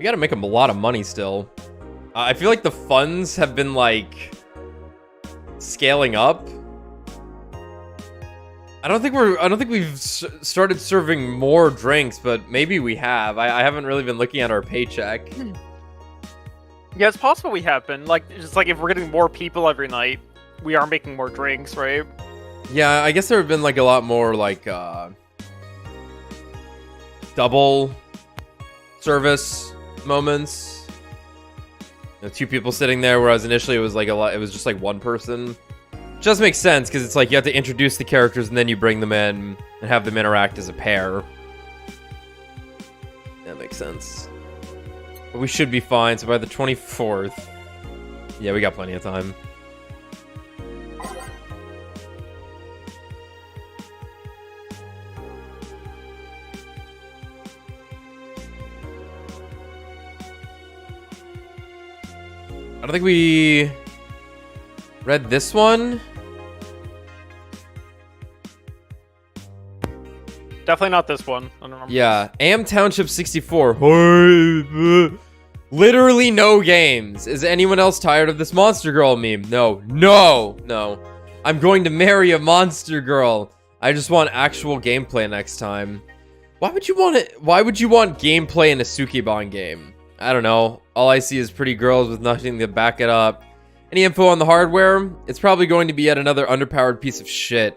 We gotta make them a lot of money still. I feel like the funds have been, like, scaling up. I don't think we've started serving more drinks, but maybe we have. I haven't really been looking at our paycheck. Yeah, it's possible we have been. Like, just like if we're getting more people every night, we are making more drinks, right? Yeah, I guess there have been, like, a lot more, like, double service moments. You know, 2 people sitting there, whereas initially it was like it was just like 1 person. Just makes sense because it's like you have to introduce the characters and then you bring them in and have them interact as a pair. That makes sense. But we should be fine. So by the 24th, yeah, we got plenty of time. I don't think we read this one. Definitely not this one. I don't remember. Yeah, Am Township 64. Literally no games. Is anyone else tired of this Monster Girl meme? No. I'm going to marry a Monster Girl. I just want actual gameplay next time. Why would you want it? Why would you want gameplay in a Sukeban game? I don't know. All I see is pretty girls with nothing to back it up. Any info on the hardware? It's probably going to be yet another underpowered piece of shit.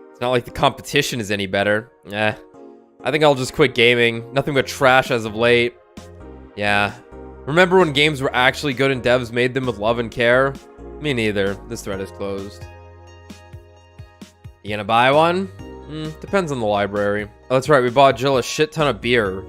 It's not like the competition is any better. I think I'll just quit gaming. Nothing but trash as of late. Yeah. Remember when games were actually good and devs made them with love and care? Me neither. This thread is closed. You gonna buy one? Depends on the library. Oh, that's right. We bought Jill a shit ton of beer.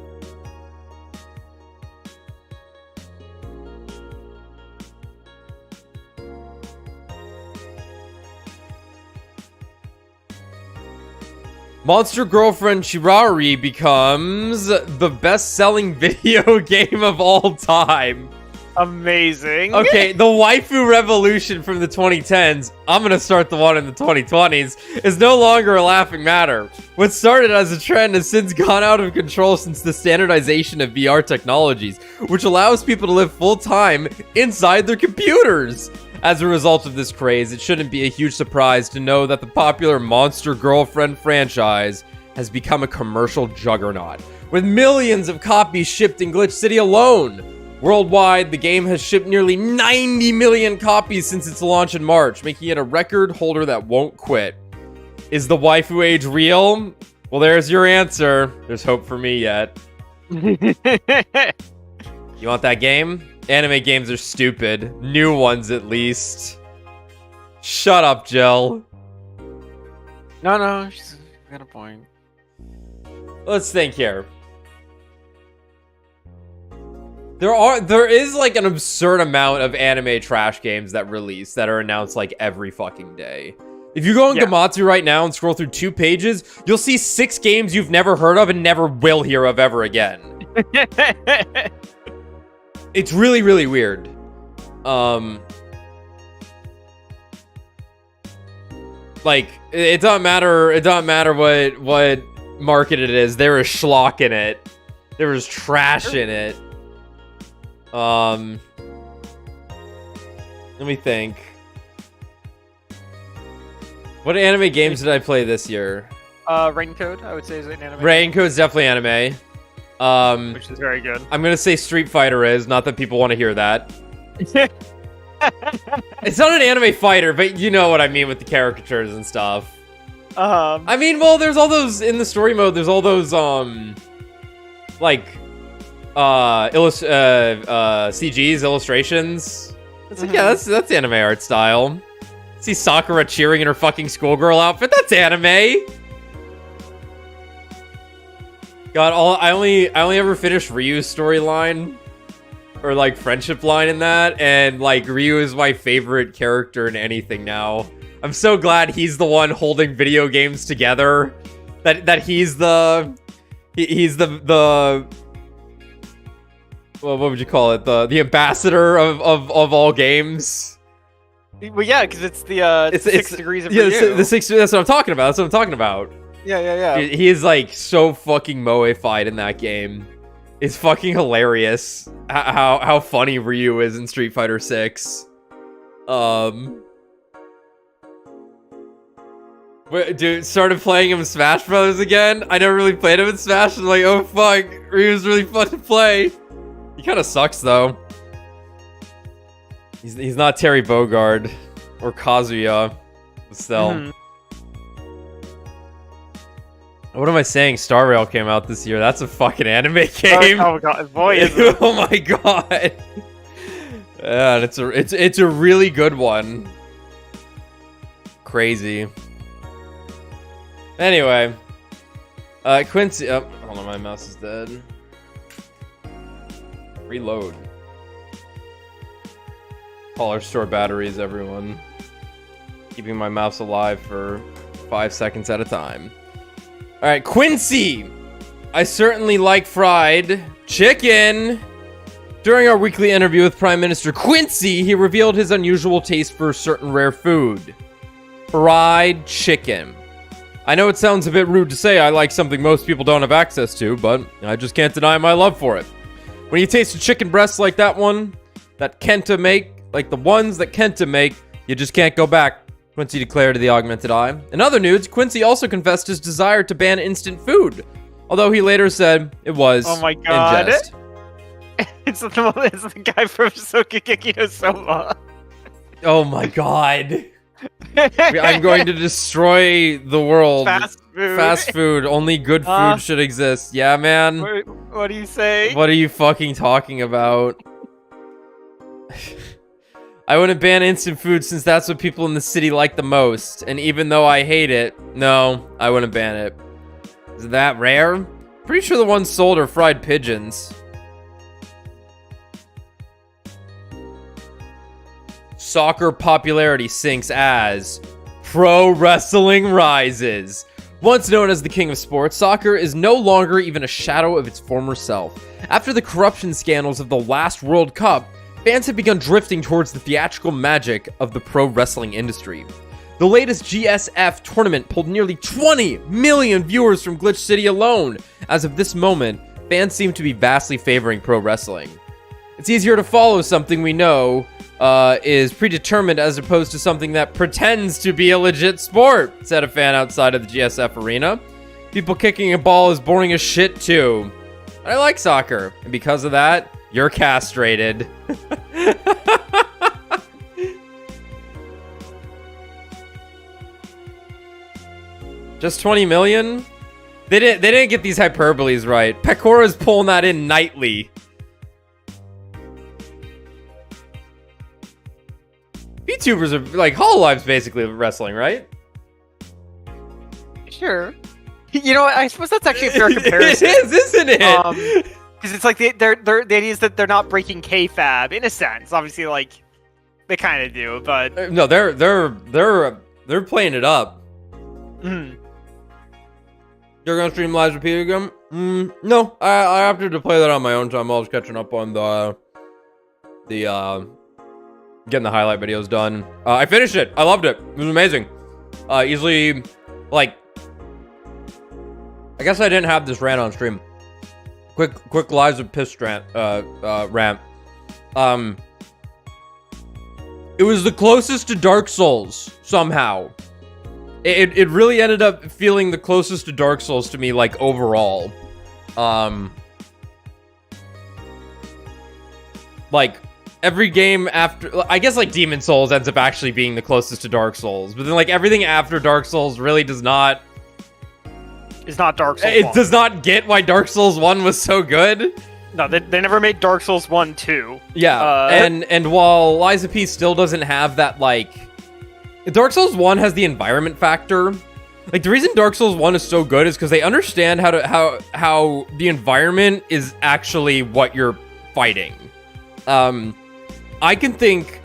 Monster Girlfriend Shirari becomes the best-selling video game of all time. Amazing. Okay, the waifu revolution from the 2010s, I'm gonna start the one in the 2020s, is no longer a laughing matter. What started as a trend has since gone out of control since the standardization of VR technologies, which allows people to live full-time inside their computers. As a result of this craze, it shouldn't be a huge surprise to know that the popular Monster Girlfriend franchise has become a commercial juggernaut, with millions of copies shipped in Glitch City alone. Worldwide, the game has shipped nearly 90 million copies since its launch in March, making it a record holder that won't quit. Is the waifu age real? Well, there's your answer. There's hope for me yet. You want that game? Anime games are stupid. New ones, at least. Shut up, Jill. No, she's got a point. Let's think here. There is like an absurd amount of anime trash games that release that are announced like every fucking day. If you go on Gamatsu right now and scroll through 2 pages, you'll see 6 games you've never heard of and never will hear of ever again. It's really, really weird. Like, it doesn't matter what market it is. There is schlock in it. There is trash in it. Let me think. What anime games did I play this year? Raincoat, I would say, is an anime. Raincoat's definitely anime. Which is very good. I'm gonna say Street Fighter is, not that people want to hear that. It's not an anime fighter, but you know what I mean with the caricatures and stuff. I mean, well, there's all those in the story mode. There's all those like CGs, illustrations. It's like, yeah, that's anime art style. See Sakura cheering in her fucking schoolgirl outfit. That's anime. God, I only ever finished Ryu's storyline, or like friendship line in that, and like Ryu is my favorite character in anything now. I'm so glad he's the one holding video games together. That he's the well, what would you call it? The ambassador of all games. Well, yeah, because it's the 6 degrees of Ryu. The 6. That's what I'm talking about. That's what I'm talking about. Yeah. He is like so fucking moe-fied in that game. is fucking hilarious. How funny Ryu is in Street Fighter 6. Dude, started playing him in Smash Brothers again. I never really played him in Smash. I'm like, oh fuck, Ryu's really fun to play. He kind of sucks though. He's not Terry Bogard or Kazuya. But still. What am I saying? Star Rail came out this year. That's a fucking anime game. Oh god, boy, is it. Oh my god. Yeah, and it's a really good one. Crazy. Anyway, Quincy. Oh, hold on, my mouse is dead. Reload. Call our store batteries, everyone. Keeping my mouse alive for 5 seconds at a time. All right, Quincy. I certainly like fried chicken. During our weekly interview with Prime Minister Quincy, he revealed his unusual taste for certain rare food. Fried chicken. I know it sounds a bit rude to say I like something most people don't have access to, but I just can't deny my love for it. When you taste a chicken breast like that one, that Kenta make, like the ones that Kenta make, you just can't go back, Quincy declared to the Augmented Eye. In other news, Quincy also confessed his desire to ban instant food, although he later said it was oh my god. in jest. It's the guy from Shokugeki no Soma. Oh my god. I'm going to destroy the world. Fast food. Only good food should exist. Yeah, man. What do you say? What are you fucking talking about? I wouldn't ban instant food since that's what people in the city like the most. And even though I hate it, no, I wouldn't ban it. Is that rare? Pretty sure the ones sold are fried pigeons. Soccer popularity sinks as pro wrestling rises. Once known as the king of sports, soccer is no longer even a shadow of its former self. After the corruption scandals of the last World Cup, fans have begun drifting towards the theatrical magic of the pro wrestling industry. The latest GSF tournament pulled nearly 20 million viewers from Glitch City alone. As of this moment, fans seem to be vastly favoring pro wrestling. It's easier to follow something we know is predetermined as opposed to something that pretends to be a legit sport, said a fan outside of the GSF arena. People kicking a ball is boring as shit too. I like soccer, and because of that, you're castrated. Just 20 million? They didn't get these hyperboles right. Pecora's pulling that in nightly. VTubers are like Hololive's basically wrestling, right? Sure. You know what? I suppose that's actually a fair comparison. It is, isn't it? Because it's like the idea is that they're not breaking kayfabe in a sense. Obviously, like they kind of do, but no, they're playing it up. Mm. You're gonna stream live repeat again? No, I opted to play that on my own time. I was catching up on the getting the highlight videos done. I finished it. I loved it. It was amazing. Easily, like, I guess I didn't have this rant on stream. Quick lives of piss rant. It was the closest to Dark Souls somehow. It really ended up feeling the closest to Dark Souls to me, like, overall. Like, every game after, I guess, like, Demon Souls ends up actually being the closest to Dark Souls, but then, like, everything after Dark Souls really does not. It's not Dark Souls. It does not get why Dark Souls 1 was so good. No, they never made Dark Souls 1 2. Yeah, and while Lies of P still doesn't have that, like, Dark Souls 1 has the environment factor. Like, the reason Dark Souls 1 is so good is because they understand how the environment is actually what you're fighting. I can think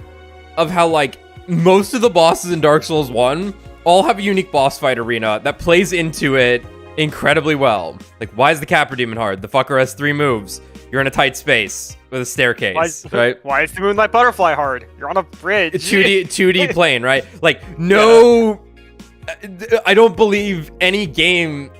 of how, like, most of the bosses in Dark Souls 1 all have a unique boss fight arena that plays into it incredibly well. Like, why is the Capra Demon hard? The fucker has 3 moves. You're in a tight space with a staircase, right? Why is the Moonlight Butterfly hard? You're on a bridge. 2D plane, right? Like, no... I don't believe any game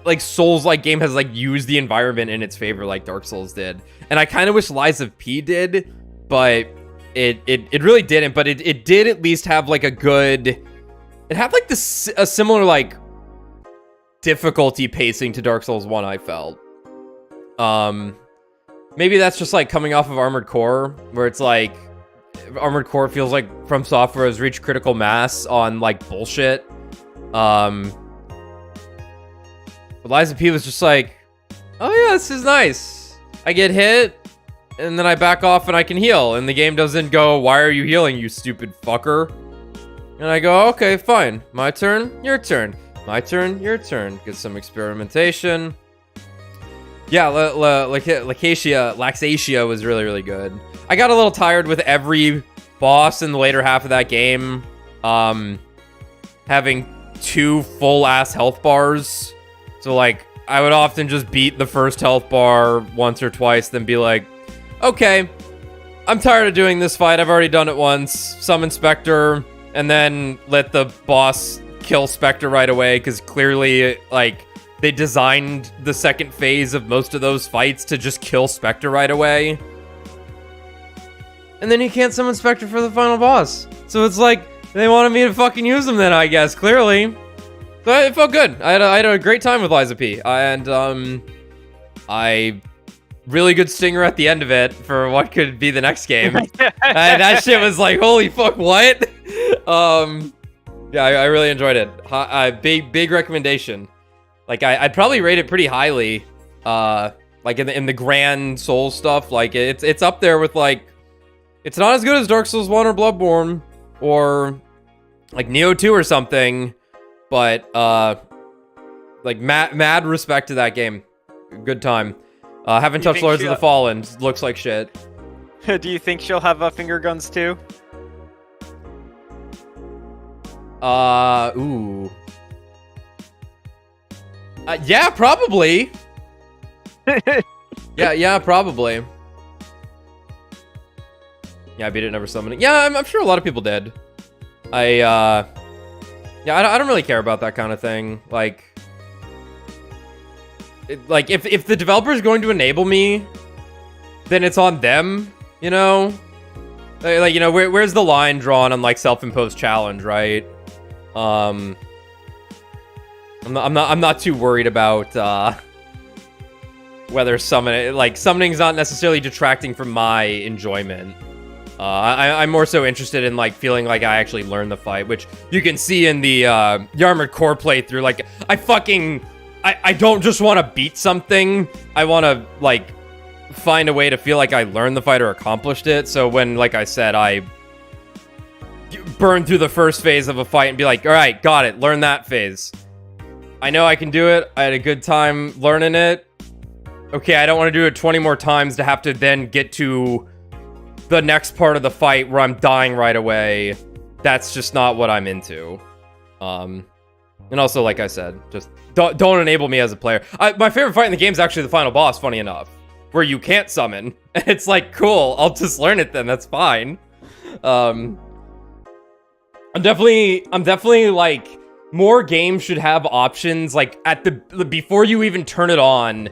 like Souls-like game has like used the environment in its favor like Dark Souls did. And I kind of wish Lies of P did, but it really didn't. But it did at least have like a good, it had like this a similar like difficulty pacing to Dark Souls 1, I felt. Maybe that's just like coming off of Armored Core, where it's like Armored Core feels like From Software has reached critical mass on like bullshit. But Lies of P was just like, oh yeah, this is nice. I get hit, and then I back off and I can heal, and the game doesn't go, why are you healing, you stupid fucker? And I go, okay, fine. My turn, your turn. My turn, your turn. Get some experimentation. Yeah, Laxatia was really, really good. I got a little tired with every boss in the later half of that game having 2 full-ass health bars. So, like, I would often just beat the first health bar once or twice, then be like, okay, I'm tired of doing this fight. I've already done it once. Summon Spectre, and then let the boss kill Spectre right away, because clearly, like, they designed the second phase of most of those fights to just kill Spectre right away. And then you can't summon Spectre for the final boss. So it's like, they wanted me to fucking use them then, I guess, clearly. So it felt good. I had a great time with Lies of P. And, I... really good stinger at the end of it for what could be the next game. And that shit was like, holy fuck, what? Yeah, I really enjoyed it. Big recommendation. Like, I'd probably rate it pretty highly. Like, in the grand Souls stuff. Like, it's up there with, like... It's not as good as Dark Souls 1 or Bloodborne. Or, like, Nioh 2 or something. But, like, mad respect to that game. Good time. Haven't touched Lords of the Fallen. Looks like shit. Do you think she'll have finger guns too? Ooh. Yeah, probably. yeah, probably. Yeah, I beat it, never summoning. Yeah, I'm sure a lot of people did. Yeah, I don't really care about that kind of thing. Like, if the developer is going to enable me, then it's on them, you know? Like, you know, where's the line drawn on, like, self-imposed challenge, right? I'm not too worried about, whether summoning's not necessarily detracting from my enjoyment. I'm more so interested in, like, feeling like I actually learned the fight, which you can see in the Armored Core playthrough. Like, I don't just want to beat something. I want to, like, find a way to feel like I learned the fight or accomplished it. So when, like I said, I burn through the first phase of a fight and be like, all right, got it, learn that phase. I know I can do it. I had a good time learning it. Okay, I don't want to do it 20 more times to have to then get to the next part of the fight where I'm dying right away. That's just not what I'm into. And also, like I said, just don't enable me as a player. My favorite fight in the game is actually the final boss, funny enough, where you can't summon. It's like, cool, I'll just learn it then, that's fine. I'm definitely like, more games should have options, like, before you even turn it on,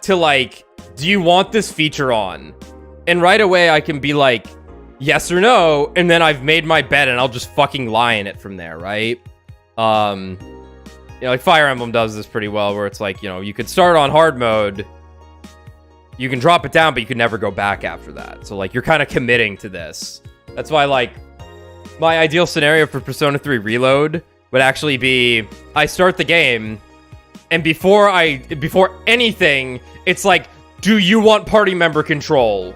to like, do you want this feature on? And right away I can be like, yes or no, and then I've made my bed and I'll just fucking lie in it from there, right? You know, like Fire Emblem does this pretty well, where it's like, you know, you could start on hard mode, you can drop it down, but you can never go back after that. So, like, you're kind of committing to this. That's why, like, my ideal scenario for Persona 3 Reload would actually be, I start the game, and before anything, it's like, do you want party member control?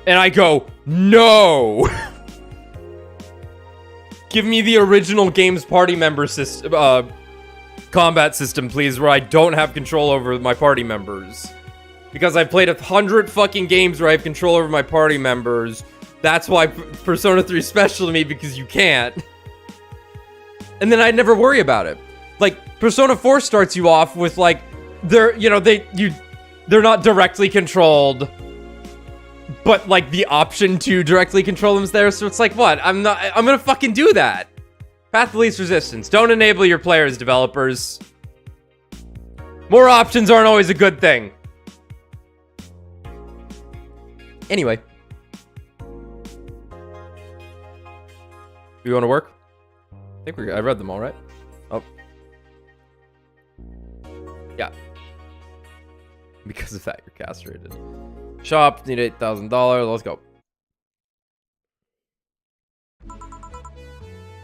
And I go, no! Give me the original game's party member system, combat system, please, where I don't have control over my party members. Because I've played 100 fucking games where I have control over my party members. That's why Persona 3 is special to me, because you can't. And then I'd never worry about it. Like, Persona 4 starts you off with, like, they're not directly controlled, but, like, the option to directly control them is there, so it's like, what? I'm gonna fucking do that. Path of Least Resistance. Don't enable your players, developers. More options aren't always a good thing. Anyway. You want to work? I think I read them all, right? Oh. Yeah. Because of that, you're castrated. Shop, need $8,000. Let's go.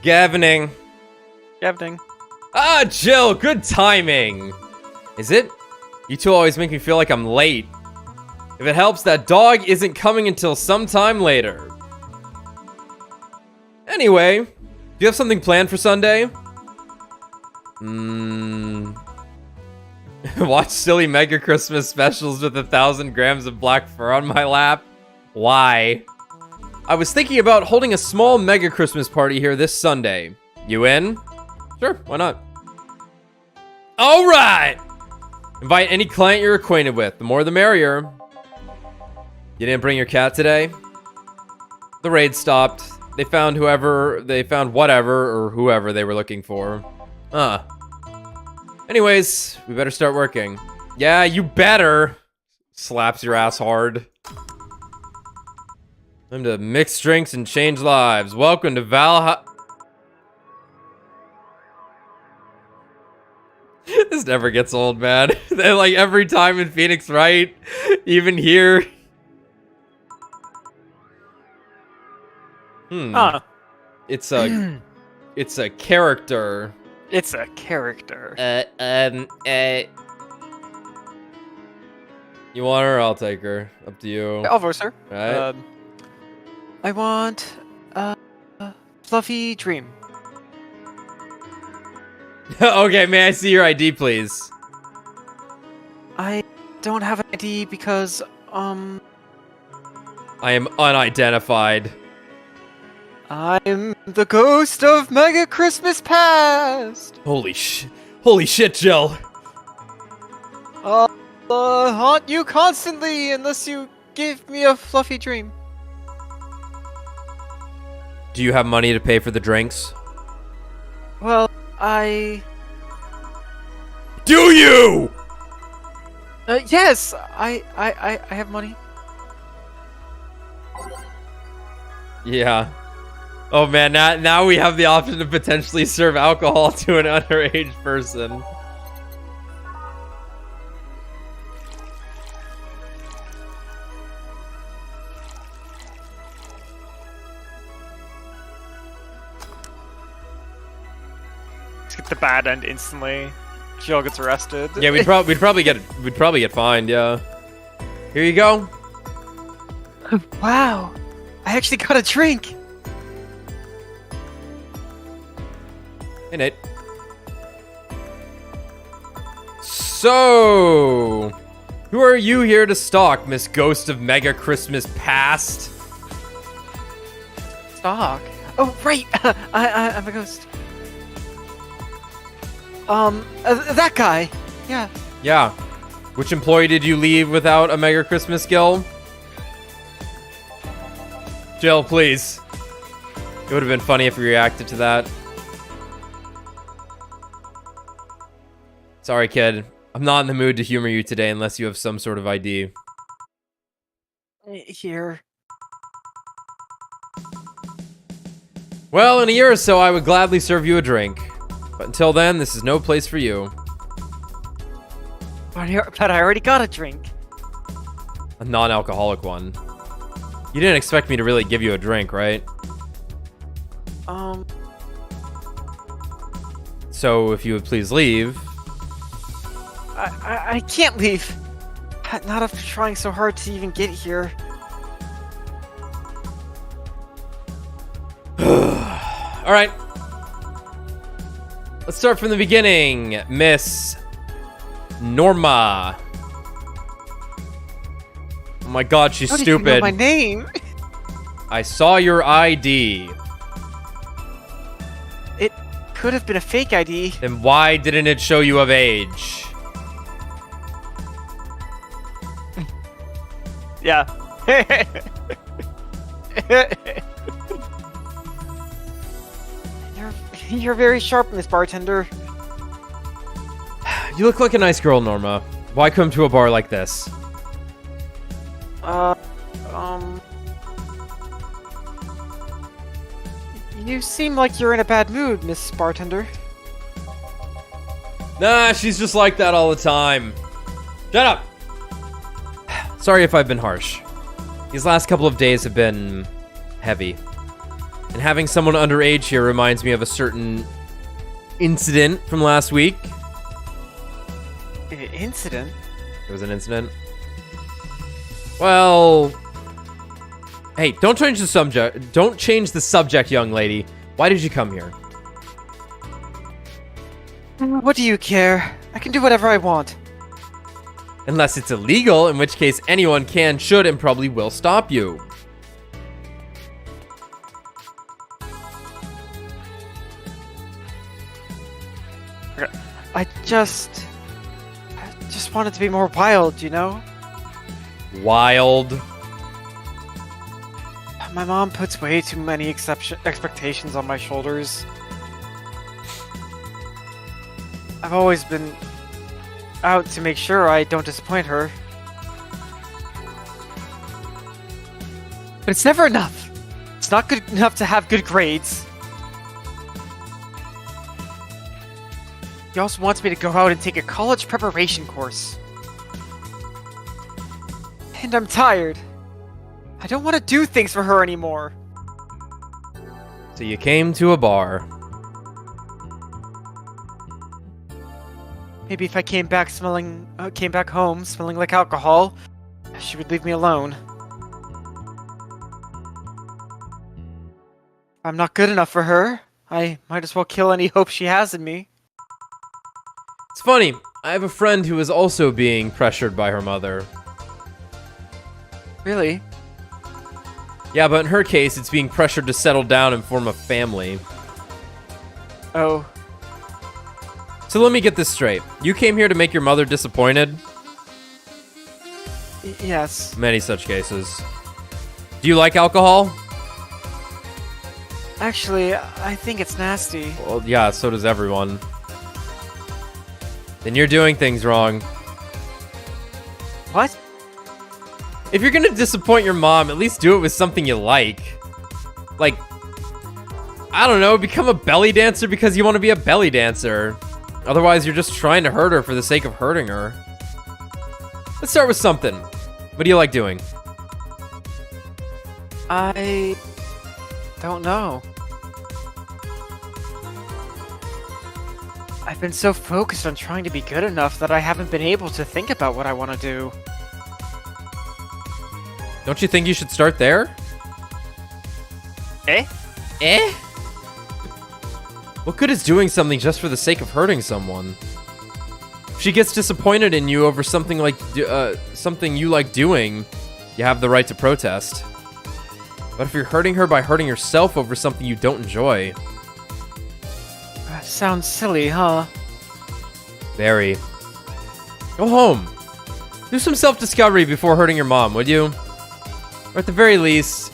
Gavening. Ah, Jill, good timing. Is it? You two always make me feel like I'm late. If it helps, that dog isn't coming until sometime later. Anyway, do you have something planned for Sunday? Watch silly Mega Christmas specials with 1,000 grams of black fur on my lap. Why? I was thinking about holding a small Mega Christmas party here this Sunday. You in? Sure, why not? All right! Invite any client you're acquainted with. The more the merrier. You didn't bring your cat today? The raid stopped. They found whatever or whoever they were looking for. Anyways, we better start working. Yeah, you better. Slaps your ass hard. Time to mix drinks and change lives. Welcome to Valhalla. This never gets old, man. They're like every time in Phoenix, right? Even here. It's a character. It's a character. You want her? I'll take her. Up to you. I'll voice her. Right. I want a fluffy dream. Okay, may I see your ID, please? I don't have an ID because, I am unidentified. I'm the ghost of Mega Christmas Past! Holy shit, Jill! I'll haunt you constantly unless you give me a fluffy dream. Do you have money to pay for the drinks? Well, Do you? Yes, I have money. Yeah. Oh man, now we have the option to potentially serve alcohol to an underage person. Skip the bad end instantly. Jill gets arrested. Yeah, we'd probably get fined. Yeah. Here you go. Wow, I actually got a drink. Hey, Nate. So, who are you here to stalk, Miss Ghost of Mega Christmas Past? Stalk? Oh, right. I'm a ghost. That guy. Yeah. Yeah. Which employee did you leave without a Mega Christmas skill? Jill, please. It would have been funny if we reacted to that. Sorry, kid. I'm not in the mood to humor you today unless you have some sort of ID. Here. Well, in a year or so, I would gladly serve you a drink. But until then, this is no place for you. But I already got a drink. A non-alcoholic one. You didn't expect me to really give you a drink, right? So, if you would please leave... I can't leave. Not after trying so hard to even get here. Alright. Let's start from the beginning, Miss Norma. Oh my god, she's How did you know stupid. my name? I saw your ID. It could have been a fake ID. Then why didn't it show you of age? Yeah. You're very sharp, Miss Bartender. You look like a nice girl, Norma. Why come to a bar like this? You seem like you're in a bad mood, Miss Bartender. Nah, she's just like that all the time. Shut up! Sorry if I've been harsh. These last couple of days have been heavy. And having someone underage here reminds me of a certain incident from last week. Incident? There was an incident. Well... Hey, don't change the subject. Don't change the subject, young lady. Why did you come here? What do you care? I can do whatever I want. Unless it's illegal, in which case anyone can, should, and probably will stop you. I just wanted to be more wild, you know? Wild. My mom puts way too many expectations on my shoulders. I've always been out to make sure I don't disappoint her. But it's never enough. It's not good enough to have good grades. He also wants me to go out and take a college preparation course. And I'm tired. I don't want to do things for her anymore. So you came to a bar. Maybe if I came back home smelling like alcohol, she would leave me alone. If I'm not good enough for her, I might as well kill any hope she has in me. It's funny, I have a friend who is also being pressured by her mother. Really? Yeah, but in her case, it's being pressured to settle down and form a family. Oh. So let me get this straight. You came here to make your mother disappointed? Yes. Many such cases. Do you like alcohol? Actually, I think it's nasty. Well, yeah, so does everyone. Then you're doing things wrong. What? If you're gonna disappoint your mom, at least do it with something you like. Like, I don't know, become a belly dancer because you want to be a belly dancer. Otherwise, you're just trying to hurt her for the sake of hurting her. Let's start with something. What do you like doing? I don't know. I've been so focused on trying to be good enough that I haven't been able to think about what I want to do. Don't you think you should start there? Eh? Eh? What good is doing something just for the sake of hurting someone? If she gets disappointed in you over something like something you like doing, you have the right to protest. But if you're hurting her by hurting yourself over something you don't enjoy... Sounds silly, huh? Very. Go home. Do some self-discovery before hurting your mom, would you? Or at the very least,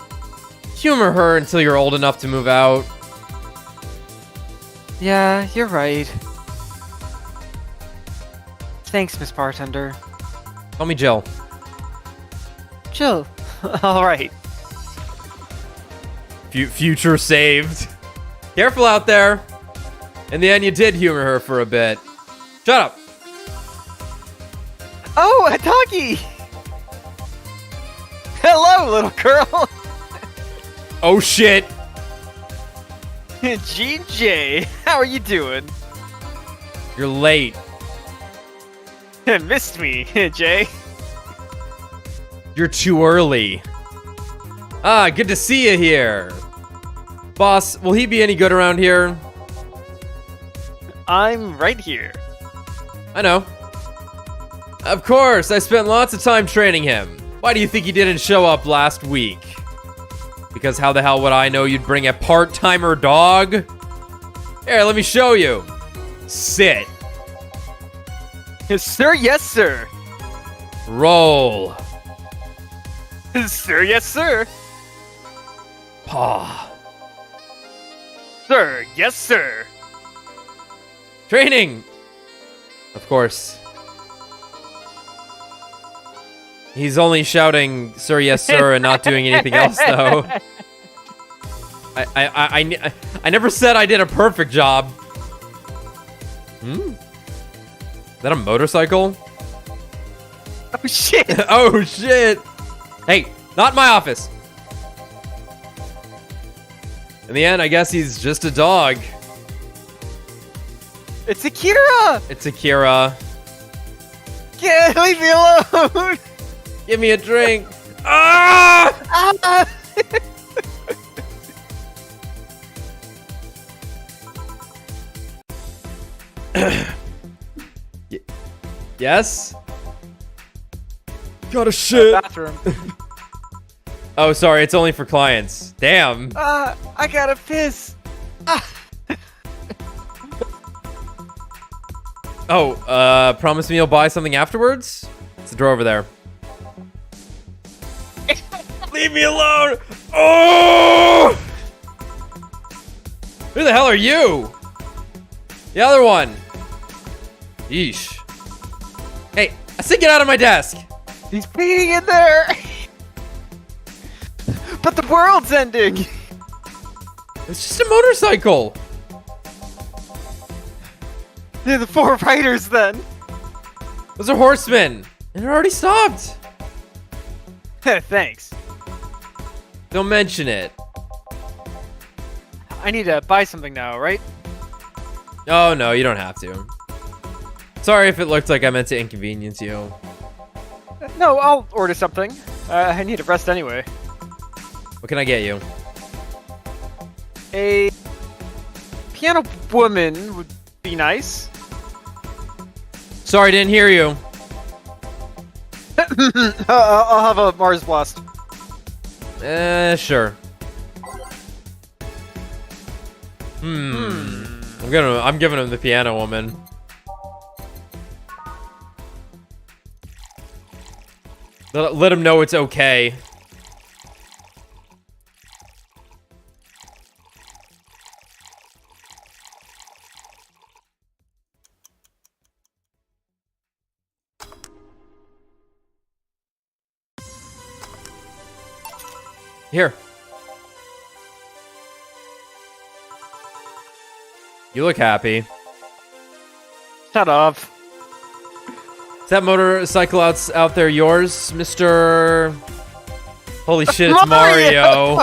humor her until you're old enough to move out. Yeah, you're right. Thanks, Miss Bartender. Call me Jill. Jill. Alright. Future saved. Careful out there. In the end, you did humor her for a bit. Shut up. Oh, Ataki! Hello, little girl! Oh, shit. GJ, how are you doing? You're late. Missed me, Jay. You're too early. Ah, good to see you here. Boss, will he be any good around here? I'm right here. I know. Of course, I spent lots of time training him. Why do you think he didn't show up last week? Because how the hell would I know you'd bring a part-timer dog? Here, let me show you. Sit. Yes, sir, yes, sir. Roll. Sir, yes, sir. Paw. Sir, yes, sir. Training. Of course. He's only shouting, "Sir, yes, sir," and not doing anything else, though. I never said I did a perfect job. Hmm? Is that a motorcycle? Oh shit! Oh shit! Hey, not in my office. In the end, I guess he's just a dog. It's Akira! It's Akira. Yeah, leave me alone! Give me a drink. Ah! Ah! Yes? Got a shit. Bathroom. Oh, sorry, it's only for clients. Damn. I gotta piss. Oh, promise me you'll buy something afterwards? It's the drawer over there. Leave me alone! Oh! Who the hell are you? The other one. Yeesh. Hey, I said get out of my desk. He's peeing in there. But the world's ending. It's just a motorcycle. They're the 4 riders then. Those are horsemen. And it already stopped. Thanks. Don't mention it. I need to buy something now, right? Oh, no, you don't have to. Sorry if it looked like I meant to inconvenience you. No, I'll order something. I need a rest anyway. What can I get you? A piano woman would be nice. Sorry, didn't hear you. I'll have a Mars Blast. Sure. I'm giving him the piano woman. Let him know it's okay. Here. You look happy. Shut up. Is that motorcycle out there yours, Mr. Holy shit, it's Mario.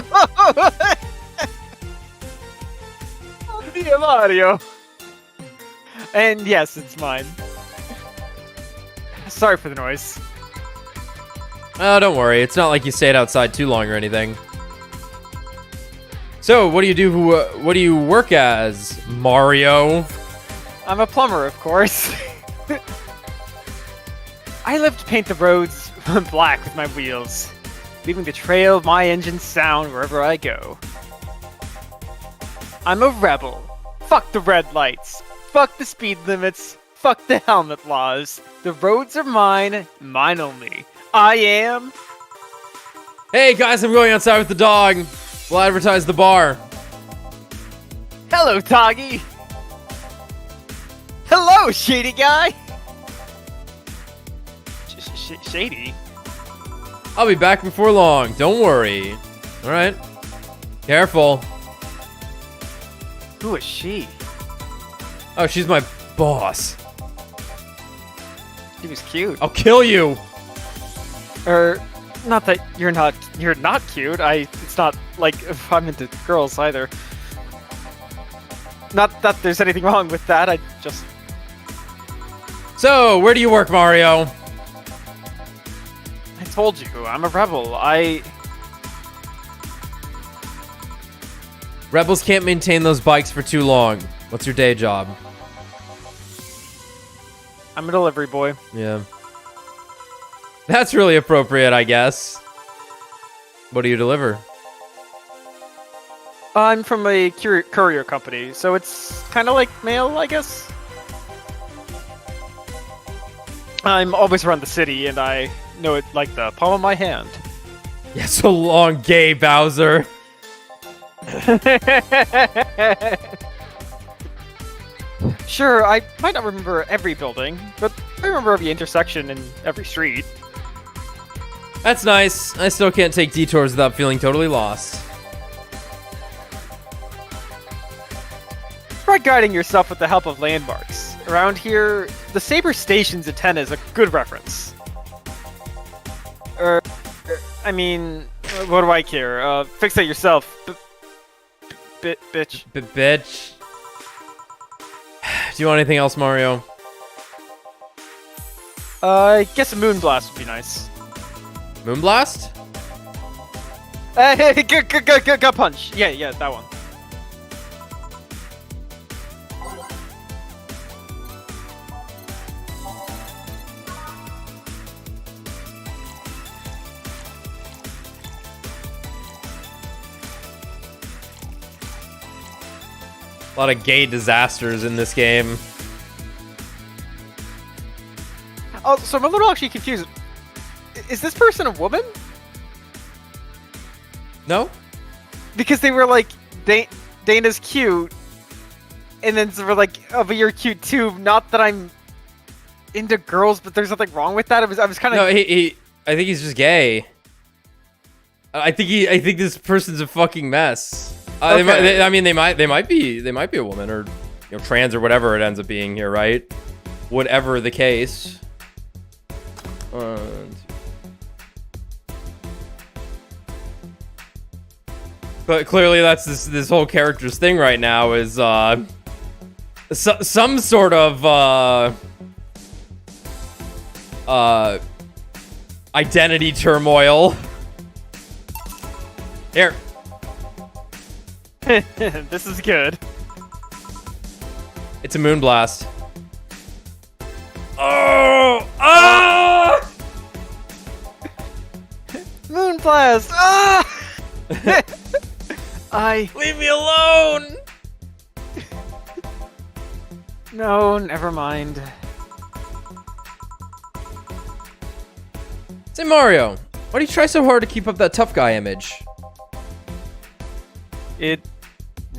Yeah, Mario. And yes, it's mine. Sorry for the noise. Oh, don't worry. It's not like you stayed outside too long or anything. So, what do you do? What do you work as, Mario? I'm a plumber, of course. I live to paint the roads black with my wheels, leaving the trail of my engine sound wherever I go. I'm a rebel. Fuck the red lights. Fuck the speed limits. Fuck the helmet laws. The roads are mine, mine only. I am... Hey guys, I'm going outside with the dog. We'll advertise the bar. Hello, Toggy. Hello, shady guy. Shady? I'll be back before long. Don't worry. All right. Careful. Who is she? Oh, she's my boss. She was cute. I'll kill you. Not that you're not cute. It's not like I'm into girls either. Not that there's anything wrong with that. I just... So, where do you work, Mario? I told you, I'm a rebel. Rebels can't maintain those bikes for too long. What's your day job? I'm a delivery boy. Yeah. That's really appropriate, I guess. What do you deliver? I'm from a courier company, so it's kind of like mail, I guess. I'm always around the city, and I know it like the palm of my hand. Yeah, so long, gay Bowser. Sure, I might not remember every building, but I remember every intersection and every street. That's nice. I still can't take detours without feeling totally lost. Try guiding yourself with the help of landmarks. Around here, the Saber Station's antenna is a good reference. I mean, what do I care? Fix that yourself. Bitch. Bitch. Do you want anything else, Mario? I guess a Moonblast would be nice. Moonblast? Hey, gut punch. Yeah, that one. A lot of gay disasters in this game. Oh, so I'm a little actually confused. Is this person a woman? No? Because they were like, Dana's cute, and then they were like, oh, but you're cute too. Not that I'm into girls, but there's nothing wrong with that. I was kind of. No, I think he's just gay. I think this person's a fucking mess. Okay. They might be a woman or trans or whatever it ends up being here, right? Whatever the case. But clearly that's this whole character's thing right now is some sort of identity turmoil. Here. This is good. It's a Moonblast. Oh! Ah! Moonblast! Ah! Leave me alone! No, never mind. Say, Mario, why do you try so hard to keep up that tough guy image? It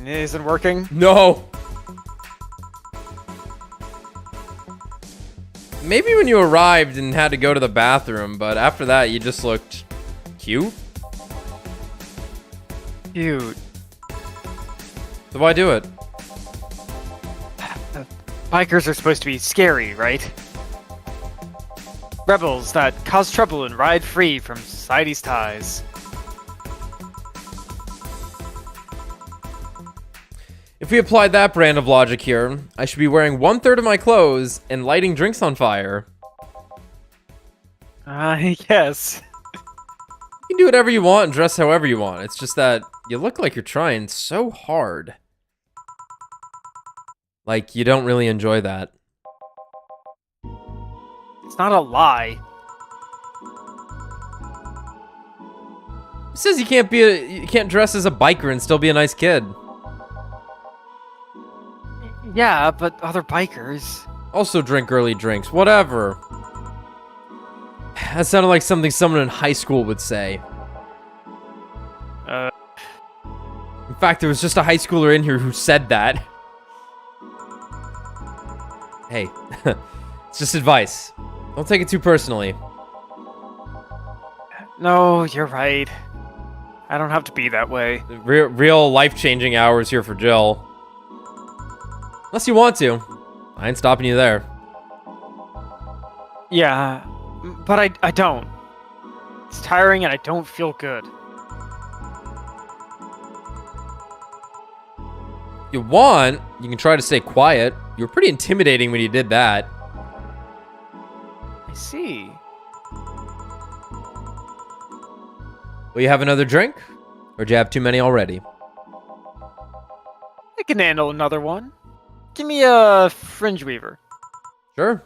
isn't working. No. Maybe when you arrived and had to go to the bathroom, but after that you just looked cute. Cute. So why do it? Bikers are supposed to be scary, right? Rebels that cause trouble and ride free from society's ties. If we applied that brand of logic here, I should be wearing 1/3 of my clothes and lighting drinks on fire. Yes. You can do whatever you want and dress however you want. It's just that you look like you're trying so hard. Like, you don't really enjoy that. It's not a lie. Who says you can't dress as a biker and still be a nice kid? Yeah, but other bikers. Also drink early drinks, whatever. That sounded like something someone in high school would say. In fact, there was just a high schooler in here who said that. Hey, it's just advice. Don't take it too personally. No, you're right. I don't have to be that way. Real life-changing hours here for Jill. Unless you want to. I ain't stopping you there. Yeah, but I don't. It's tiring and I don't feel good. You want, you can try to stay quiet. You were pretty intimidating when you did that. I see. Will you have another drink? Or do you have too many already? I can handle another one. Give me a Fringe Weaver. Sure.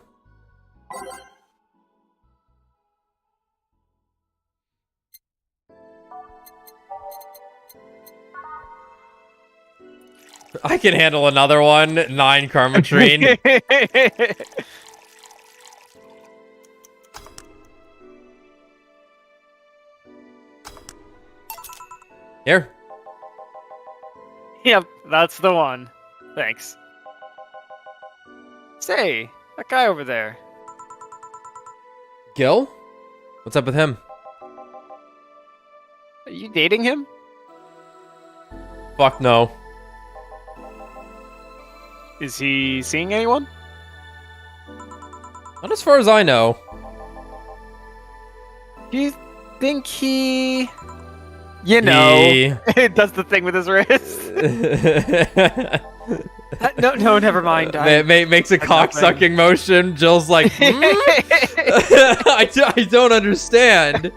I can handle another one. 9 Karmatrine. Here. Yep, that's the one. Thanks. Say, that guy over there. Gil? What's up with him? Are you dating him? Fuck no. Is he seeing anyone? Not as far as I know. Do you think he... You know, does the thing with his wrist. No, never mind. Makes a cock-sucking motion. Jill's like, I don't understand.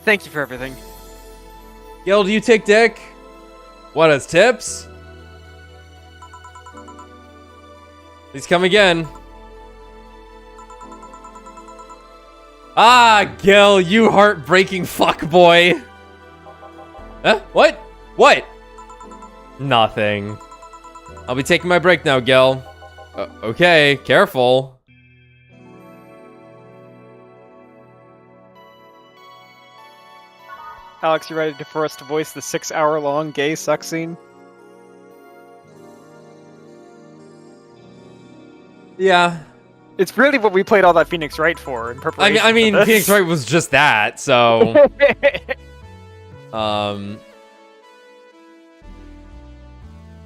Thank you for everything. Gil, do you take dick? What, as tips? Please come again. Ah, Gil, you heartbreaking fuckboy. Huh? What? What? Nothing. I'll be taking my break now, Gil. Okay, careful. Alex, you ready for us to voice the 6-hour-long gay sex scene? Yeah. It's really what we played all that Phoenix Wright for in preparation. I mean, Phoenix Wright was just that, so.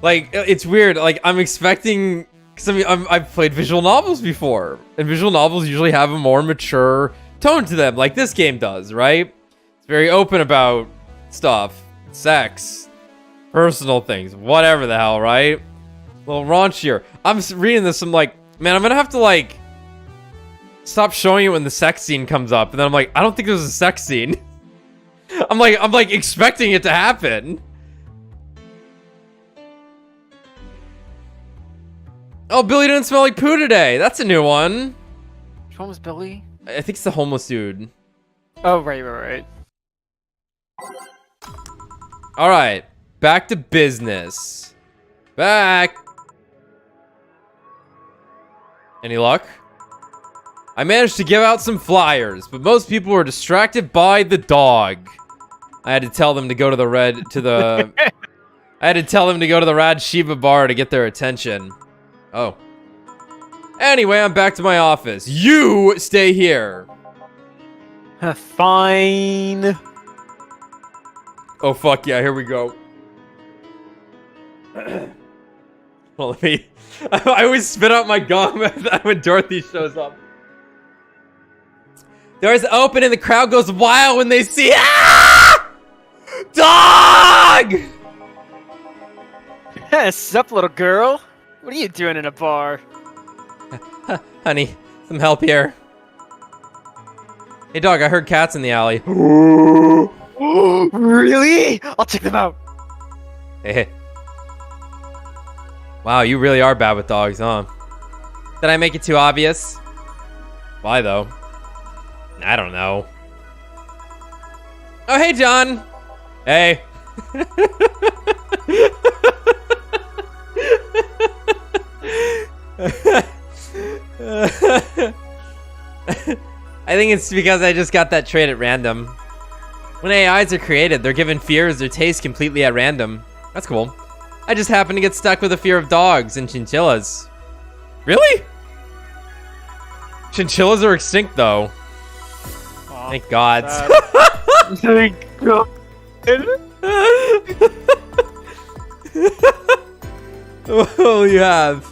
Like, it's weird. Like, I'm expecting, because I mean, I've played visual novels before, and visual novels usually have a more mature tone to them, like this game does, right? It's very open about stuff, sex, personal things, whatever the hell, right? A little raunchier. I'm reading this, I'm like, man, I'm gonna have to, like, stop showing it when the sex scene comes up, and then I'm like, I don't think there's a sex scene. I'm like expecting it to happen. Oh, Billy didn't smell like poo today. That's a new one. Which one was Billy? I think it's the homeless dude. Oh, right. All right, back to business. Back. Any luck? I managed to give out some flyers, but most people were distracted by the dog. I had to tell them to go to the I had to tell them to go to the Rad Shiba bar to get their attention. Oh. Anyway, I'm back to my office. You stay here. Fine. Oh, fuck yeah, here we go. Well, let me... I always spit out my gum when Dorothy shows up. Doors open and the crowd goes wild when they see... Ah! Dog! Sup, little girl? What are you doing in a bar? Honey, some help here. Hey, dog, I heard cats in the alley. Really? I'll check them out. Hey. Wow, you really are bad with dogs, huh? Did I make it too obvious? Why, though? I don't know. Oh, hey, John. Hey. I think it's because I just got that trait at random. When AIs are created, they're given fears or tastes completely at random. That's cool. I just happen to get stuck with a fear of dogs and chinchillas. Really? Chinchillas are extinct, though. Aw, thank God. Thank God. What will you have?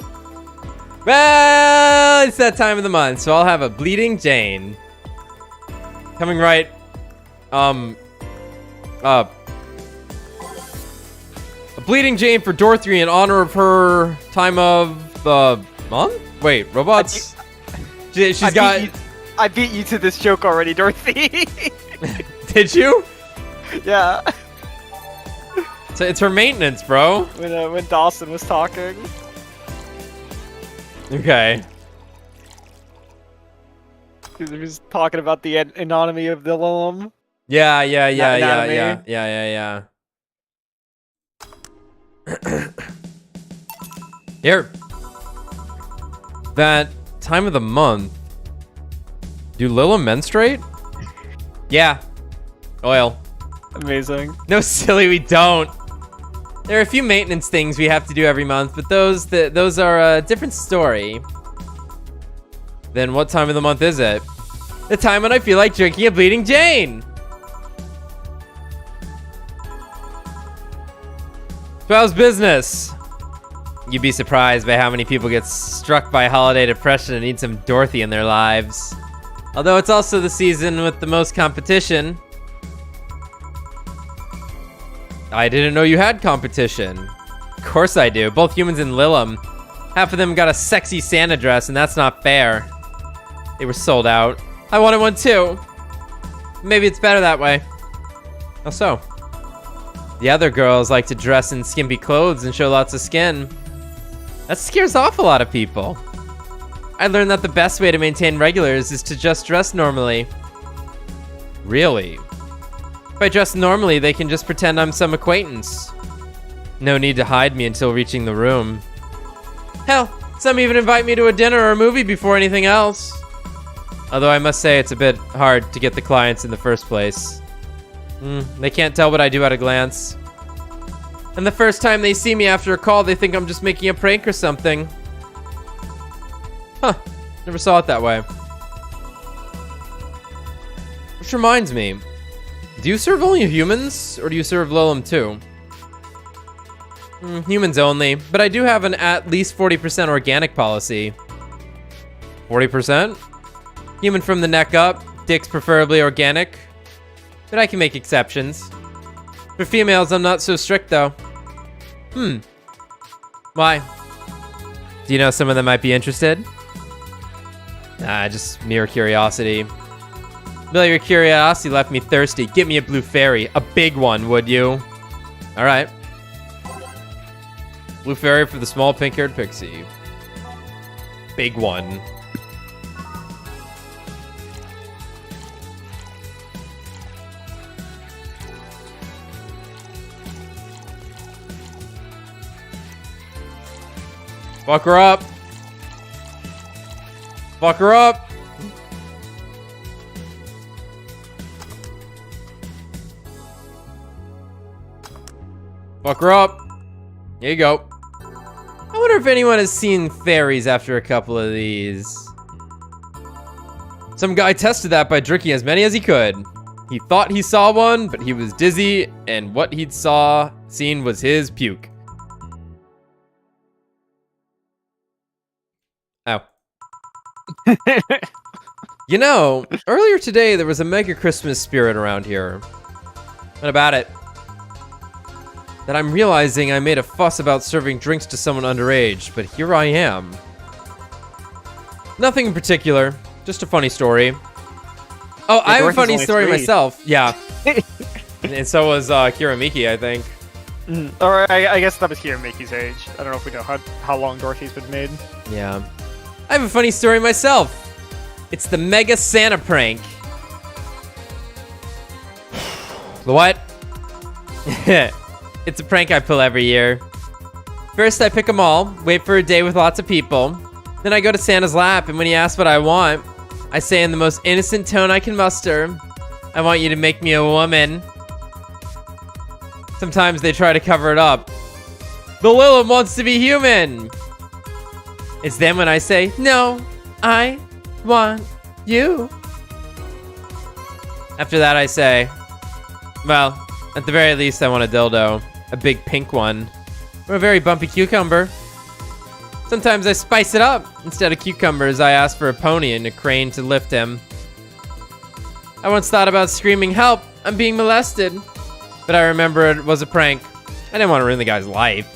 Well, it's that time of the month, so I'll have a Bleeding Jane. Coming right. A Bleeding Jane for Dorothy in honor of her time of the month? Wait, robots? I beat you to this joke already, Dorothy. Did you? Yeah. So it's her maintenance, bro. When Dawson was talking. Okay. He was talking about the anatomy of the Lilum. Yeah. Here. That time of the month. Do Lilum menstruate? Yeah. Oil. Amazing. No, silly, we don't. There are a few maintenance things we have to do every month, but those are a different story. Then what time of the month is it? The time when I feel like drinking a Bleeding Jane. So how's business? You'd be surprised by how many people get struck by holiday depression and need some Dorothy in their lives. Although it's also the season with the most competition. I didn't know you had competition. Of course I do. Both humans and Lilum. Half of them got a sexy Santa dress, and that's not fair. They were sold out. I wanted one too. Maybe it's better that way. How so? The other girls like to dress in skimpy clothes and show lots of skin. That scares off a lot of people. I learned that the best way to maintain regulars is to just dress normally. Really? If I dress normally, they can just pretend I'm some acquaintance. No need to hide me until reaching the room. Hell, some even invite me to a dinner or a movie before anything else. Although I must say it's a bit hard to get the clients in the first place. They can't tell what I do at a glance. And the first time they see me after a call, they think I'm just making a prank or something. Huh, never saw it that way. Which reminds me, do you serve only humans, or do you serve Lilum too? Humans only, but I do have an at least 40% organic policy. 40%? Human from the neck up, dicks preferably organic. But I can make exceptions. For females, I'm not so strict though. Why? Do you know some of them might be interested? Nah, just mere curiosity. Bill, your curiosity left me thirsty. Get me a blue fairy. A big one, would you? Alright. Blue fairy for the small pink-haired pixie. Big one. Fuck her up. Fuck her up. Fuck her up. Here you go. I wonder if anyone has seen fairies after a couple of these. Some guy tested that by drinking as many as he could. He thought he saw one, but he was dizzy, and what he'd seen was his puke. Oh. You know, earlier today there was a mega Christmas spirit around here. What about it? That I'm realizing I made a fuss about serving drinks to someone underage, but here I am. Nothing in particular, just a funny story. Oh, yeah, I have a funny story myself. Yeah. And so was Kiramiki, I think. Or I guess that was Kiramiki's age. I don't know if we know how long Dorothy's been made. Yeah. I have a funny story myself. It's the Mega Santa prank. What? It's a prank I pull every year. First, I pick them all, wait for a day with lots of people. Then I go to Santa's lap, and when he asks what I want, I say in the most innocent tone I can muster, I want you to make me a woman. Sometimes they try to cover it up. The Lilum wants to be human. It's then when I say, no, I want you. After that, I say, well, at the very least, I want a dildo. A big pink one. Or a very bumpy cucumber. Sometimes I spice it up. Instead of cucumbers, I ask for a pony and a crane to lift him. I once thought about screaming, help, I'm being molested. But I remember it was a prank. I didn't want to ruin the guy's life.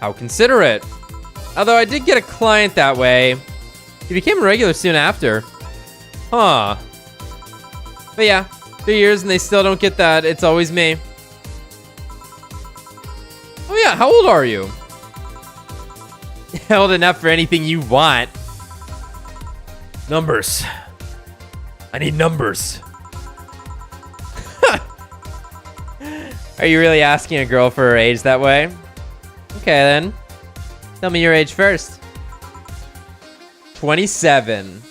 How considerate. Although I did get a client that way. He became a regular soon after. Huh. But yeah, 3 years and they still don't get that. It's always me. Oh yeah, how old are you? Old enough for anything you want. Numbers. I need numbers. Are you really asking a girl for her age that way? Okay then. Tell me your age first. 27.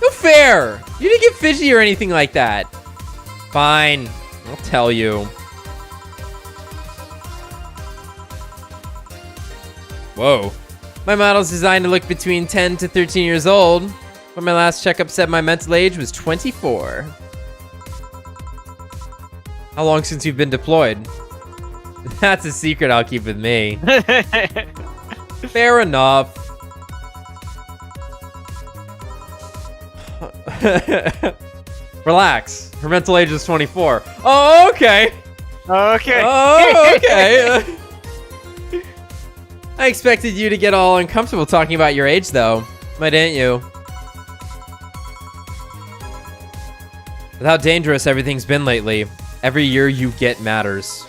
No fair! You didn't get fidgety or anything like that. Fine. I'll tell you. Whoa. My model's designed to look between 10 to 13 years old, but my last checkup said my mental age was 24. How long since you've been deployed? That's a secret I'll keep with me. Fair enough. Relax. Her mental age is 24. Oh, okay. Okay. Oh, okay. I expected you to get all uncomfortable talking about your age, though. Why didn't you? With how dangerous everything's been lately, every year you get matters.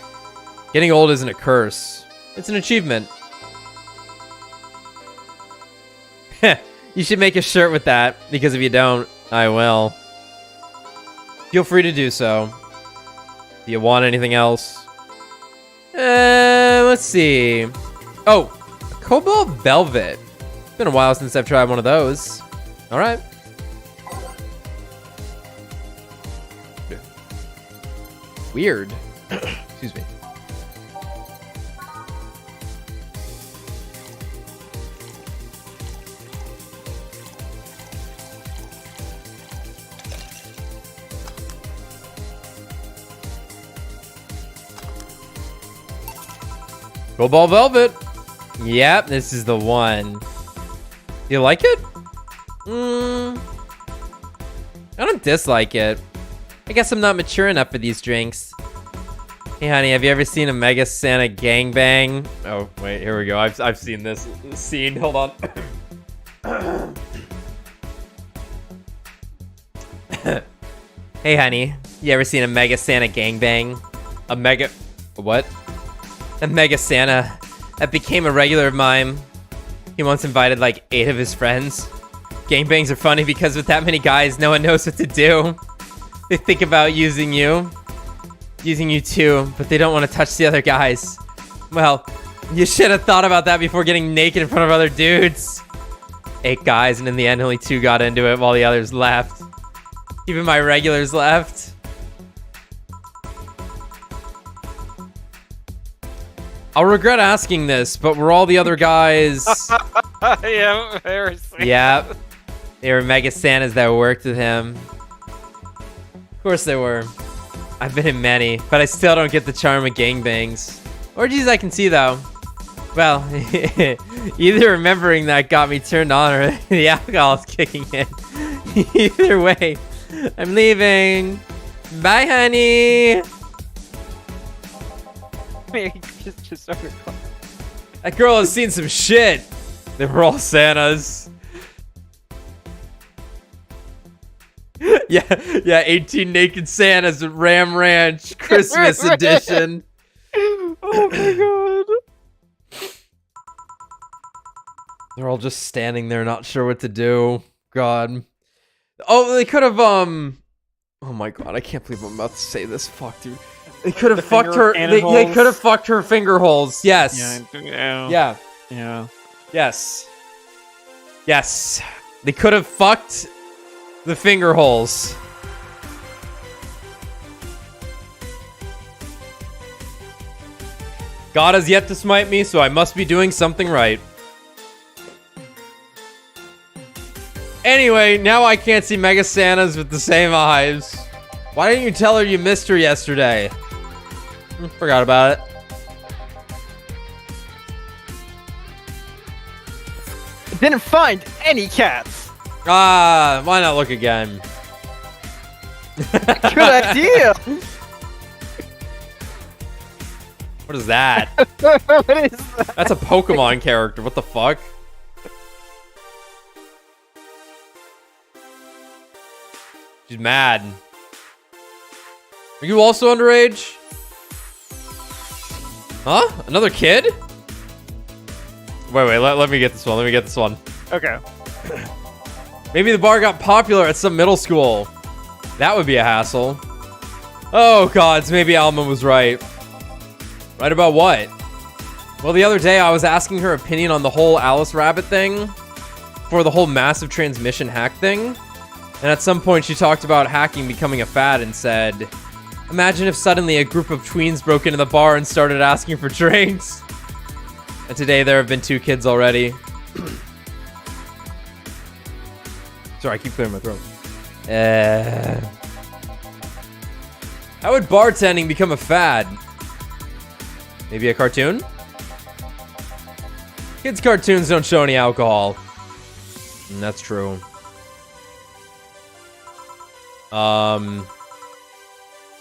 Getting old isn't a curse. It's an achievement. You should make a shirt with that, because if you don't, I will. Feel free to do so. Do you want anything else? Let's see. Oh, Cobalt Velvet. It's been a while since I've tried one of those. All right. Weird. Excuse me. Cobalt Velvet. Yep, this is the one. You like it? I don't dislike it. I guess I'm not mature enough for these drinks. Hey, honey, have you ever seen a Mega Santa gangbang? Oh, wait, here we go. I've seen this scene. Hold on. Hey, honey, you ever seen a Mega Santa gangbang? What? A Mega Santa that became a regular of mine. He once invited like 8 of his friends. Gangbangs are funny because with that many guys, no one knows what to do. They think about using you too, but they don't want to touch the other guys. Well, you should have thought about that before getting naked in front of other dudes. 8 guys, and in the end, only 2 got into it while the others left. Even my regulars left. I'll regret asking this, but were all the other guys... Yeah, embarrassing. Yeah. They were Mega Santas that worked with him. Of course they were. I've been in many, but I still don't get the charm of gangbangs. Orgies I can see, though. Well, either remembering that got me turned on or the alcohol's kicking in. Either way, I'm leaving. Bye, honey. That girl has seen some shit. They were all Santas. Yeah, 18 naked Santas at Ram Ranch Christmas edition. Oh my god. They're all just standing there not sure what to do. God. Oh, they could have oh my god, I can't believe I'm about to say this. Fuck, dude. They could have fucked her. They could have fucked her finger holes. Yes. Yeah. Yes. Yes. They could have fucked the finger holes. God has yet to smite me, so I must be doing something right. Anyway, now I can't see Mega Santas with the same eyes. Why didn't you tell her you missed her yesterday? Forgot about it. Didn't find any cats. Ah, why not look again? Good idea. What is that? What is that? That's a Pokemon character. What the fuck? She's mad. Are you also underage? Huh? Another kid? Wait, let me get this one. Let me get this one. Okay. Maybe the bar got popular at some middle school. That would be a hassle. Oh, gods, maybe Alma was right. Right about what? Well, the other day I was asking her opinion on the whole Alice Rabbit thing. For the whole massive transmission hack thing. And at some point she talked about hacking becoming a fad and said, imagine if suddenly a group of tweens broke into the bar and started asking for drinks. And today there have been 2 kids already. Sorry, I keep clearing my throat. How would bartending become a fad? Maybe a cartoon? Kids' cartoons don't show any alcohol. That's true.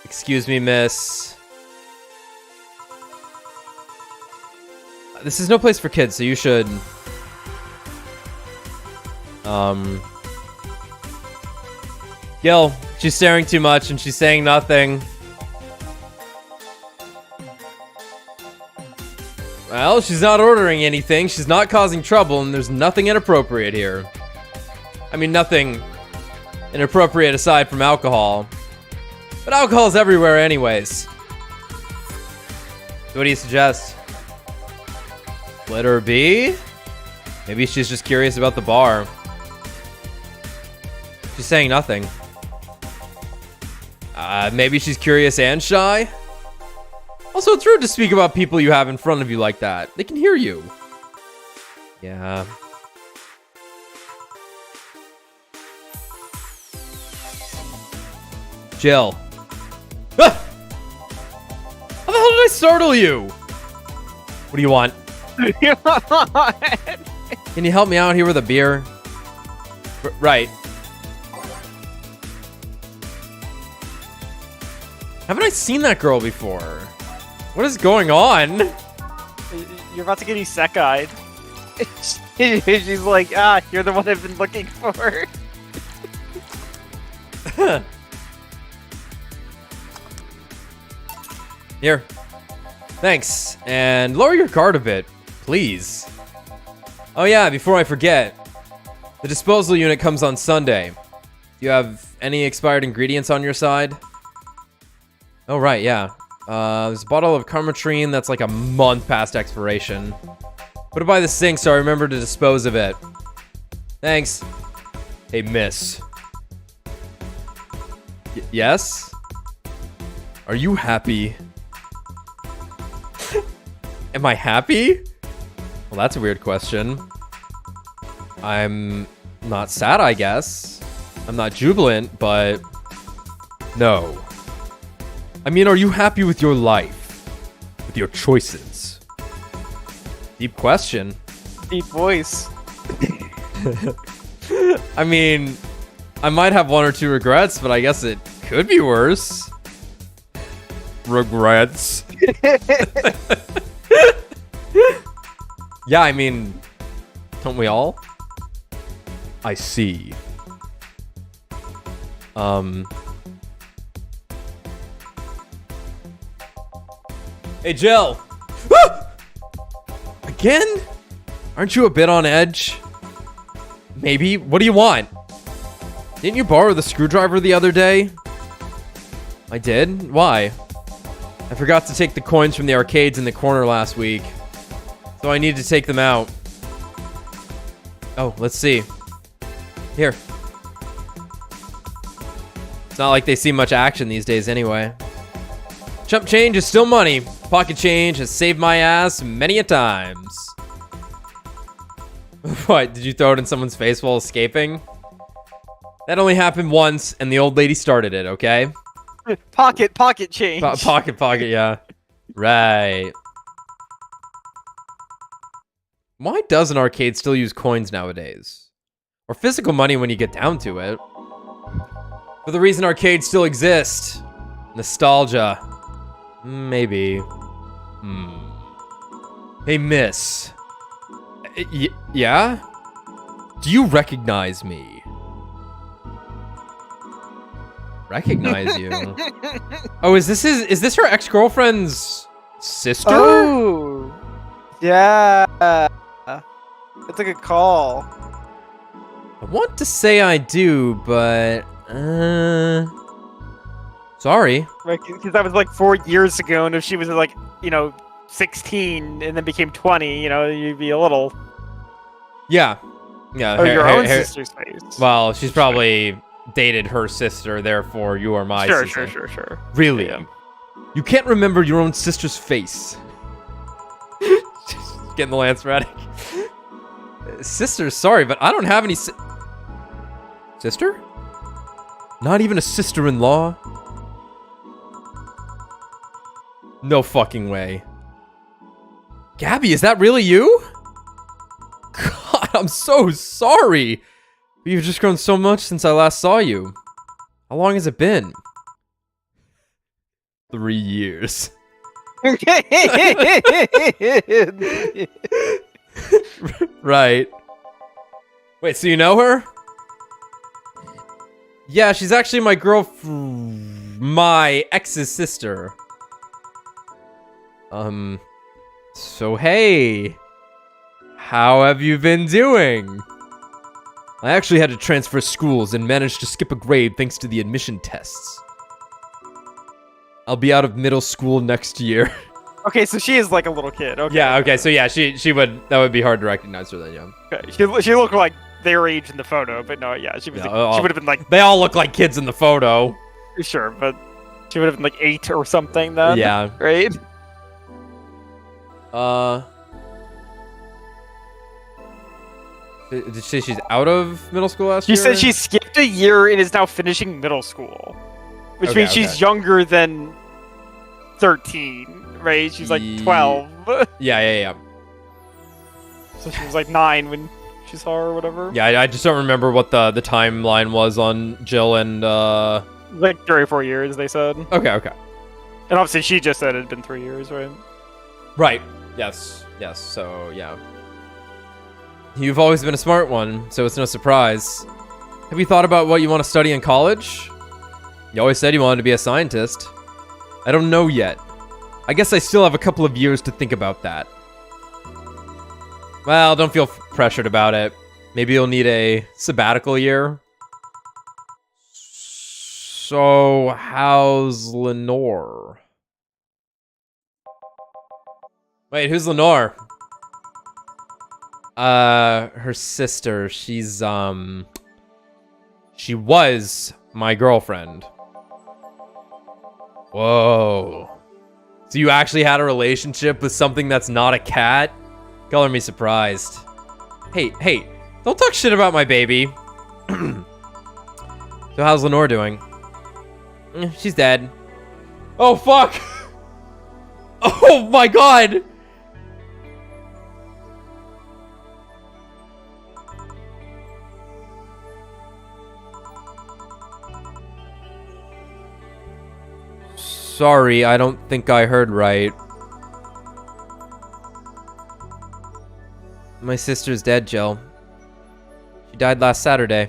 Excuse me, miss. This is no place for kids, so you should... Gil, she's staring too much and she's saying nothing. Well, she's not ordering anything, she's not causing trouble, and there's nothing inappropriate here. I mean, nothing inappropriate aside from alcohol. But alcohol's everywhere anyways. So what do you suggest? Let her be? Maybe she's just curious about the bar. She's saying nothing. Maybe she's curious and shy? Also, it's rude to speak about people you have in front of you like that. They can hear you. Yeah. Jill. Ah! How the hell did I startle you? What do you want? Can you help me out here with a beer? Right. Haven't I seen that girl before? What is going on? You're about to get isekai. She's like, you're the one I've been looking for. Here. Thanks. And lower your guard a bit, please. Oh yeah, before I forget. The disposal unit comes on Sunday. Do you have any expired ingredients on your side? Oh, right, yeah. There's a bottle of Carmetrine that's like a month past expiration. Put it by the sink so I remember to dispose of it. Thanks. Hey, miss. Yes? Are you happy? Am I happy? Well, that's a weird question. I'm not sad, I guess. I'm not jubilant, but... No. I mean, are you happy with your life? With your choices? Deep question. Deep voice. I mean, I might have 1 or 2 regrets, but I guess it could be worse. Regrets. Yeah, I mean, don't we all? I see. Hey, Jill! Again? Aren't you a bit on edge? Maybe. What do you want? Didn't you borrow the screwdriver the other day? I did? Why? I forgot to take the coins from the arcades in the corner last week. So I need to take them out. Oh, let's see. Here. It's not like they see much action these days anyway. Chump change is still money. Pocket change has saved my ass many a times. What, did you throw it in someone's face while escaping? That only happened once, and the old lady started it, okay? Pocket change. Pocket, yeah. Right. Why does an arcade still use coins nowadays? Or physical money when you get down to it? For the reason arcades still exist. Nostalgia. Maybe. Hey, miss. Yeah? Do you recognize me? Recognize you? Oh, is this her ex-girlfriend's sister? Oh, yeah. That's a good call. I want to say I do, but sorry. Right, because that was like 4 years ago, and if she was like, 16 and then became 20, you'd be a little. Yeah. Yeah. Or your own sister's face. Well, she's probably dated her sister, therefore you are my sister. Sure. Really? Yeah. You can't remember your own sister's face. Getting the Lance Reddick. Sister, sorry, but I don't have any sister? Not even a sister-in-law? No fucking way. Gabby, is that really you? God, I'm so sorry. You've just grown so much since I last saw you. How long has it been? 3 years. Right. Wait, so you know her? Yeah, she's actually my my ex's sister. So hey, how have you been doing? I actually had to transfer schools and managed to skip a grade thanks to the admission tests. I'll be out of middle school next year. Okay, so she is like a little kid. Okay. Yeah, okay, so yeah, she would, that would be hard to recognize her then, yeah. Okay. She looked like their age in the photo, but no, yeah, she was. Yeah, she would have been like. They all look like kids in the photo. Sure, but she would have been like 8 or something then. Yeah. Right. Did she say she's out of middle school last year? She said she skipped a year and is now finishing middle school, which means she's younger than 13, right? She's like 12. Yeah. So she was like 9 when she saw her or whatever. Yeah, I just don't remember what the timeline was on Jill and like 3 or 4 years, they said. Okay. And obviously she just said it had been 3 years, right? Right. Yes. So yeah. You've always been a smart one, so it's no surprise. Have you thought about what you want to study in college? You always said you wanted to be a scientist. I don't know yet. I guess I still have a couple of years to think about that. Well, don't feel pressured about it. Maybe you'll need a sabbatical year. So, how's Lenore? Wait, who's Lenore? Her sister. She's, she was my girlfriend. Whoa. So you actually had a relationship with something that's not a cat? Color me surprised. Hey, don't talk shit about my baby. So how's Lenore doing? She's dead. Oh, fuck. Oh, my God. Sorry, I don't think I heard right. My sister's dead, Jill. She died last Saturday.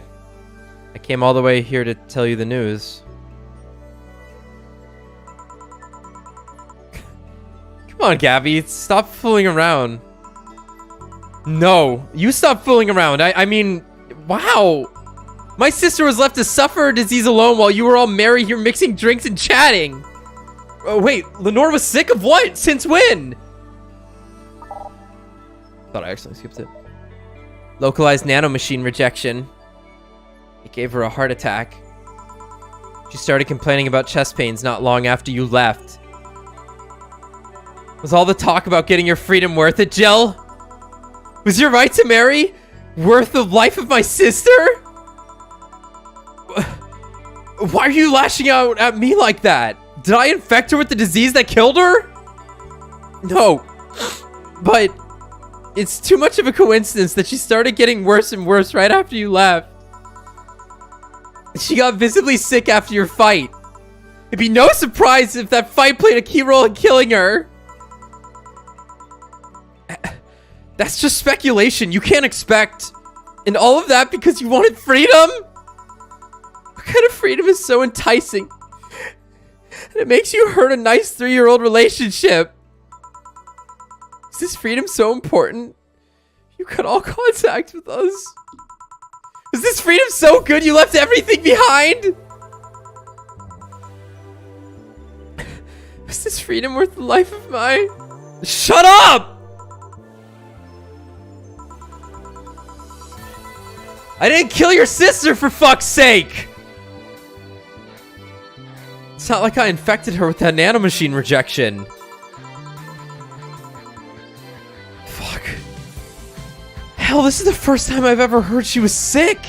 I came all the way here to tell you the news. Come on, Gabby. Stop fooling around. No, you stop fooling around. I mean, wow. My sister was left to suffer a disease alone while you were all merry here mixing drinks and chatting. Oh, wait, Lenore was sick of what? Since when? Thought I accidentally skipped it. Localized nanomachine rejection. It gave her a heart attack. She started complaining about chest pains not long after you left. Was all the talk about getting your freedom worth it, Jill? Was your right to marry worth the life of my sister? Why are you lashing out at me like that? Did I infect her with the disease that killed her? No. But it's too much of a coincidence that she started getting worse and worse right after you left. She got visibly sick after your fight. It'd be no surprise if that fight played a key role in killing her. That's just speculation. You can't expect. And all of that because you wanted freedom? What kind of freedom is so enticing? And it makes you hurt a nice 3-year-old relationship. Is this freedom so important? You cut all contact with us. Is this freedom so good you left everything behind? Is this freedom worth the life of my... Shut up! I didn't kill your sister, for fuck's sake! It's not like I infected her with that nanomachine rejection. Fuck. Hell, this is the first time I've ever heard she was sick.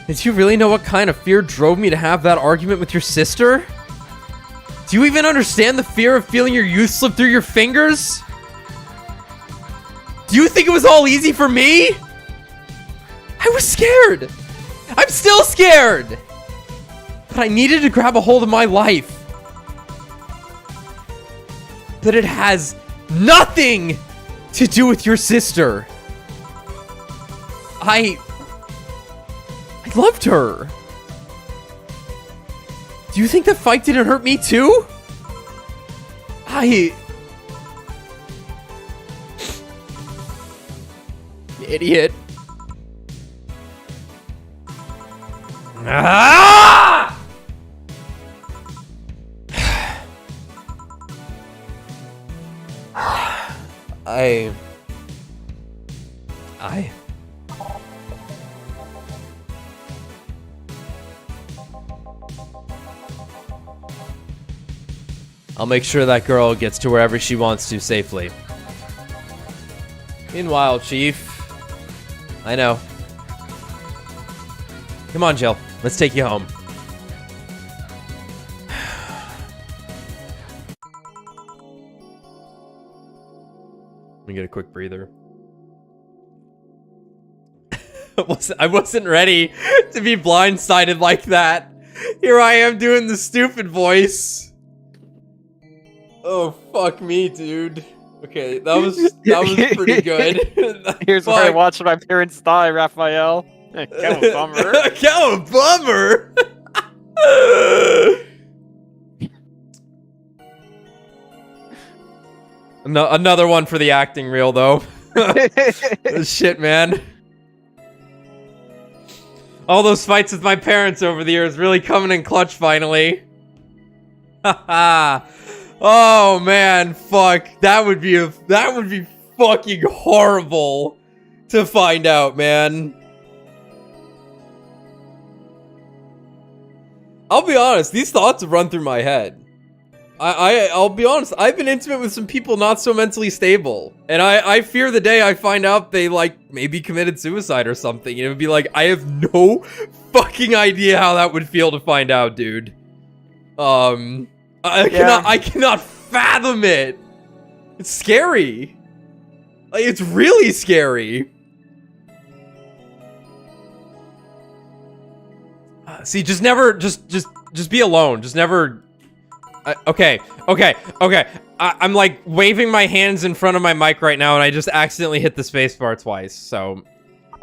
Did you really know what kind of fear drove me to have that argument with your sister? Do you even understand the fear of feeling your youth slip through your fingers? Do you think it was all easy for me? I was scared. I'm still scared. But I needed to grab a hold of my life. But it has nothing to do with your sister. I loved her. Do you think that fight didn't hurt me too? Idiot. Ah! I'll make sure that girl gets to wherever she wants to safely. Meanwhile, Chief, I know. Come on, Jill. Let's take you home. Let me get a quick breather. I wasn't ready to be blindsided like that. Here I am doing the stupid voice. Oh, fuck me, dude. Okay, that was pretty good. Here's where I watched my parents die, Raphael. Kind of a bummer. Kind of a bummer. No, another one for the acting reel, though. Shit, man. All those fights with my parents over the years really coming in clutch finally. Haha. Oh man, fuck. That would be fucking horrible to find out, man. I'll be honest, these thoughts have run through my head. I'll be honest, I've been intimate with some people not so mentally stable. And I fear the day I find out they, like, maybe committed suicide or something. It would be like, I have no fucking idea how that would feel to find out, dude. I cannot fathom it. It's scary. Like, it's really scary. See, just be alone. Just never. Okay. I'm like waving my hands in front of my mic right now, and I just accidentally hit the space bar twice. So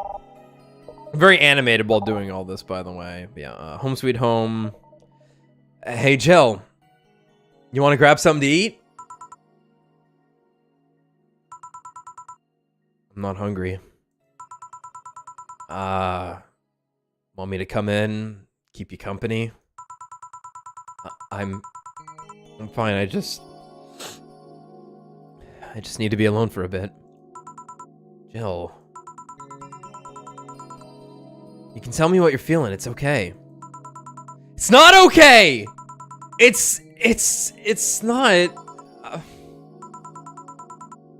I'm very animated while doing all this, by the way. Yeah, home sweet home. Hey, Jill. You want to grab something to eat? I'm not hungry. Want me to come in, keep you company? I'm fine. I just need to be alone for a bit. Jill. You can tell me what you're feeling. It's okay. It's not okay! It's not.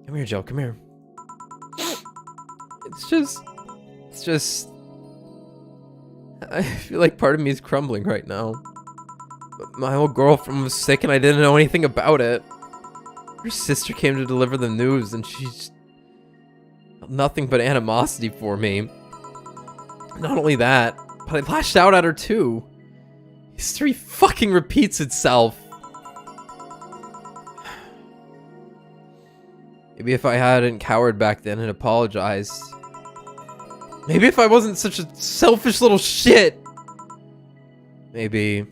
Come here, Jill. Come here. It's just. I feel like part of me is crumbling right now. My old girlfriend was sick and I didn't know anything about it. Her sister came to deliver the news and she's nothing but animosity for me. Not only that, but I lashed out at her too. History fucking repeats itself. Maybe if I hadn't cowered back then and apologized. Maybe if I wasn't such a selfish little shit. Maybe.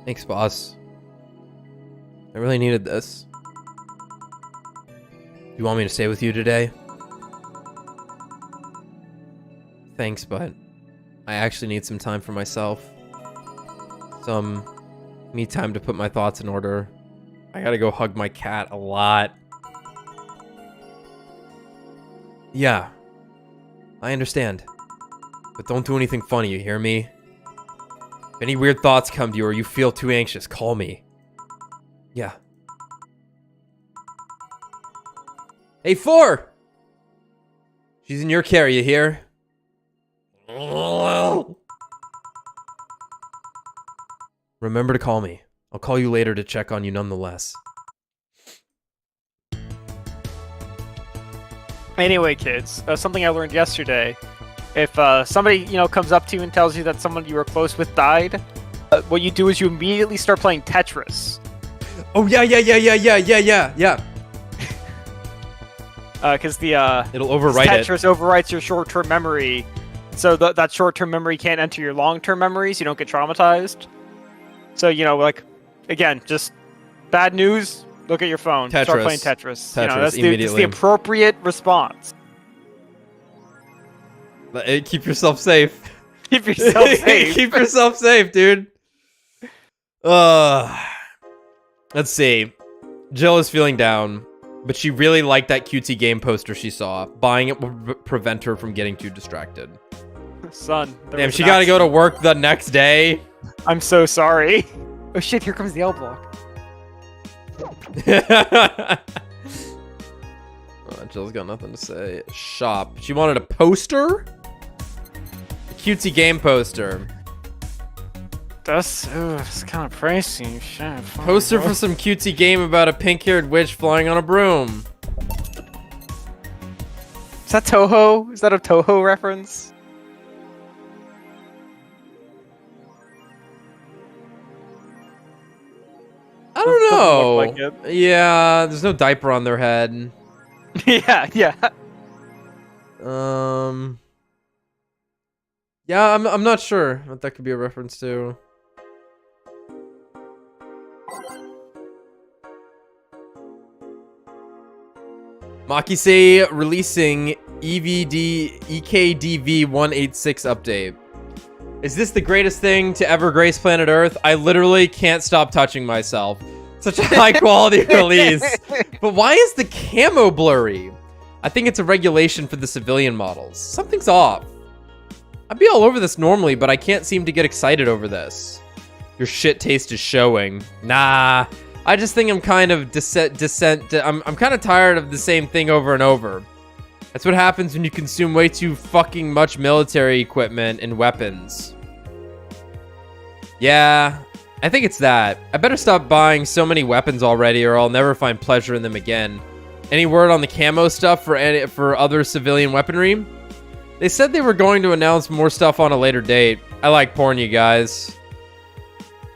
Thanks, boss. I really needed this. You want me to stay with you today? Thanks, but I actually need some time for myself. Some me time to put my thoughts in order. I gotta go hug my cat a lot. Yeah. I understand. But don't do anything funny, you hear me? If any weird thoughts come to you or you feel too anxious, call me. Yeah. Hey, 4! She's in your care, you hear? Remember to call me. I'll call you later to check on you nonetheless. Anyway, kids, something I learned yesterday. If somebody, comes up to you and tells you that someone you were close with died, what you do is you immediately start playing Tetris. Oh, yeah. Because It'll overwrite Tetris overwrites your short-term memory, so that short-term memory can't enter your long-term memory, so you don't get traumatized. So, again, just bad news, look at your phone. Tetris. Start playing Tetris. Tetris, That's immediately. the appropriate response. Keep yourself safe. Keep yourself safe. Keep yourself safe, dude. Let's see. Jill is feeling down, but she really liked that cutesy game poster she saw. Buying it would prevent her from getting too distracted. Son. Damn, she gotta go to work the next day. I'm so sorry. Oh shit, here comes the L block. Jill's got nothing to say. Shop. She wanted a poster? A cutesy game poster. It's kind of pricey. Shit, Poster for some cutesy game about a pink-haired witch flying on a broom. Is that Toho? Is that a Toho reference? I don't know. Doesn't look like Yeah, there's no diaper on their head. Yeah. Yeah, I'm not sure what that could be a reference to. Makise releasing EKDV 186 update. Is this the greatest thing to ever grace planet Earth? I literally can't stop touching myself. Such a high quality release. But why is the camo blurry? I think it's a regulation for the civilian models. Something's off. I'd be all over this normally, but I can't seem to get excited over this. Your shit taste is showing. Nah, I just think I'm kind of I'm kind of tired of the same thing over and over. That's what happens when you consume way too fucking much military equipment and weapons. Yeah, I think it's that. I better stop buying so many weapons already or I'll never find pleasure in them again. Any word on the camo stuff for other civilian weaponry? They said they were going to announce more stuff on a later date. I like porn, you guys.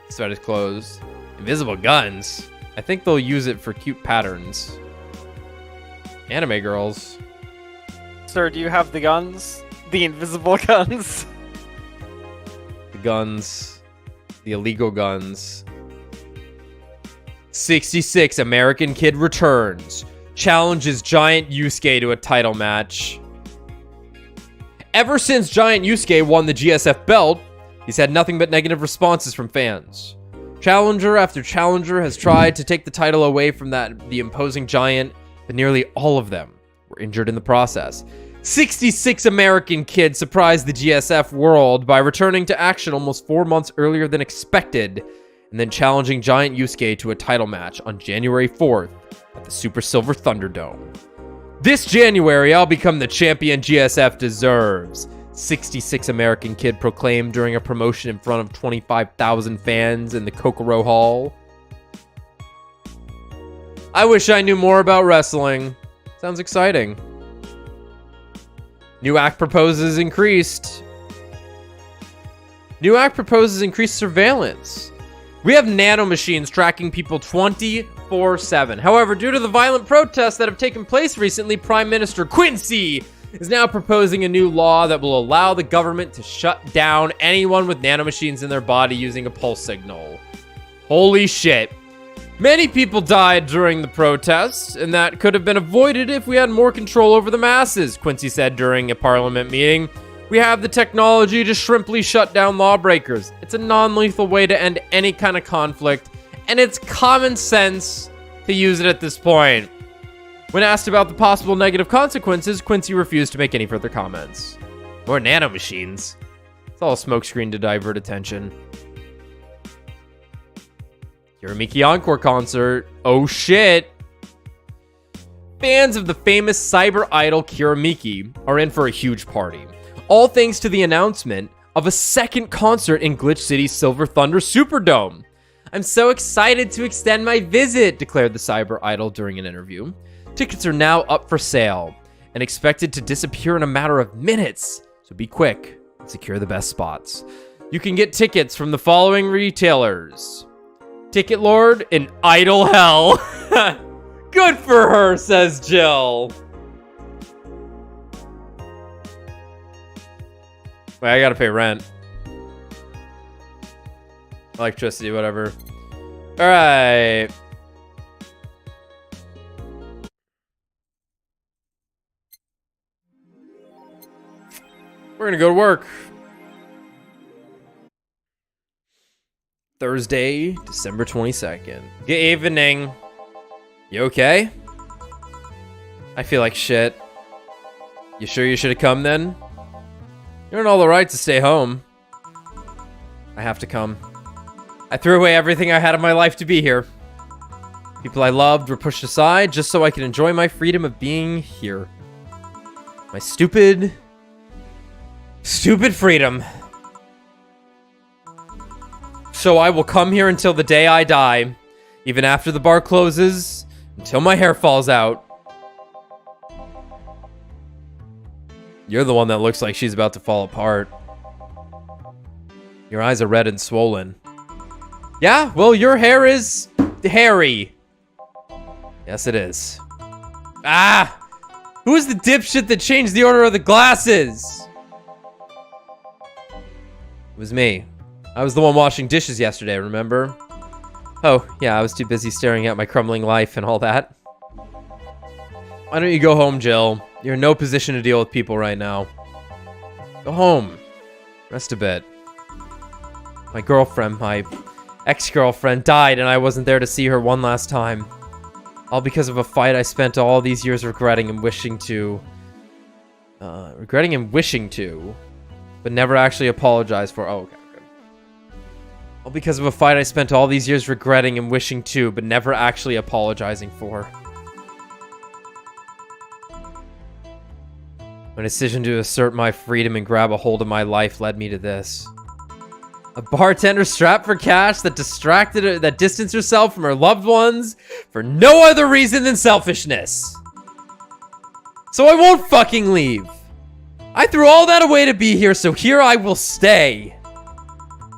Sweat is closed. Invisible guns. I think they'll use it for cute patterns. Anime girls. Sir, do you have the guns? The invisible guns? The guns. The illegal guns. 66 American kid returns. Challenges Giant Yusuke to a title match. Ever since Giant Yusuke won the GSF belt, he's had nothing but negative responses from fans. Challenger after challenger has tried to take the title away from the imposing giant, but nearly all of them were injured in the process. 66 American kids surprised the GSF world by returning to action almost 4 months earlier than expected, and then challenging Giant Yusuke to a title match on January 4th at the Super Silver Thunderdome. This January, I'll become the champion GSF deserves, 66 American kid proclaimed during a promotion in front of 25,000 fans in the Kokoro Hall. I wish I knew more about wrestling. Sounds exciting. New act proposes increased. New act proposes increased surveillance. We have nanomachines tracking people 24/7. However, due to the violent protests that have taken place recently, Prime Minister Quincy is now proposing a new law that will allow the government to shut down anyone with nanomachines in their body using a pulse signal. Holy shit. Many people died during the protests, and that could have been avoided if we had more control over the masses, Quincy said during a parliament meeting. We have the technology to shrimply shut down lawbreakers. It's a non-lethal way to end any kind of conflict, and it's common sense to use it at this point. When asked about the possible negative consequences, Quincy refused to make any further comments. More nanomachines. It's all a smokescreen to divert attention. Hiramiki Encore concert. Oh shit. Fans of the famous cyber idol Kiramiki are in for a huge party. All thanks to the announcement of a second concert in Glitch City's Silver Thunder Superdome. I'm so excited to extend my visit, declared the cyber idol during an interview. Tickets are now up for sale and expected to disappear in a matter of minutes. So be quick and secure the best spots. You can get tickets from the following retailers. Ticket Lord and Idol Hell. Good for her, says Jill. Wait, I gotta pay rent. Electricity, whatever. All right. We're gonna go to work. Thursday, December 22nd. Good evening. You okay? I feel like shit. You sure you should have come then? You're in all the right to stay home. I have to come. I threw away everything I had in my life to be here. People I loved were pushed aside just so I could enjoy my freedom of being here. My stupid freedom. So I will come here until the day I die, even after the bar closes, until my hair falls out. You're the one that looks like she's about to fall apart. Your eyes are red and swollen. Yeah, well, your hair is hairy. Yes, it is. Ah! Who is the dipshit that changed the order of the glasses? It was me. I was the one washing dishes yesterday, remember? Oh, yeah, I was too busy staring at my crumbling life and all that. Why don't you go home, Jill? You're in no position to deal with people right now. Go home. Rest a bit. My girlfriend, my ex-girlfriend, died and I wasn't there to see her one last time. All because of a fight I spent all these years regretting and wishing to... but never actually apologized for. Oh, okay. All because of a fight I spent all these years regretting and wishing to, but never actually apologizing for. My decision to assert my freedom and grab a hold of my life led me to this. A bartender strapped for cash that distanced herself from her loved ones for no other reason than selfishness. So I won't fucking leave. I threw all that away to be here, so here I will stay.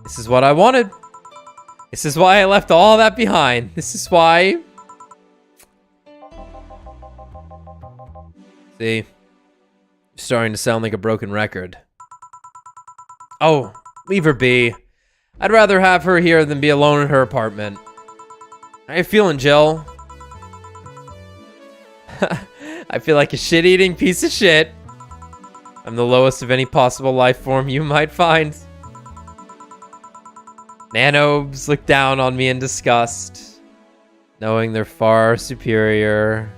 This is what I wanted. This is why I left all that behind. This is why... See? You're starting to sound like a broken record. Oh, leave her be. I'd rather have her here than be alone in her apartment. How you feeling, Jill? I feel like a shit-eating piece of shit. I'm the lowest of any possible life form you might find. Nanobes look down on me in disgust, knowing they're far superior.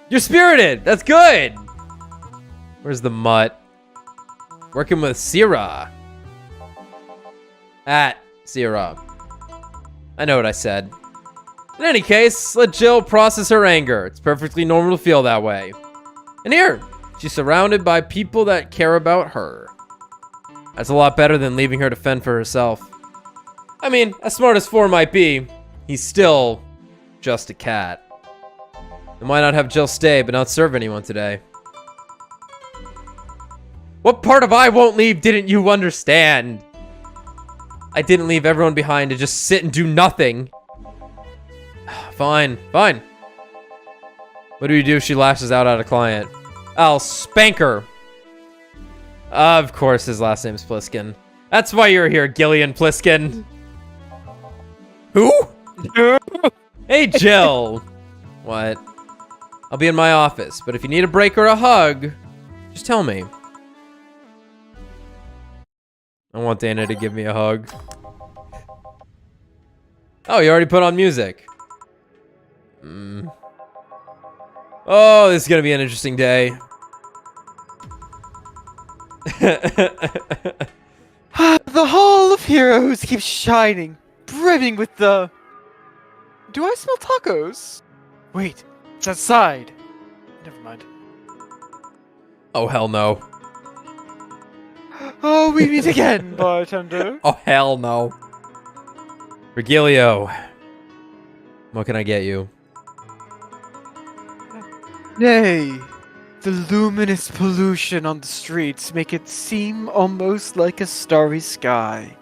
You're spirited! That's good! Where's the mutt? Working with Sierra. At Sierra. I know what I said. In any case, let Jill process her anger. It's perfectly normal to feel that way. And here, she's surrounded by people that care about her. That's a lot better than leaving her to fend for herself. I mean, as smart as 4 might be, he's still just a cat. And why not have Jill stay but not serve anyone today? What part of I won't leave didn't you understand? I didn't leave everyone behind to just sit and do nothing. Fine, fine. What do you do if she lashes out at a client? I'll spank her. Of course his last name's Pliskin. That's why you're here, Gillian Pliskin. Who? Hey, Jill. What? I'll be in my office, but if you need a break or a hug, just tell me. I want Dana to give me a hug. Oh, you already put on music. Oh, this is gonna be an interesting day. The Hall of Heroes keeps shining, brimming with the... Do I smell tacos? Wait, it's outside. Never mind. Oh, hell no. Oh, we meet again, bartender. Oh, hell no. Virgilio. What can I get you? Nay, the luminous pollution on the streets make it seem almost like a starry sky.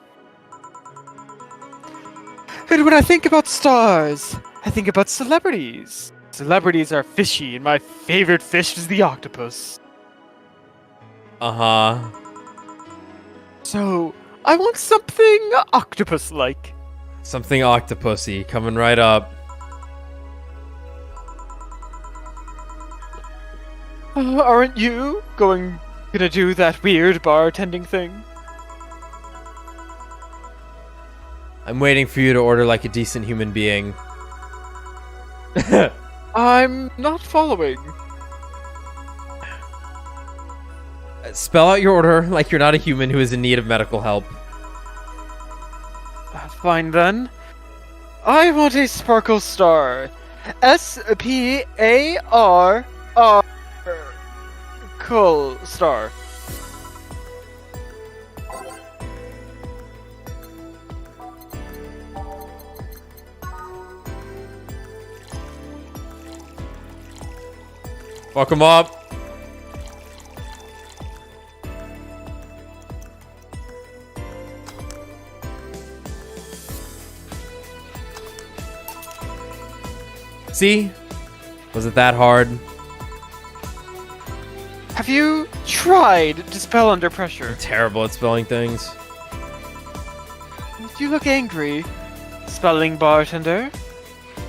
And when I think about stars, I think about celebrities. Celebrities are fishy, and my favorite fish is the octopus. Uh-huh. So, I want something octopus-like. Something octopusy coming right up. Aren't you gonna do that weird bartending thing? I'm waiting for you to order like a decent human being. I'm not following. Spell out your order like you're not a human who is in need of medical help. Fine then. I want a sparkle star. SPARR. Cool star. Fuck him up. See? Was it that hard? Have you tried to spell under pressure? I'm terrible at spelling things. You look angry. Spelling bartender?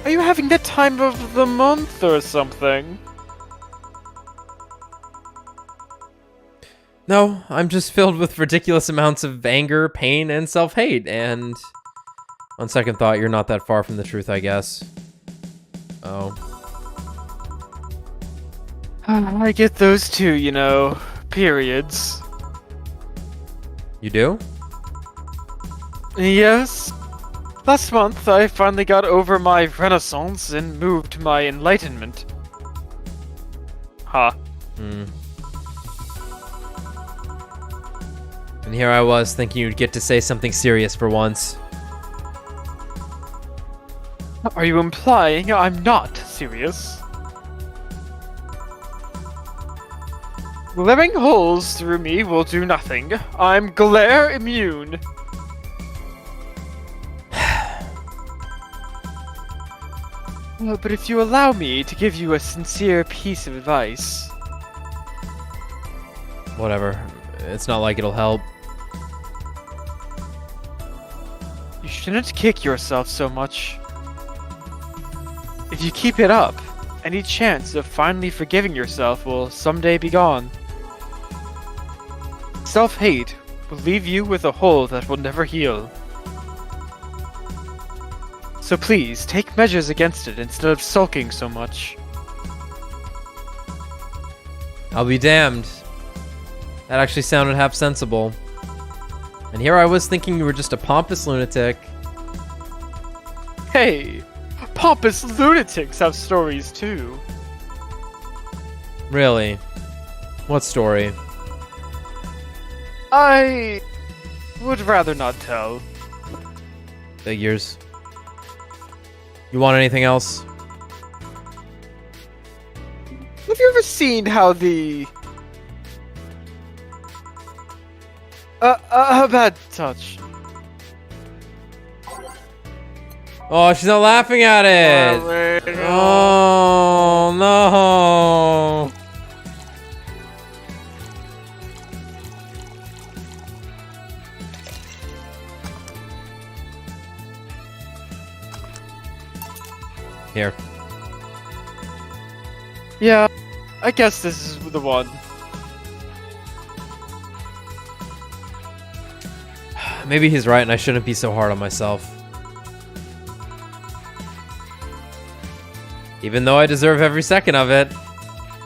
Are you having the time of the month or something? No, I'm just filled with ridiculous amounts of anger, pain, and self-hate, and... on second thought, you're not that far from the truth, I guess. Oh. I get those too, you know. Periods. You do? Yes. Last month, I finally got over my renaissance and moved to my enlightenment. Hmm. And here I was, thinking you'd get to say something serious for once. Are you implying I'm not serious? Glaring holes through me will do nothing. I'm glare immune. But if you allow me to give you a sincere piece of advice... Whatever. It's not like it'll help. You shouldn't kick yourself so much. If you keep it up, any chance of finally forgiving yourself will someday be gone. Self-hate will leave you with a hole that will never heal. So please, take measures against it instead of sulking so much. I'll be damned. That actually sounded half sensible. And here I was thinking you were just a pompous lunatic. Hey! Pompous lunatics have stories too. Really? What story? I would rather not tell. Figures. You want anything else? Have you ever seen how the... a bad touch. Oh, she's not laughing at it! Oh, no! Here. Yeah, I guess this is the one. Maybe he's right and I shouldn't be so hard on myself. Even though I deserve every second of it.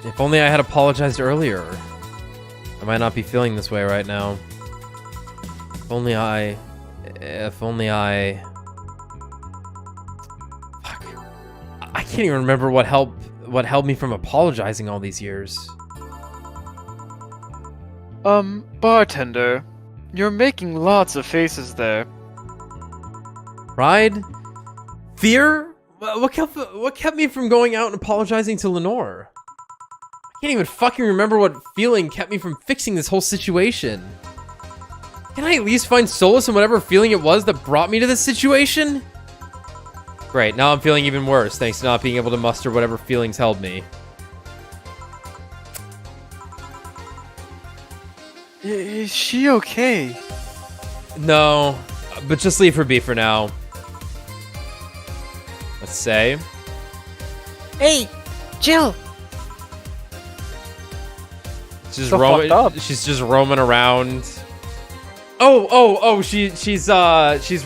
If only I had apologized earlier. I might not be feeling this way right now. If only I... Fuck. I can't even remember what held me from apologizing all these years. Bartender, you're making lots of faces there. Pride? Fear? What kept me from going out and apologizing to Lenore? I can't even fucking remember what feeling kept me from fixing this whole situation. Can I at least find solace in whatever feeling it was that brought me to this situation? Great, now I'm feeling even worse, thanks to not being able to muster whatever feelings held me. Is she okay? No, but just leave her be for now. Let's say. Hey, Jill. She's So fucked up. She's just roaming around. Oh, she's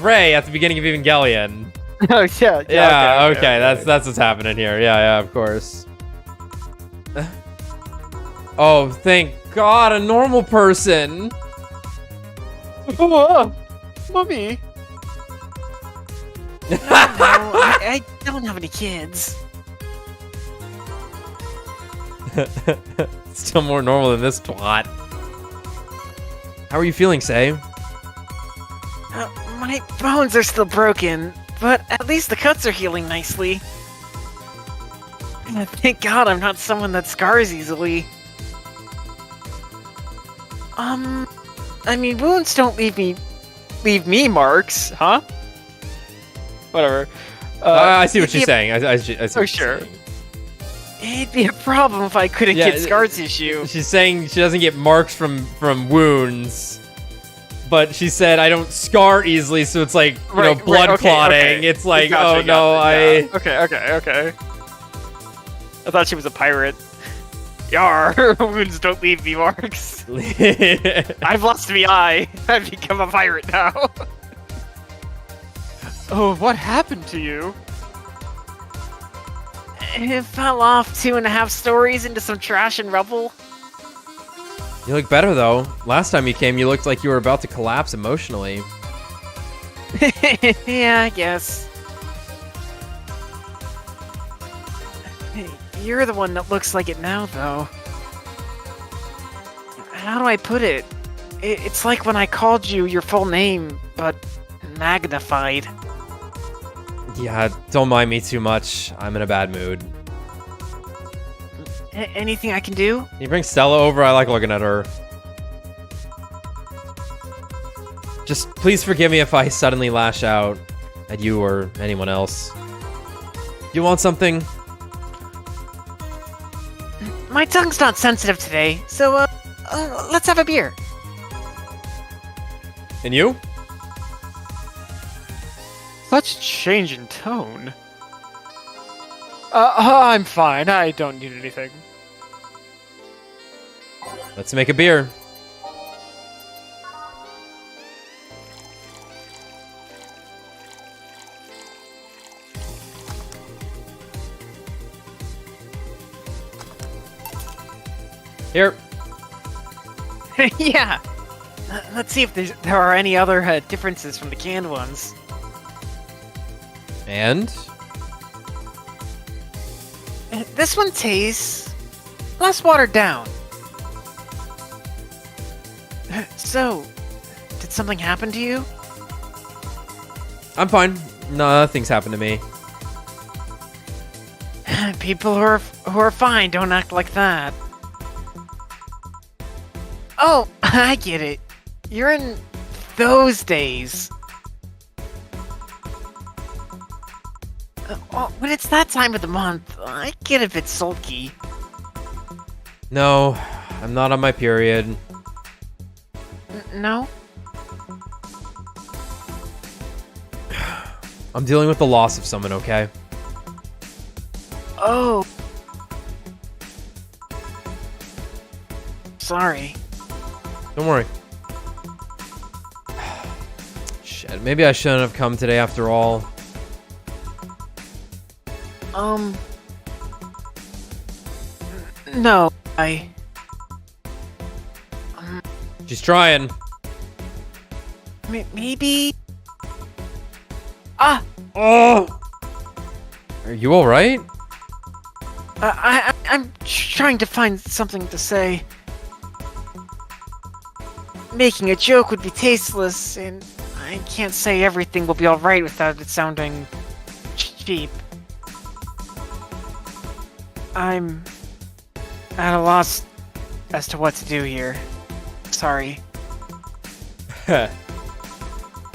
Ray at the beginning of Evangelion. Oh yeah. Yeah, okay. That's what's happening here. Yeah, of course. Oh, thank God, a normal person. Mommy. No, I don't have any kids. Still more normal than this twat. How are you feeling, Say? My bones are still broken, but at least the cuts are healing nicely. Thank God I'm not someone that scars easily. I mean, wounds don't leave me marks, huh? Whatever. I see what she's saying. I see what she's sure. saying. It'd be a problem if I couldn't Yeah, get scar tissue. She's saying she doesn't get marks from wounds, but she said I don't scar easily, so it's like blood clotting. Okay. It's like Gotcha. I. Okay. I thought she was a pirate. Yar, wounds don't leave me marks. I've lost my eye. I've become a pirate now. Oh, what happened to you? It fell off 2.5 stories into some trash and rubble. You look better though. Last time you came, you looked like you were about to collapse emotionally. Yeah, I guess. Hey, you're the one that looks like it now, though. How do I put it? It's like when I called you your full name, but magnified. Yeah, don't mind me too much. I'm in a bad mood. Anything I can do? Can you bring Stella over? I like looking at her. Just please forgive me if I suddenly lash out at you or anyone else. You want something? My tongue's not sensitive today, so let's have a beer. And you? Such change in tone. I'm fine. I don't need anything. Let's make a beer. Here. Yeah. Let's see if there are any other differences from the canned ones. And? This one tastes less watered down. So, did something happen to you? I'm fine. Nothing's happened to me. People who are fine don't act like that. Oh, I get it. You're in those days. When it's that time of the month, I get a bit sulky. No, I'm not on my period. No? I'm dealing with the loss of someone, okay? Oh. Sorry. Don't worry. Shit, maybe I shouldn't have come today after all. No, I... She's trying. Maybe... Ah! Oh! Are you alright? I'm trying to find something to say. Making a joke would be tasteless, and I can't say everything will be alright without it sounding cheap. I'm at a loss as to what to do here. Sorry.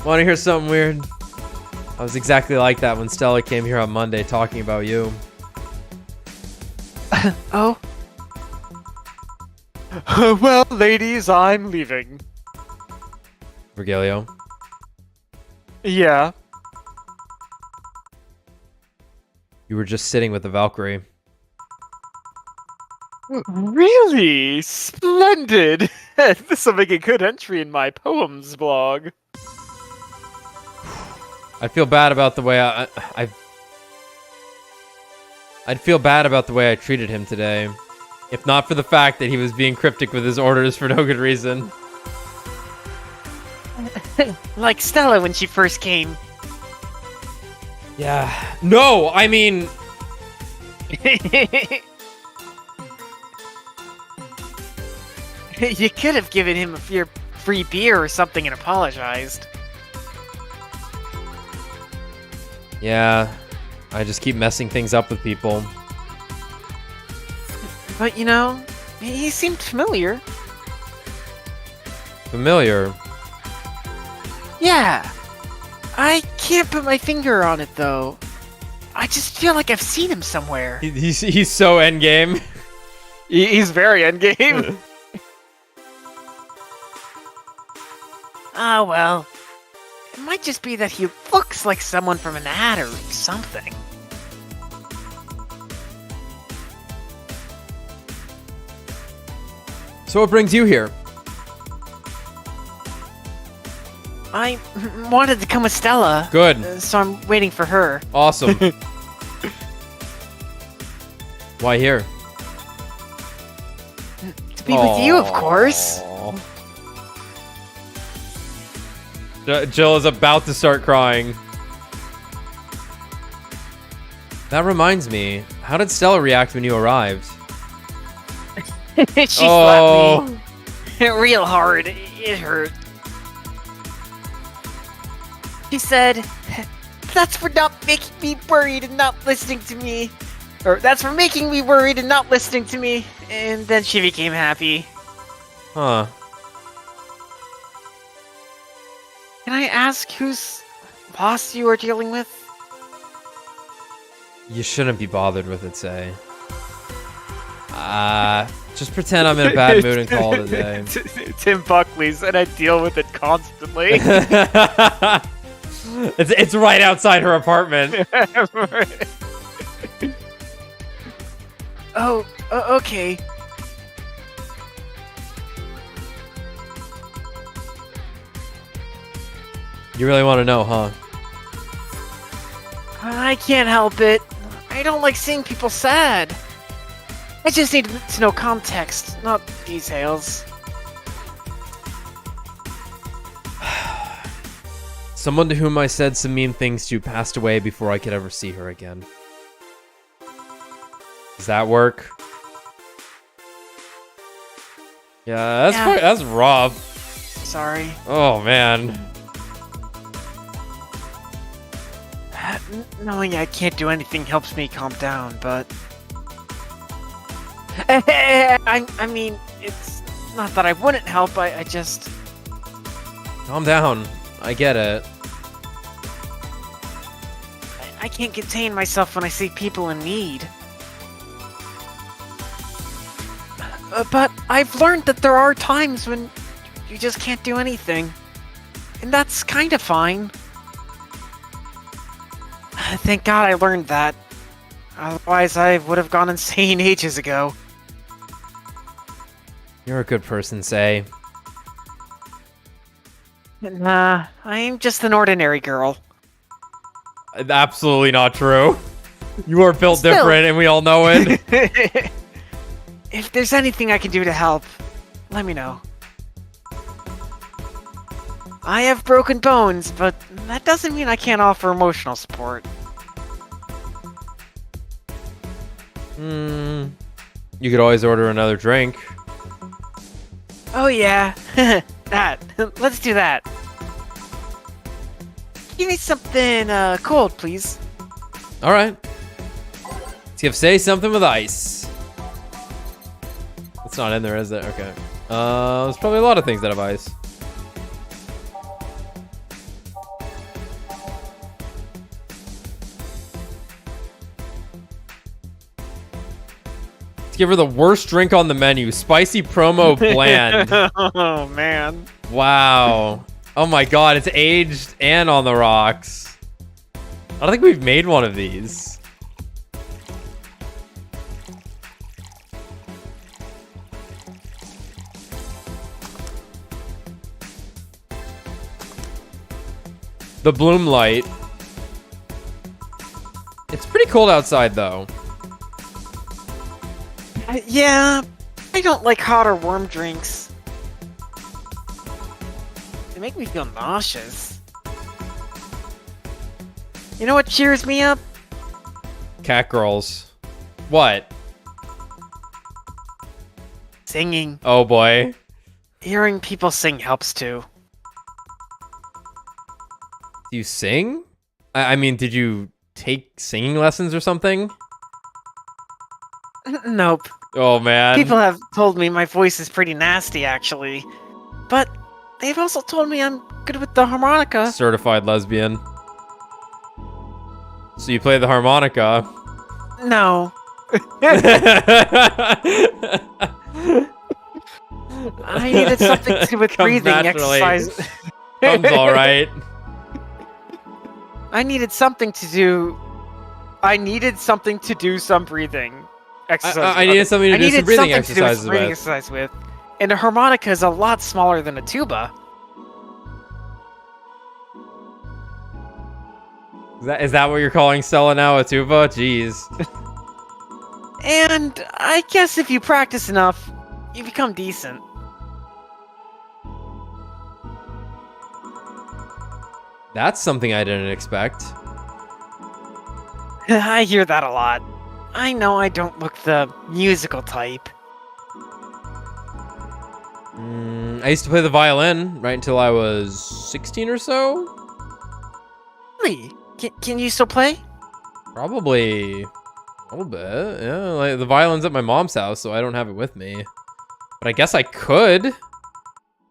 Wanna hear something weird? I was exactly like that when Stella came here on Monday talking about you. Oh? Well, ladies, I'm leaving. Virgilio. Yeah. You were just sitting with the Valkyrie. Really? Splendid! This will make a good entry in my poems blog. I feel bad about the way I'd feel bad about the way I treated him today. If not for the fact that he was being cryptic with his orders for no good reason. Like Stella when she first came. Yeah. No, I mean... You could have given him a free beer or something and apologized. Yeah. I just keep messing things up with people. But you know, he seemed familiar. Familiar. Yeah. I can't put my finger on it though. I just feel like I've seen him somewhere. He's so endgame. He's very endgame. Ah, well. It might just be that he looks like someone from an ad or something. So what brings you here? I wanted to come with Stella. Good. So I'm waiting for her. Awesome. Why here? To be with you, of course. Jill is about to start crying. That reminds me, how did Stella react when you arrived? She slapped me. Real hard. It hurt. She said, "That's for not making me worried and not listening to me." Or, "That's for making me worried and not listening to me." And then she became happy. Huh. Can I ask whose boss you are dealing with? You shouldn't be bothered with it, say. Just pretend I'm in a bad mood and call it a day. Tim Buckley's, and I deal with it constantly. It's right outside her apartment. Oh, okay. You really want to know, huh? I can't help it. I don't like seeing people sad. I just need to know context, not details. Someone to whom I said some mean things to passed away before I could ever see her again. Does that work? Yeah, that's rough. Sorry. Oh man. Knowing I can't do anything helps me calm down, but... I mean, it's not that I wouldn't help, I just... Calm down. I get it. I can't contain myself when I see people in need. But I've learned that there are times when you just can't do anything. And that's kind of fine. Thank God I learned that. Otherwise, I would have gone insane ages ago. You're a good person, Say. Nah, I'm just an ordinary girl. Absolutely not true. You are built Still. different, and we all know it. If there's anything I can do to help, let me know. I have broken bones, but that doesn't mean I can't offer emotional support. You could always order another drink. Oh yeah, that. Let's do that. Give me something cold, please. All right. Let's say something with ice. It's not in there, is it? Okay. There's probably a lot of things that have ice. Let's give her the worst drink on the menu. Spicy promo bland. Oh man. Wow. Oh my god, it's aged and on the rocks. I don't think we've made one of these. The bloom light. It's pretty cold outside though. Yeah, I don't like hot or warm drinks. They make me feel nauseous. You know what cheers me up? Cat girls. What? Singing. Oh boy. Hearing people sing helps too. Do you sing? I mean, did you take singing lessons or something? Nope. Oh man. People have told me my voice is pretty nasty, actually. But they've also told me I'm good with the harmonica. Certified lesbian. So you play the harmonica. No. I needed something to do with Comes breathing naturally. exercise. Comes alright. I needed something to do. I needed something to do some breathing exercises. I needed something to do some breathing something to do exercises breathing with. exercise with. And a harmonica is a lot smaller than a tuba. Is that what you're calling Stella now, a tuba? Jeez. And I guess if you practice enough, you become decent. That's something I didn't expect. I hear that a lot. I know I don't look the musical type. I used to play the violin right until I was 16 or so. Really? Can you still play? Probably a little bit. Yeah, like the violin's at my mom's house, so I don't have it with me. But I guess I could.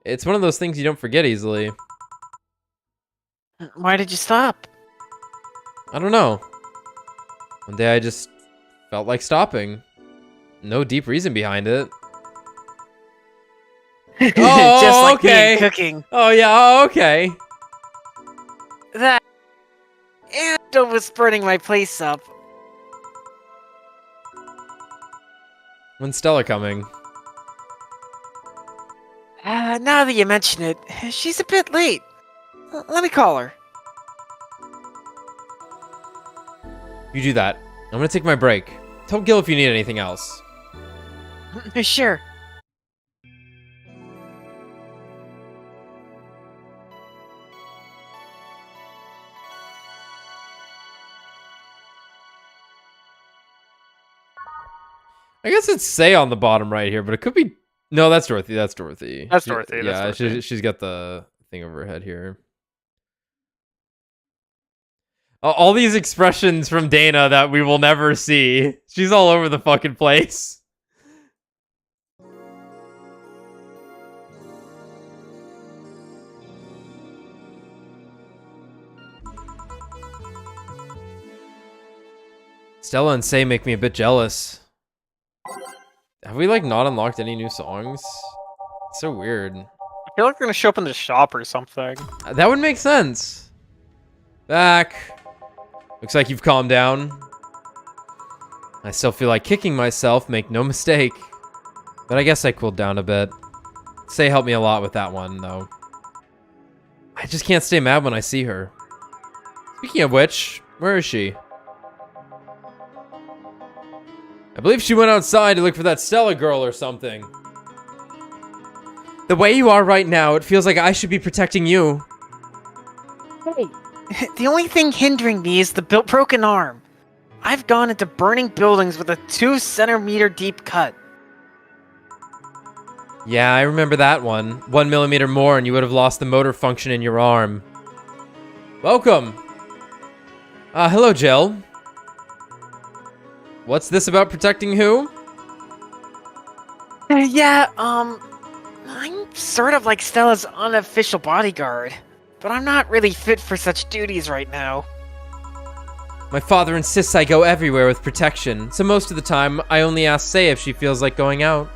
It's one of those things you don't forget easily. Why did you stop? I don't know. One day I just felt like stopping. No deep reason behind it. Oh, Just like me okay. and cooking. Oh yeah, oh, okay. That and almost burning my place up. When's Stella coming? Now that you mention it, she's a bit late. Let me call her. You do that. I'm gonna take my break. Tell Gil if you need anything else. Sure. I guess it's Say on the bottom right here, but it could be... No, that's Dorothy. That's Dorothy. That's Dorothy, that's Yeah, Dorothy. she's got the thing over her head here. All these expressions from Dana that we will never see. She's all over the fucking place. Stella and Say make me a bit jealous. Have we, like, not unlocked any new songs? It's so weird. I feel like they're gonna show up in the shop or something. That would make sense. Back. Looks like you've calmed down. I still feel like kicking myself, make no mistake. But I guess I cooled down a bit. Say helped me a lot with that one, though. I just can't stay mad when I see her. Speaking of which, where is she? I believe she went outside to look for that Stella girl or something. The way you are right now, it feels like I should be protecting you. Hey, the only thing hindering me is the broken arm. I've gone into burning buildings with a 2-centimeter deep cut. Yeah, I remember that one. 1 millimeter more and you would have lost the motor function in your arm. Welcome. Hello, Jill. What's this about protecting who? Yeah, I'm sort of like Stella's unofficial bodyguard, but I'm not really fit for such duties right now. My father insists I go everywhere with protection, so most of the time, I only ask Say if she feels like going out.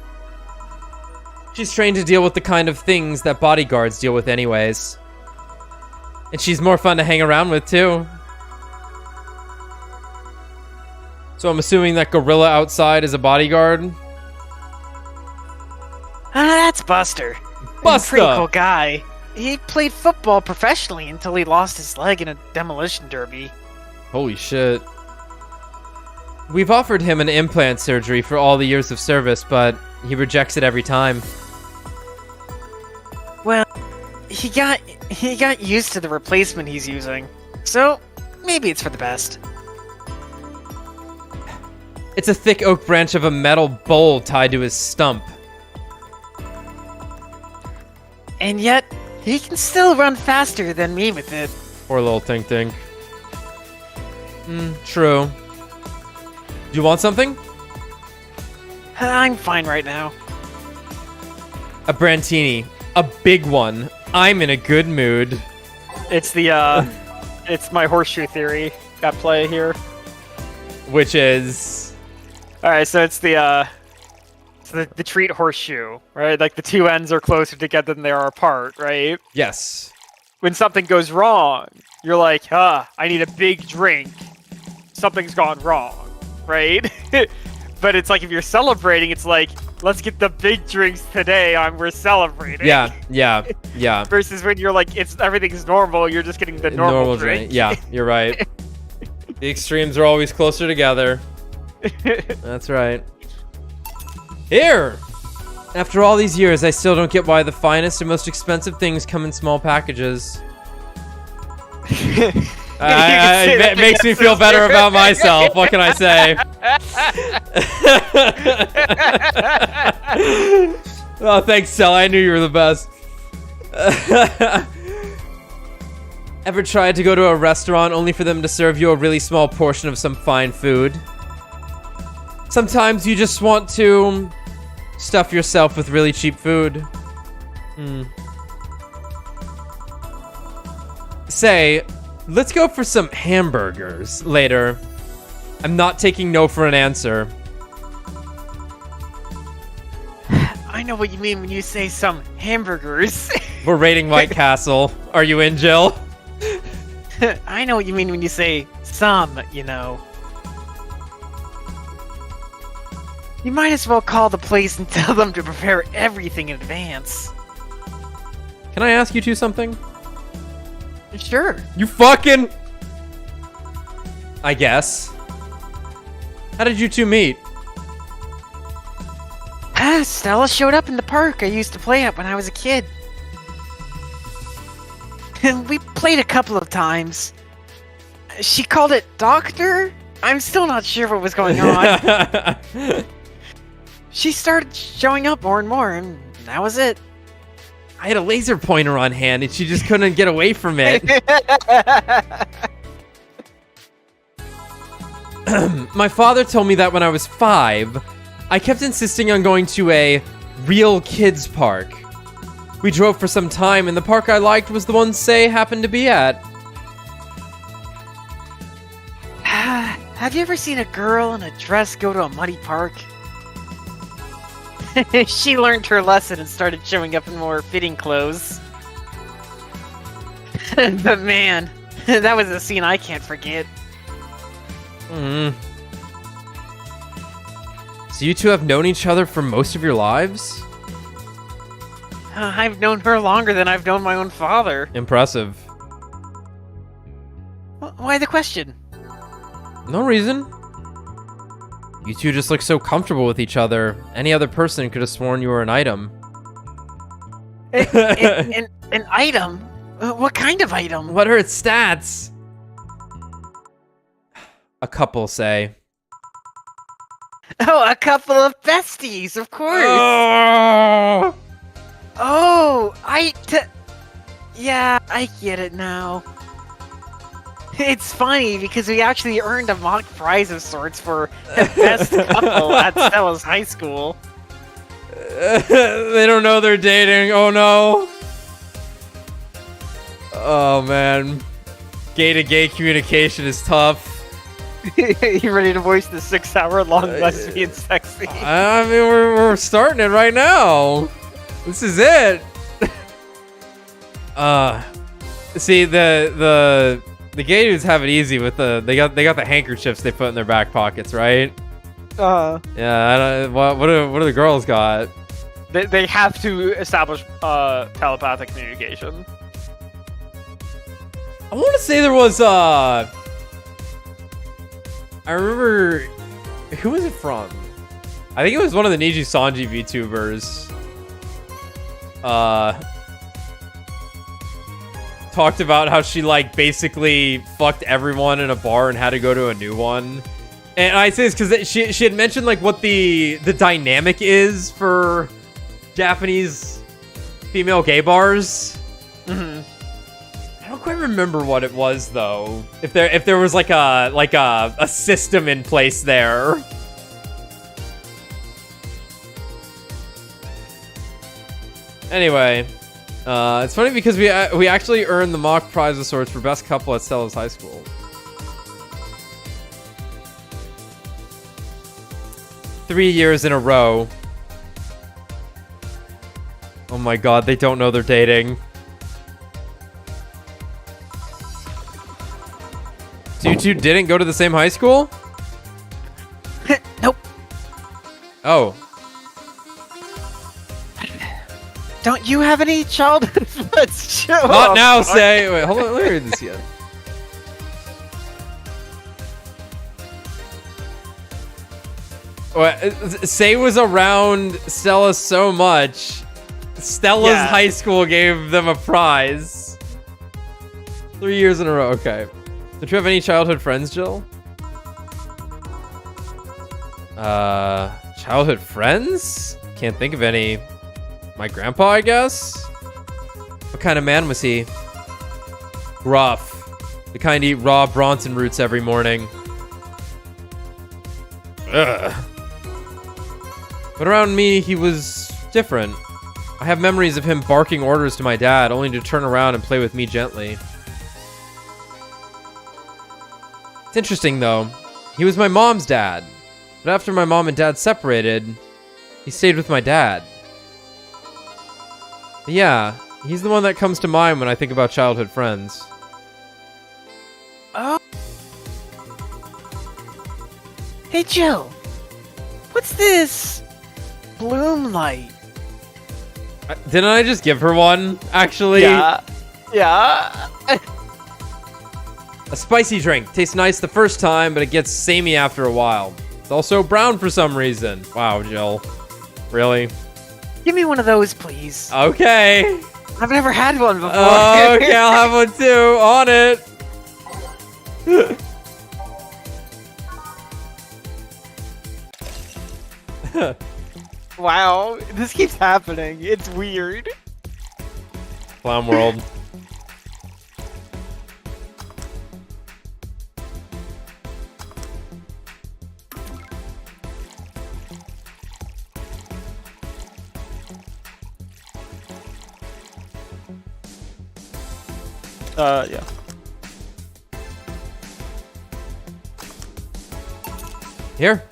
She's trained to deal with the kind of things that bodyguards deal with anyways. And she's more fun to hang around with, too. So I'm assuming that gorilla outside is a bodyguard? That's Buster. Buster! Pretty cool guy. He played football professionally until he lost his leg in a demolition derby. Holy shit. We've offered him an implant surgery for all the years of service, but he rejects it every time. Well, he got used to the replacement he's using, so maybe it's for the best. It's a thick oak branch of a metal bowl tied to his stump. And yet, he can still run faster than me with it. Poor little Tink Tink. True. Do you want something? I'm fine right now. A Brantini. A big one. I'm in a good mood. It's the, it's my horseshoe theory at play here. Which is... Alright, so it's the treat horseshoe, right? Like, the two ends are closer together than they are apart, right? Yes. When something goes wrong, you're like, I need a big drink. Something's gone wrong, right? But it's like, if you're celebrating, it's like, let's get the big drinks today, we're celebrating. Yeah. Versus when you're like, everything's normal, you're just getting the normal drink. Yeah, you're right. The extremes are always closer together. That's right. Here! After all these years, I still don't get why the finest and most expensive things come in small packages. It makes me feel better about myself. What can I say? Oh, thanks, Sel. I knew you were the best. Ever tried to go to a restaurant only for them to serve you a really small portion of some fine food? Sometimes you just want to stuff yourself with really cheap food. Say, let's go for some hamburgers later. I'm not taking no for an answer. I know what you mean when you say some hamburgers. We're raiding White Castle. Are you in, Jill? I know what you mean when you say some, you know. You might as well call the place and tell them to prepare everything in advance. Can I ask you two something? Sure. You fucking... I guess. How did you two meet? Stella showed up in the park I used to play at when I was a kid. We played a couple of times. She called it Doctor? I'm still not sure what was going on. She started showing up more and more, and that was it. I had a laser pointer on hand, and she just couldn't get away from it. My father told me that when I was 5, I kept insisting on going to a real kids park. We drove for some time, and the park I liked was the one Say happened to be at. Have you ever seen a girl in a dress go to a muddy park? She learned her lesson and started showing up in more fitting clothes. But man, that was a scene I can't forget. So you two have known each other for most of your lives? I've known her longer than I've known my own father. Impressive. Why the question? No reason. You two just look so comfortable with each other. Any other person could have sworn you were an item. An item? What kind of item? What are its stats? A couple say. Oh, a couple of besties, of course. Oh! Oh, yeah, I get it now. It's funny because we actually earned a mock prize of sorts for the best couple at Stella's high school. They don't know they're dating. Oh no. Oh man. Gay-to-gay communication is tough. You ready to voice the 6-hour-long lesbian sex scene? I mean, we're starting it right now. This is it. See the gay dudes have it easy with they got the handkerchiefs they put in their back pockets, right? Yeah. I don't, what do the girls got? They have to establish telepathic communication. I want to say there was I remember, who was it from? I think it was one of the Niji Sanji VTubers. Talked about how she like basically fucked everyone in a bar and had to go to a new one. And I say this because she had mentioned like what the dynamic is for Japanese female gay bars. Mm-hmm. I don't quite remember what it was though. If there was like a system in place there. Anyway, it's funny because we actually earned the mock prize of sorts for best couple at Stella's high school. Three years in a row. Oh my god, they don't know they're dating. So you two didn't go to the same high school? Nope. Oh. Don't you have any childhood friends? Not now, say. Wait, hold on. Let me read this again. Say was around Stella so much. Stella's high school gave them a prize. 3 years in a row. Okay. Did you have any childhood friends, Jill? Childhood friends? Can't think of any. My grandpa, I guess? What kind of man was he? Gruff. The kind to eat raw Bronson roots every morning. Ugh. But around me, he was different. I have memories of him barking orders to my dad, only to turn around and play with me gently. It's interesting, though. He was my mom's dad. But after my mom and dad separated, he stayed with my dad. But yeah, he's the one that comes to mind when I think about childhood friends. Oh. Hey, Jill. What's this bloom light? Didn't I just give her one, actually? Yeah. Yeah. A spicy drink. Tastes nice the first time, but it gets samey after a while. It's also brown for some reason. Wow, Jill. Really? Give me one of those, please. Okay. I've never had one before. Okay, I'll have one too. On it. Wow, this keeps happening. It's weird. Clown World. Yeah. Here.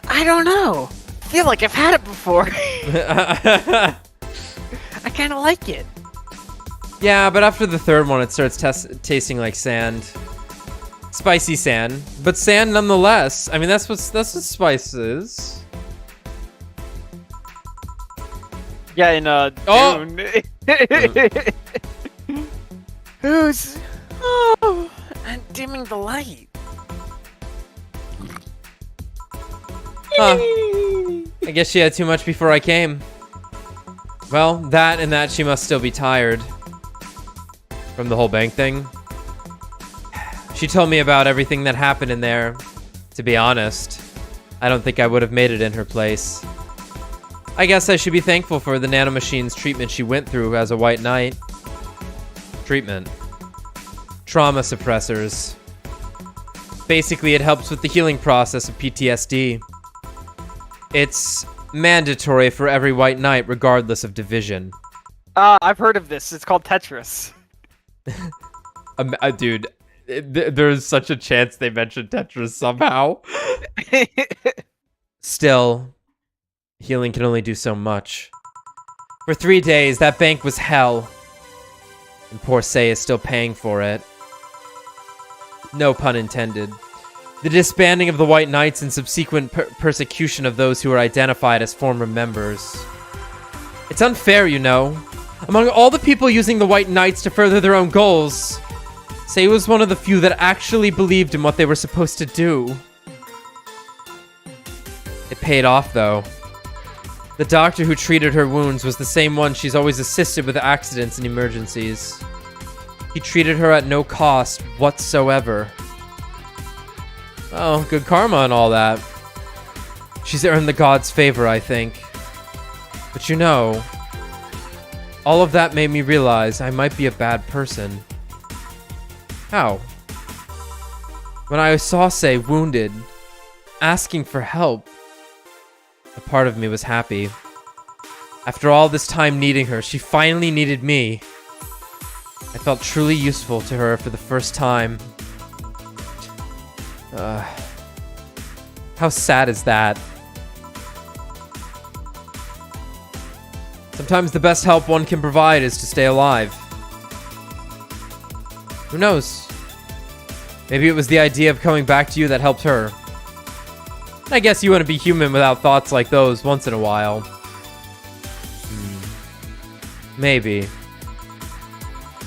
I don't know. I feel like I've had it before. I kind of like it. Yeah, but after the third one, it starts tasting like sand. Spicy sand, but sand nonetheless. I mean, that's what spice is. Yeah, in Oh! Who's... Oh, I'm dimming the light. Huh. I guess she had too much before I came. Well, that and that she must still be tired. From the whole bank thing. She told me about everything that happened in there. To be honest, I don't think I would have made it in her place. I guess I should be thankful for the nanomachine's treatment she went through as a white knight. Treatment. Trauma suppressors. Basically, it helps with the healing process of PTSD. It's mandatory for every white knight, regardless of division. I've heard of this. It's called Tetris. Dude, there's such a chance they mentioned Tetris somehow. Still, healing can only do so much. For 3 days, that bank was hell. And poor Sei is still paying for it. No pun intended. The disbanding of the White Knights and subsequent persecution of those who are identified as former members. It's unfair, you know. Among all the people using the White Knights to further their own goals, Sei was one of the few that actually believed in what they were supposed to do. It paid off, though. The doctor who treated her wounds was the same one she's always assisted with accidents and emergencies. He treated her at no cost whatsoever. Oh, good karma and all that. She's earned the god's favor, I think. But you know, all of that made me realize I might be a bad person. How? When I saw Sei wounded, asking for help, a part of me was happy. After all this time needing her, she finally needed me. I felt truly useful to her for the first time. How sad is that? Sometimes the best help one can provide is to stay alive. Who knows? Maybe it was the idea of coming back to you that helped her. I guess you want to be human without thoughts like those once in a while. Maybe.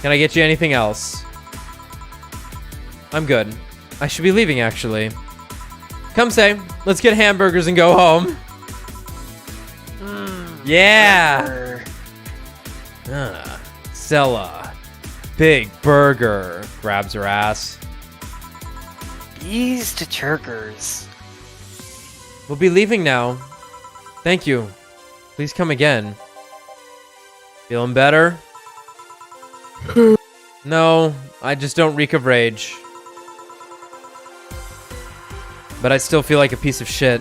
Can I get you anything else? I'm good. I should be leaving, actually. Come say, let's get hamburgers and go home. Yeah! Sella. Big burger. Grabs her ass. Ease to churkers. We'll be leaving now. Thank you. Please come again. Feeling better? No, I just don't reek of rage. But I still feel like a piece of shit.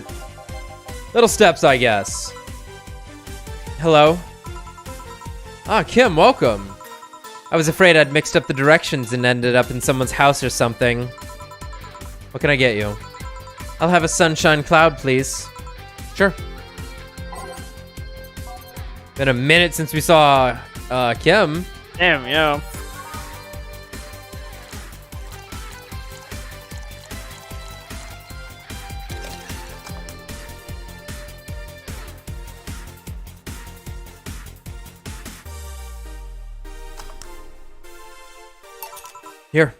Little steps, I guess. Hello? Ah, Kim, welcome. I was afraid I'd mixed up the directions and ended up in someone's house or something. What can I get you? I'll have a sunshine cloud, please. Sure. Been a minute since we saw Kim. Damn, yeah. Here.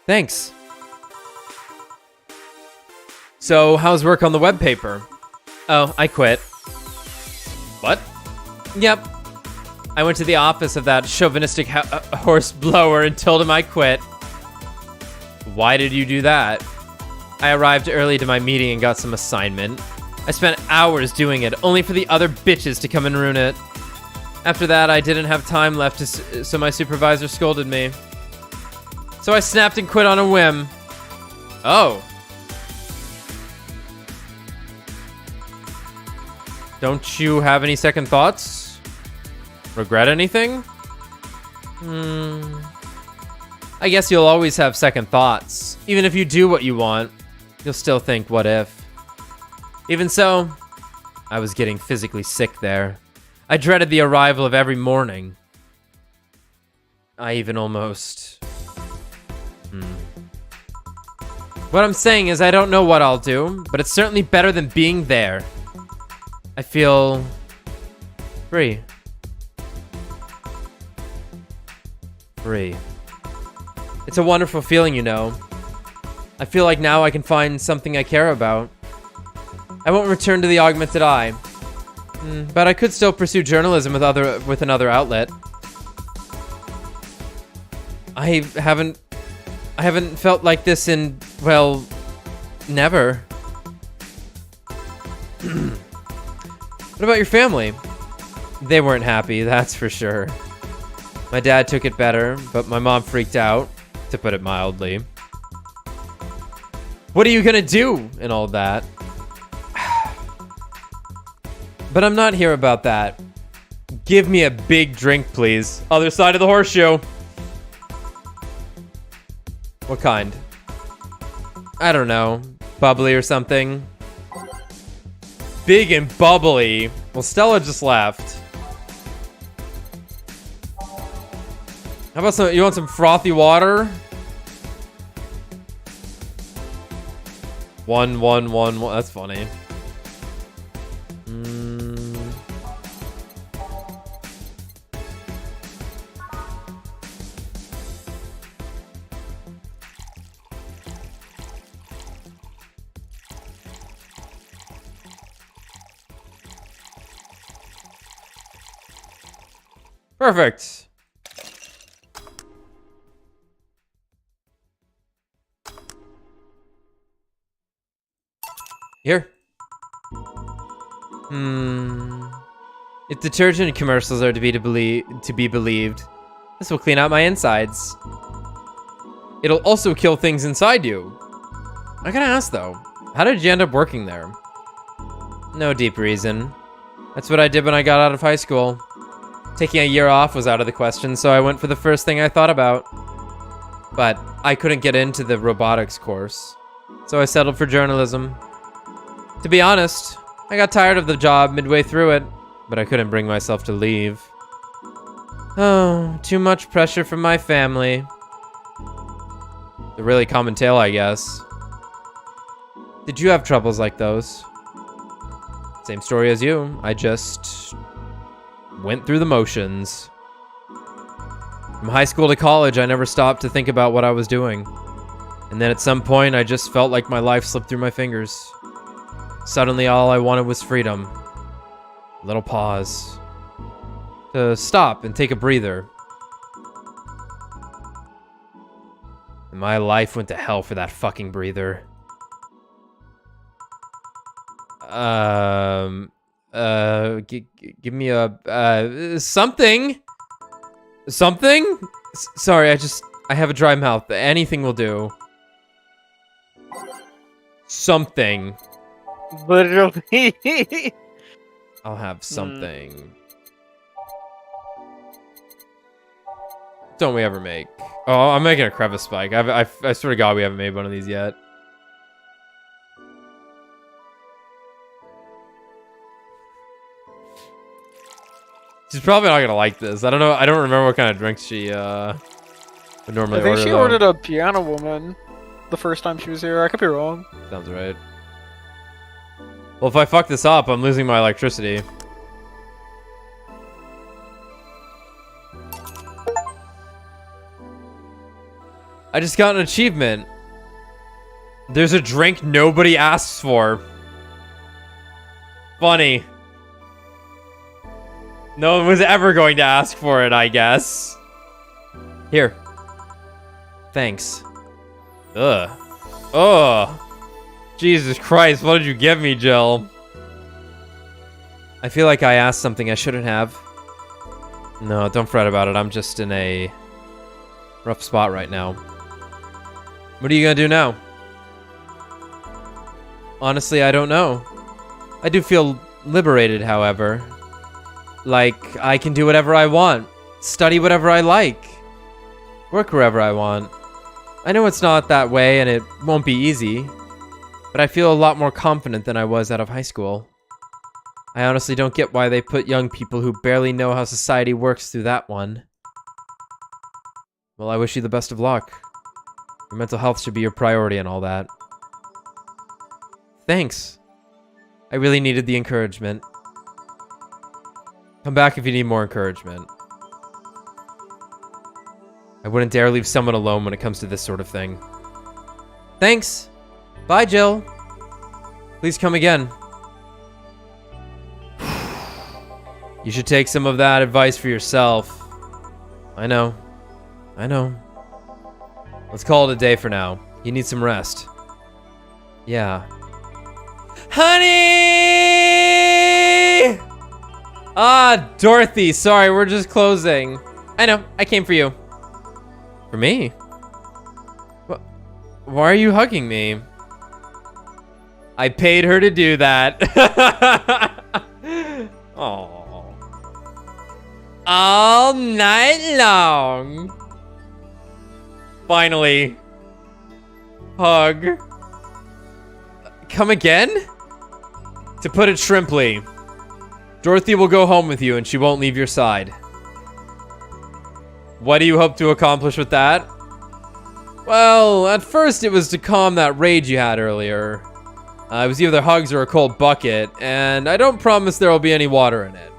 Thanks. So, how's work on the web paper? Oh, I quit. What? Yep. I went to the office of that chauvinistic horse blower and told him I quit. Why did you do that? I arrived early to my meeting and got some assignment. I spent hours doing it, only for the other bitches to come and ruin it. After that, I didn't have time left, so my supervisor scolded me. So I snapped and quit on a whim. Oh. Don't you have any second thoughts? Regret anything? I guess you'll always have second thoughts. Even if you do what you want, you'll still think, what if? Even so, I was getting physically sick there. I dreaded the arrival of every morning. I even almost... What I'm saying is I don't know what I'll do, but it's certainly better than being there. I feel... free. Free. It's a wonderful feeling, you know. I feel like now I can find something I care about. I won't return to the augmented eye. But I could still pursue journalism with another outlet. I haven't felt like this in, well, never. What about your family? They weren't happy, that's for sure. My dad took it better, but my mom freaked out, to put it mildly. What are you gonna do and all that? But I'm not here about that. Give me a big drink, please. Other side of the horseshoe. What kind? I don't know. Bubbly or something? Big and bubbly. Well, Stella just left. How about some, you want some frothy water? One. That's funny. Perfect. Here. If detergent commercials are to be believed, this will clean out my insides. It'll also kill things inside you. I gotta ask though, how did you end up working there? No deep reason. That's what I did when I got out of high school. Taking a year off was out of the question, so I went for the first thing I thought about. But I couldn't get into the robotics course, so I settled for journalism. To be honest, I got tired of the job midway through it, but I couldn't bring myself to leave. Oh, too much pressure from my family. A really common tale, I guess. Did you have troubles like those? Same story as you. I just went through the motions. From high school to college, I never stopped to think about what I was doing. And then at some point, I just felt like my life slipped through my fingers. Suddenly, all I wanted was freedom. A little pause. To stop and take a breather. And my life went to hell for that fucking breather. Give me a, something? Something? Sorry, I have a dry mouth. Anything will do. Something. Literally. I'll have something. Don't we ever make? Oh, I'm making a crevice spike. I swear to God, we haven't made one of these yet. She's probably not gonna like this. I don't know. I don't remember what kind of drinks she would normally order. I think she ordered a Piano Woman the first time she was here. I could be wrong. Sounds right. Well, if I fuck this up, I'm losing my electricity. I just got an achievement. There's a drink nobody asks for. Funny. No one was ever going to ask for it, I guess. Here. Thanks. Ugh. Ugh. Jesus Christ, what did you give me, Jill? I feel like I asked something I shouldn't have. No, don't fret about it. I'm just in a rough spot right now. What are you gonna do now? Honestly, I don't know. I do feel liberated, however. Like, I can do whatever I want. Study whatever I like. Work wherever I want. I know it's not that way and it won't be easy. But I feel a lot more confident than I was out of high school. I honestly don't get why they put young people who barely know how society works through that one. Well, I wish you the best of luck. Your mental health should be your priority and all that. Thanks. I really needed the encouragement. Come back if you need more encouragement. I wouldn't dare leave someone alone when it comes to this sort of thing. Thanks. Bye, Jill. Please come again. You should take some of that advice for yourself. I know. I know. Let's call it a day for now. You need some rest. Yeah. Honey! Ah, Dorothy. Sorry, we're just closing. I know. I came for you. For me? Why are you hugging me? I paid her to do that. Aww. All night long. Finally. Hug. Come again? To put it shrimply, Dorothy will go home with you and she won't leave your side. What do you hope to accomplish with that? Well, at first it was to calm that rage you had earlier. It was either hugs or a cold bucket, and I don't promise there will be any water in it.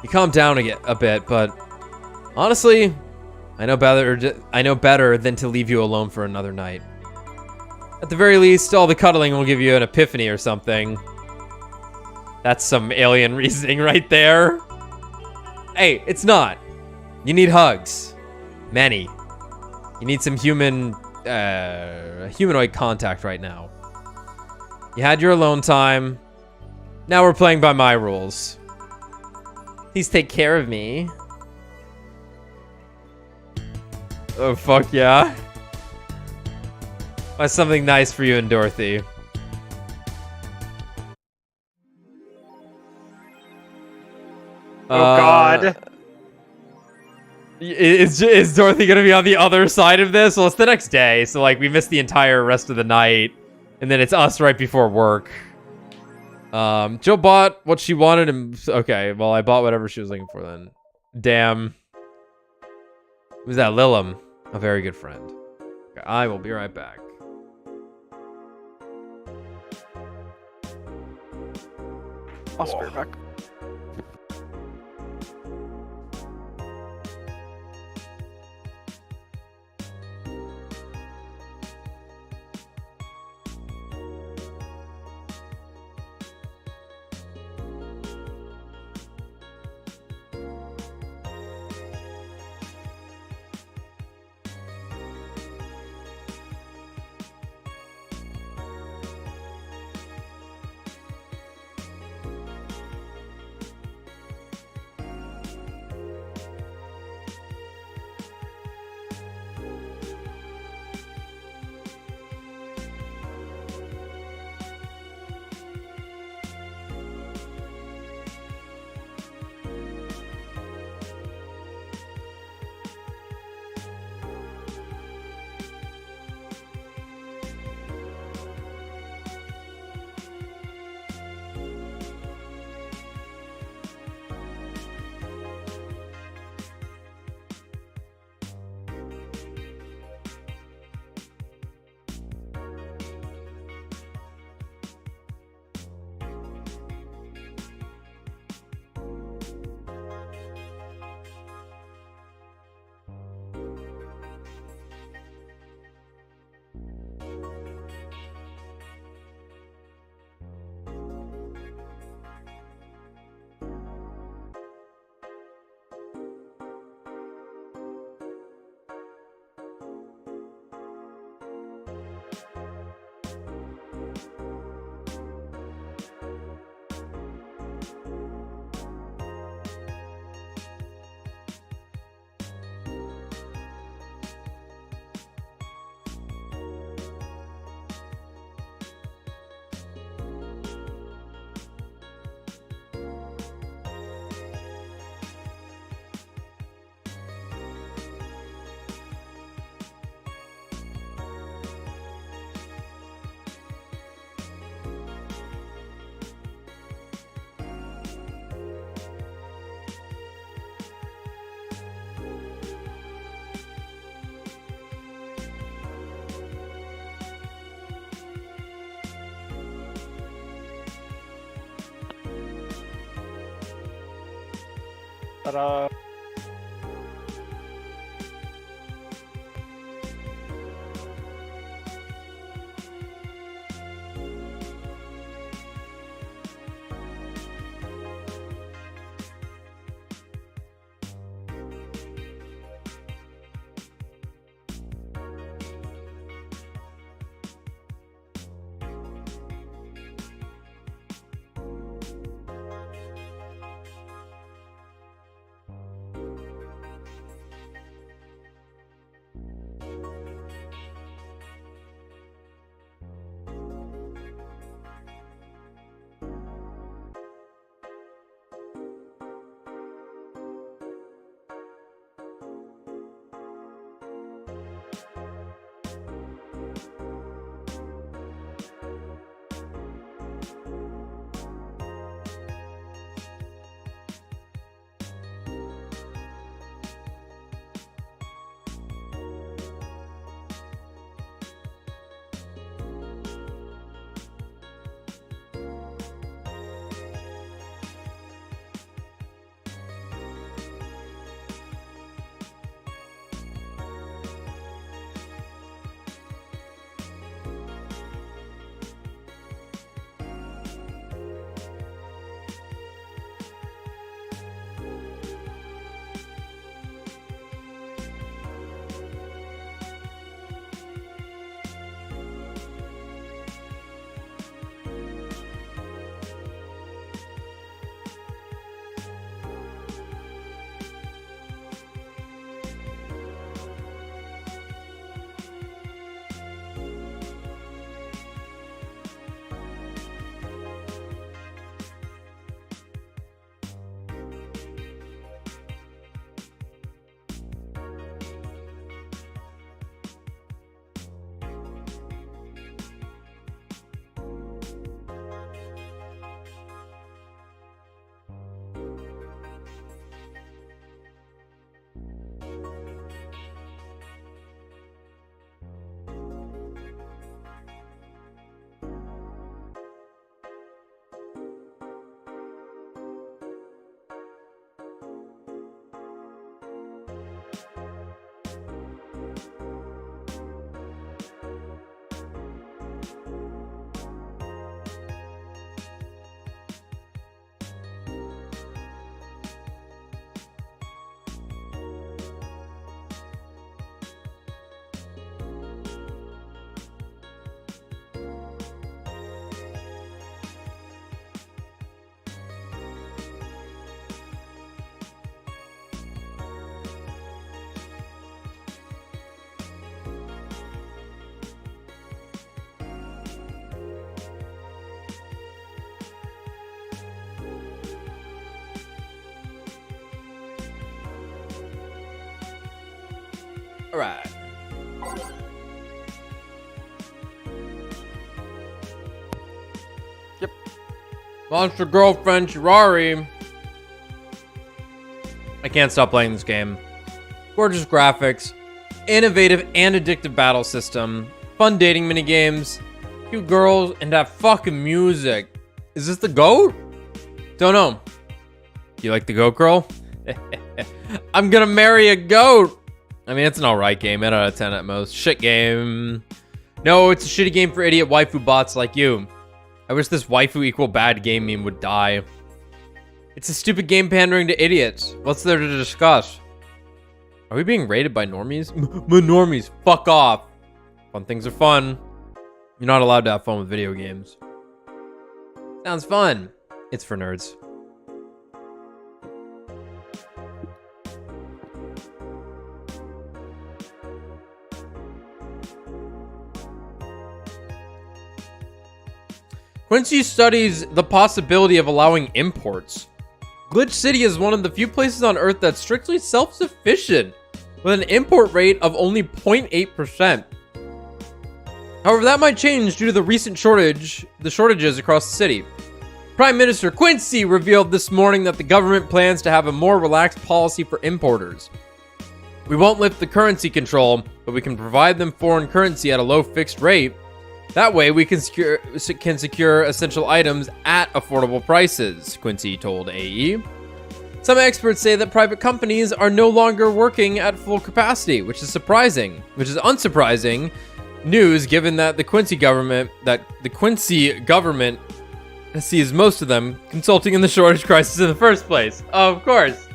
You calmed down a bit, but honestly, I know better than to leave you alone for another night. At the very least, all the cuddling will give you an epiphany or something. That's some alien reasoning right there. Hey, it's not. You need hugs. Many. You need some humanoid contact right now. You had your alone time. Now we're playing by my rules. Please take care of me. Oh, fuck yeah. That's something nice for you and Dorothy. Oh, God. Is Dorothy gonna be on the other side of this? Well, it's the next day, so like we missed the entire rest of the night, and then it's us right before work. Jill bought what she wanted, and okay, well I bought whatever she was looking for then. Damn. Who's that? Lilum, a very good friend. Okay, I will be right back. I'll be right back. Ta-da. All right. Yep. Monster Girlfriend Shirari. I can't stop playing this game. Gorgeous graphics, innovative and addictive battle system, fun dating minigames, cute girls, and that fucking music. Is this the GOAT? Don't know. You like the GOAT, girl? I'm gonna marry a GOAT. I mean, it's an alright game, 8 out of 10 at most. Shit game. No, it's a shitty game for idiot waifu bots like you. I wish this waifu equal bad game meme would die. It's a stupid game pandering to idiots. What's there to discuss? Are we being raided by normies? Normies, fuck off. Fun things are fun. You're not allowed to have fun with video games. Sounds fun. It's for nerds. Quincy studies the possibility of allowing imports. Glitch City is one of the few places on Earth that's strictly self-sufficient, with an import rate of only 0.8%. However, that might change due to the recent shortages across the city. Prime Minister Quincy revealed this morning that the government plans to have a more relaxed policy for importers. We won't lift the currency control, but we can provide them foreign currency at a low fixed rate. That way, we can secure essential items at affordable prices, Quincy told AE. Some experts say that private companies are no longer working at full capacity, which is unsurprising news given that the Quincy government sees most of them consulting in the shortage crisis in the first place. Of course.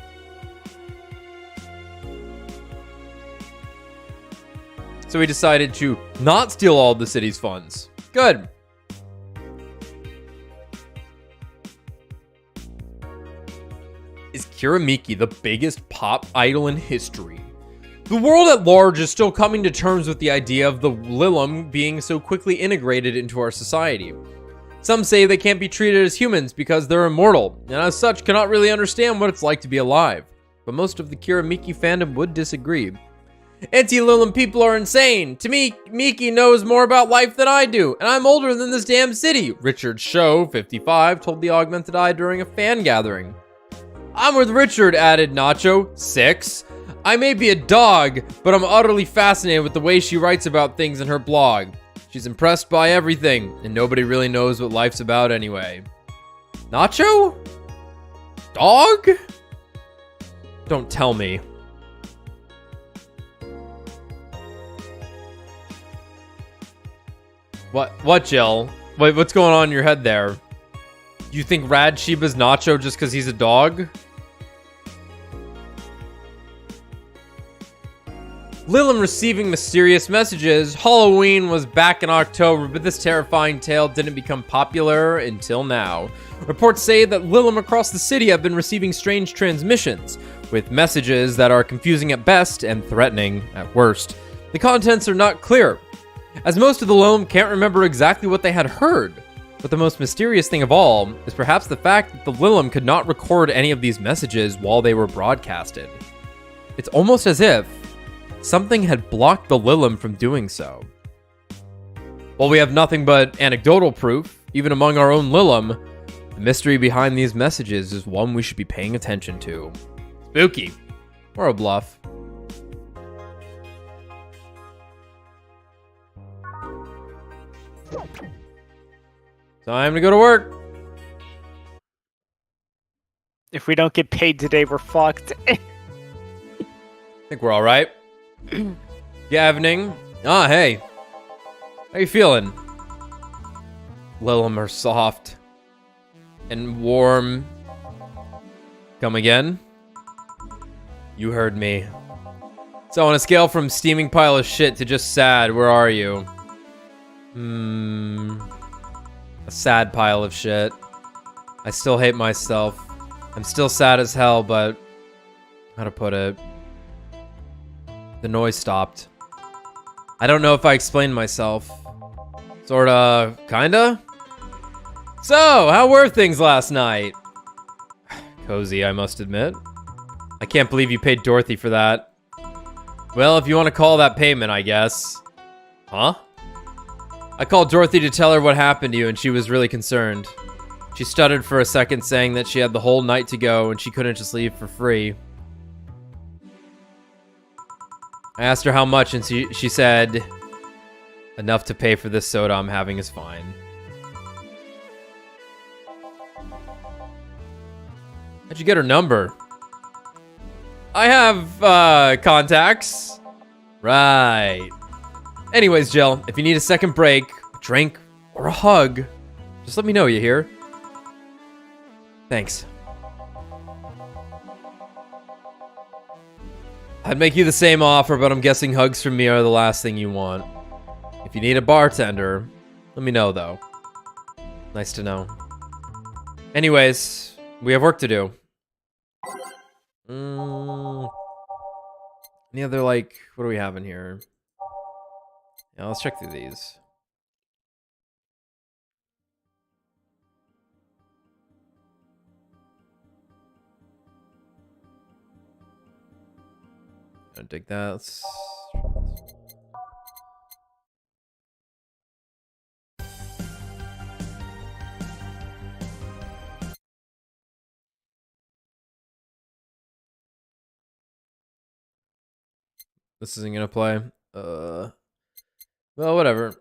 So we decided to not steal all the city's funds. Good. Is Kiramiki the biggest pop idol in history? The world at large is still coming to terms with the idea of the Lilum being so quickly integrated into our society. Some say they can't be treated as humans because they're immortal, and as such cannot really understand what it's like to be alive. But most of the Kiramiki fandom would disagree. Anti-Lilum people are insane. To me, Miki knows more about life than I do, and I'm older than this damn city, Richard Show, 55, told the Augmented Eye during a fan gathering. I'm with Richard, added Nacho, 6. I may be a dog, but I'm utterly fascinated with the way she writes about things in her blog. She's impressed by everything, and nobody really knows what life's about anyway. Nacho? Dog? Don't tell me. What, Jill? Wait, what's going on in your head there? Do you think Rad Shiba's Nacho just because he's a dog? Lilum receiving mysterious messages. Halloween was back in October, but this terrifying tale didn't become popular until now. Reports say that Lilum across the city have been receiving strange transmissions, with messages that are confusing at best and threatening at worst. The contents are not clear, as most of the Lilum can't remember exactly what they had heard. But the most mysterious thing of all is perhaps the fact that the Lilum could not record any of these messages while they were broadcasted. It's almost as if something had blocked the Lilum from doing so. While we have nothing but anecdotal proof, even among our own Lilum, the mystery behind these messages is one we should be paying attention to. Spooky. Or a bluff. Time to go to work. If we don't get paid today, we're fucked. I think we're all right. Good evening. Ah, hey. How you feeling? Lilum are soft and warm. Come again? You heard me. So on a scale from steaming pile of shit to just sad, where are you? A sad pile of shit. I still hate myself. I'm still sad as hell, but how to put it? The noise stopped. I don't know if I explained myself. Sorta, kinda? So, how were things last night? Cozy, I must admit. I can't believe you paid Dorothy for that. Well, if you want to call that payment, I guess. Huh? I called Dorothy to tell her what happened to you, and she was really concerned. She stuttered for a second, saying that she had the whole night to go, and she couldn't just leave for free. I asked her how much, and she said, enough to pay for this soda I'm having is fine. How'd you get her number? I have, contacts. Right. Anyways, Jill, if you need a second break, a drink, or a hug, just let me know, you hear? Thanks. I'd make you the same offer, but I'm guessing hugs from me are the last thing you want. If you need a bartender, let me know, though. Nice to know. Anyways, we have work to do. Any other, like, what do we have in here? Yeah, let's check through these. I don't dig that. Let's... This isn't gonna play. Well, whatever.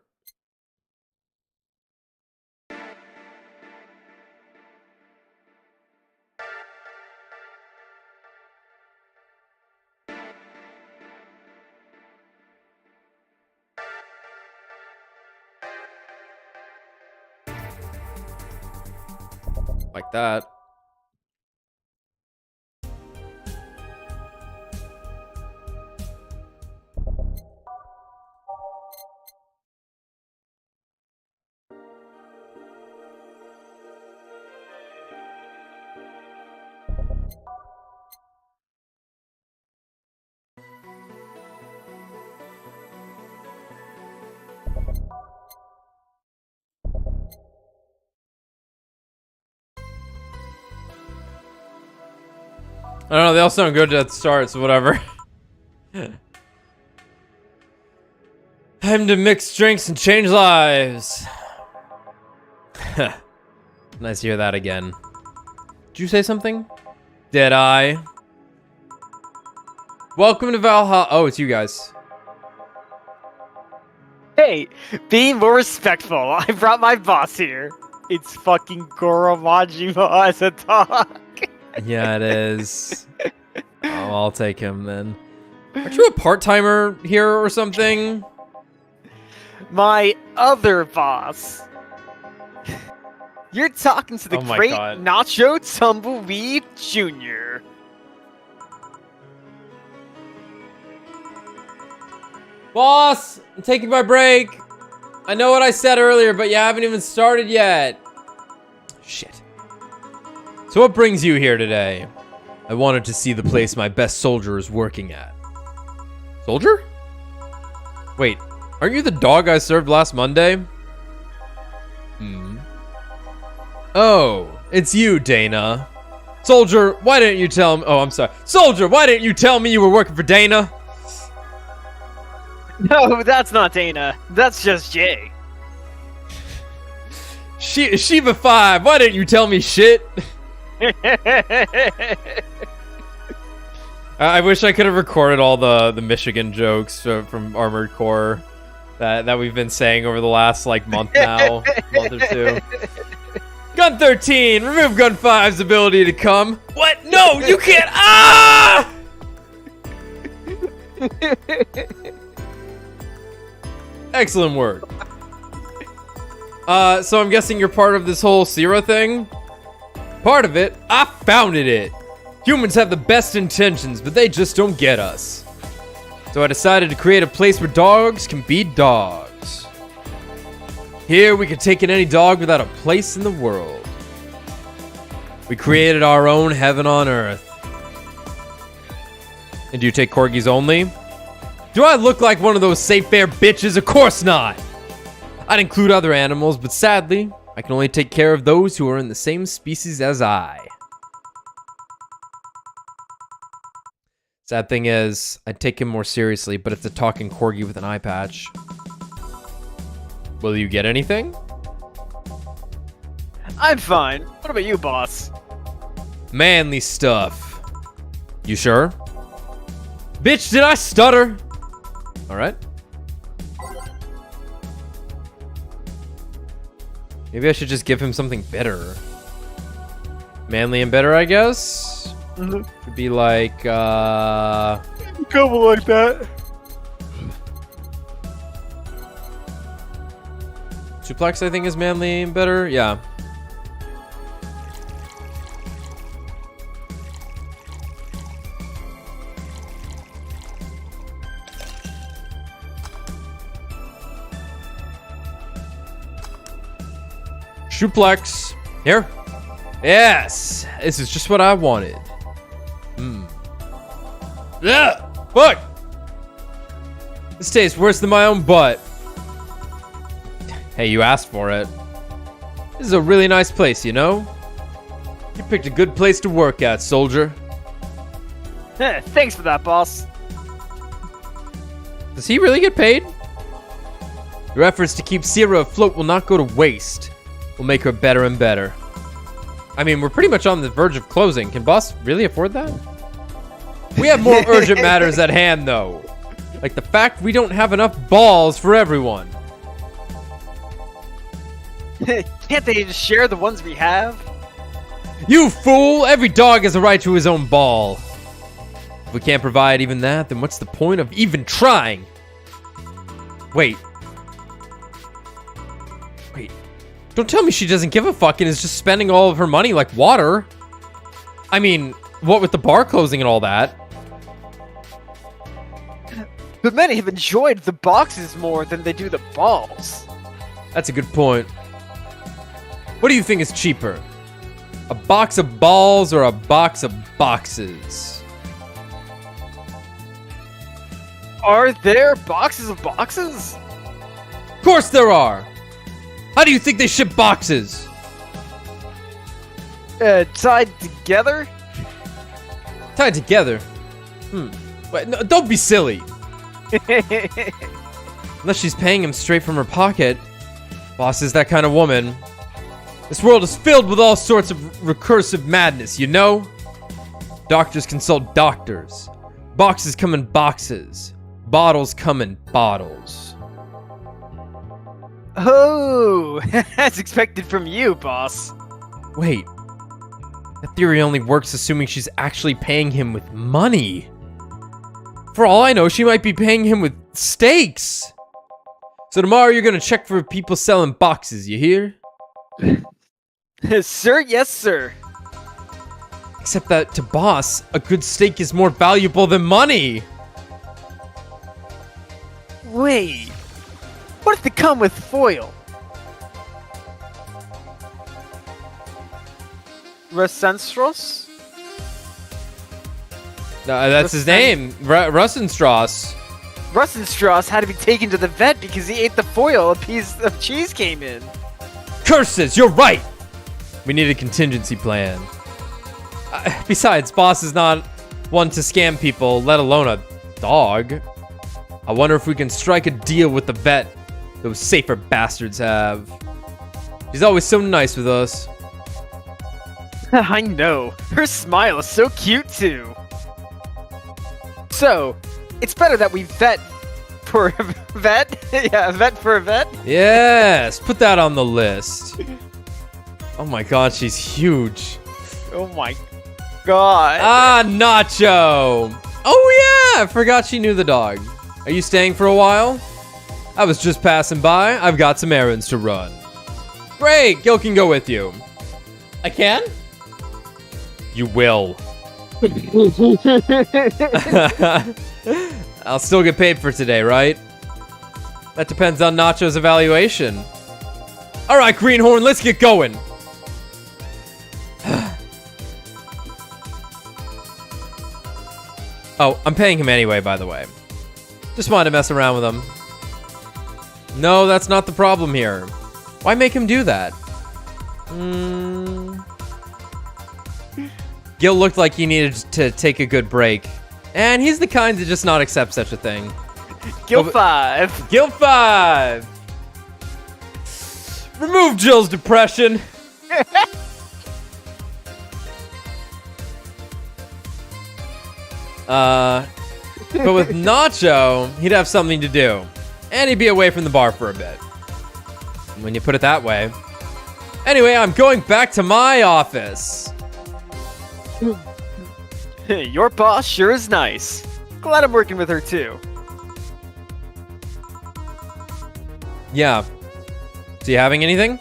Like that. I don't know, they all sound good at the start, so whatever. Time to mix drinks and change lives. Nice to hear that again. Did you say something? Did I? Welcome to Valhalla. Oh, it's you guys. Hey, be more respectful. I brought my boss here. It's fucking Goro Majima as a dog. Yeah, it is. Oh, I'll take him then. Aren't you a part-timer here or something? My other boss. You're talking to the great God. Nacho Tumbleweed Jr. Boss, I'm taking my break. I know what I said earlier, but you haven't even started yet. Shit. So what brings you here today? I wanted to see the place my best soldier is working at. Soldier? Wait, aren't you the dog I served last Monday? Oh, it's you, Dana. Soldier, why didn't you tell me? Oh, I'm sorry. Soldier, why didn't you tell me you were working for Dana? No, that's not Dana. That's just Jay. Shiva 5, why didn't you tell me shit? I wish I could have recorded all the Michigan jokes from Armored Core that we've been saying over the last like month now, month or two. Gun 13, remove Gun 5's ability to come. What? No, you can't. Ah! Excellent work. So I'm guessing you're part of this whole Sierra thing? Part of it? I founded it! Humans have the best intentions, but they just don't get us. So I decided to create a place where dogs can be dogs. Here we can take in any dog without a place in the world. We created our own heaven on earth. And do you take corgis only? Do I look like one of those safe fare bitches? Of course not! I'd include other animals, but sadly, I can only take care of those who are in the same species as I. Sad thing is, I'd take him more seriously, but it's a talking corgi with an eye patch. Will you get anything? I'm fine. What about you, boss? Manly stuff. You sure? Bitch, did I stutter? Alright. Maybe I should just give him something bitter. Manly and bitter, I guess? Could be like, Couple like that. Suplex, I think, is manly and bitter. Yeah. Suplex. Here. Yes. This is just what I wanted. Yeah. Fuck. This tastes worse than my own butt. Hey, you asked for it. This is a really nice place, you know? You picked a good place to work at, soldier. Thanks for that, boss. Does he really get paid? Your efforts to keep Sierra afloat will not go to waste. We'll make her better and better. I mean, we're pretty much on the verge of closing. Can boss really afford that? We have more urgent matters at hand, though. Like the fact we don't have enough balls for everyone. Can't they just share the ones we have? You fool! Every dog has a right to his own ball. If we can't provide even that, then what's the point of even trying? Wait. Don't tell me she doesn't give a fuck and is just spending all of her money like water. I mean, what with the bar closing and all that? But many have enjoyed the boxes more than they do the balls. That's a good point. What do you think is cheaper? A box of balls or a box of boxes? Are there boxes of boxes? Of course there are! How do you think they ship boxes? Tied together? Tied together? Wait, no, don't be silly. Unless she's paying him straight from her pocket. Boss is that kind of woman. This world is filled with all sorts of recursive madness, you know? Doctors consult doctors. Boxes come in boxes. Bottles come in bottles. Oh, that's expected from you, boss. Wait. That theory only works assuming she's actually paying him with money. For all I know, she might be paying him with steaks. So tomorrow you're gonna check for people selling boxes, you hear? Sir, yes, sir. Except that to boss, a good steak is more valuable than money. Wait. What if they come with foil? Resenstros? That's his name, Russenstrass. Russenstrass had to be taken to the vet because he ate the foil a piece of cheese came in. Curses, you're right! We need a contingency plan. Besides, boss is not one to scam people, let alone a dog. I wonder if we can strike a deal with the vet those safer bastards have. She's always so nice with us. I know. Her smile is so cute too. So, it's better that we vet for a vet? Yeah, a vet for a vet? Yes, put that on the list. Oh my god, she's huge. Oh my god. Ah, Nacho! Oh yeah, I forgot she knew the dog. Are you staying for a while? I was just passing by. I've got some errands to run. Great, Gil can go with you. I can? You will. I'll still get paid for today, right? That depends on Nacho's evaluation. All right, Greenhorn, let's get going. Oh, I'm paying him anyway, by the way. Just wanted to mess around with him. No, that's not the problem here. Why make him do that? Gil looked like he needed to take a good break. And he's the kind to just not accept such a thing. Gil 5. Gil 5! Remove Jill's depression. But with Nacho, he'd have something to do. And he'd be away from the bar for a bit. When you put it that way. Anyway, I'm going back to my office. Your boss sure is nice. Glad I'm working with her too. Yeah. Is he having anything?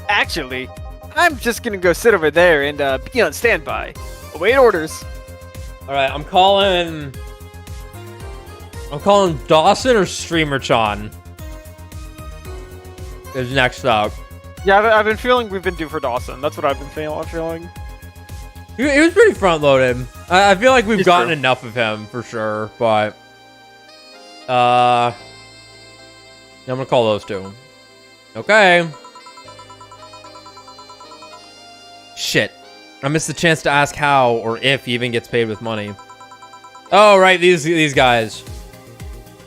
Actually, I'm just gonna go sit over there and be on standby. Await orders. Alright, I'm calling Dawson or Streamer-chan. Is next up. Yeah, I've been feeling we've been due for Dawson. That's what I've been feeling. He was pretty front-loaded. I feel like we've It's gotten true. enough of him, for sure, but... I'm gonna call those two. Okay. Shit. I missed the chance to ask how or if he even gets paid with money. Oh, right, these guys.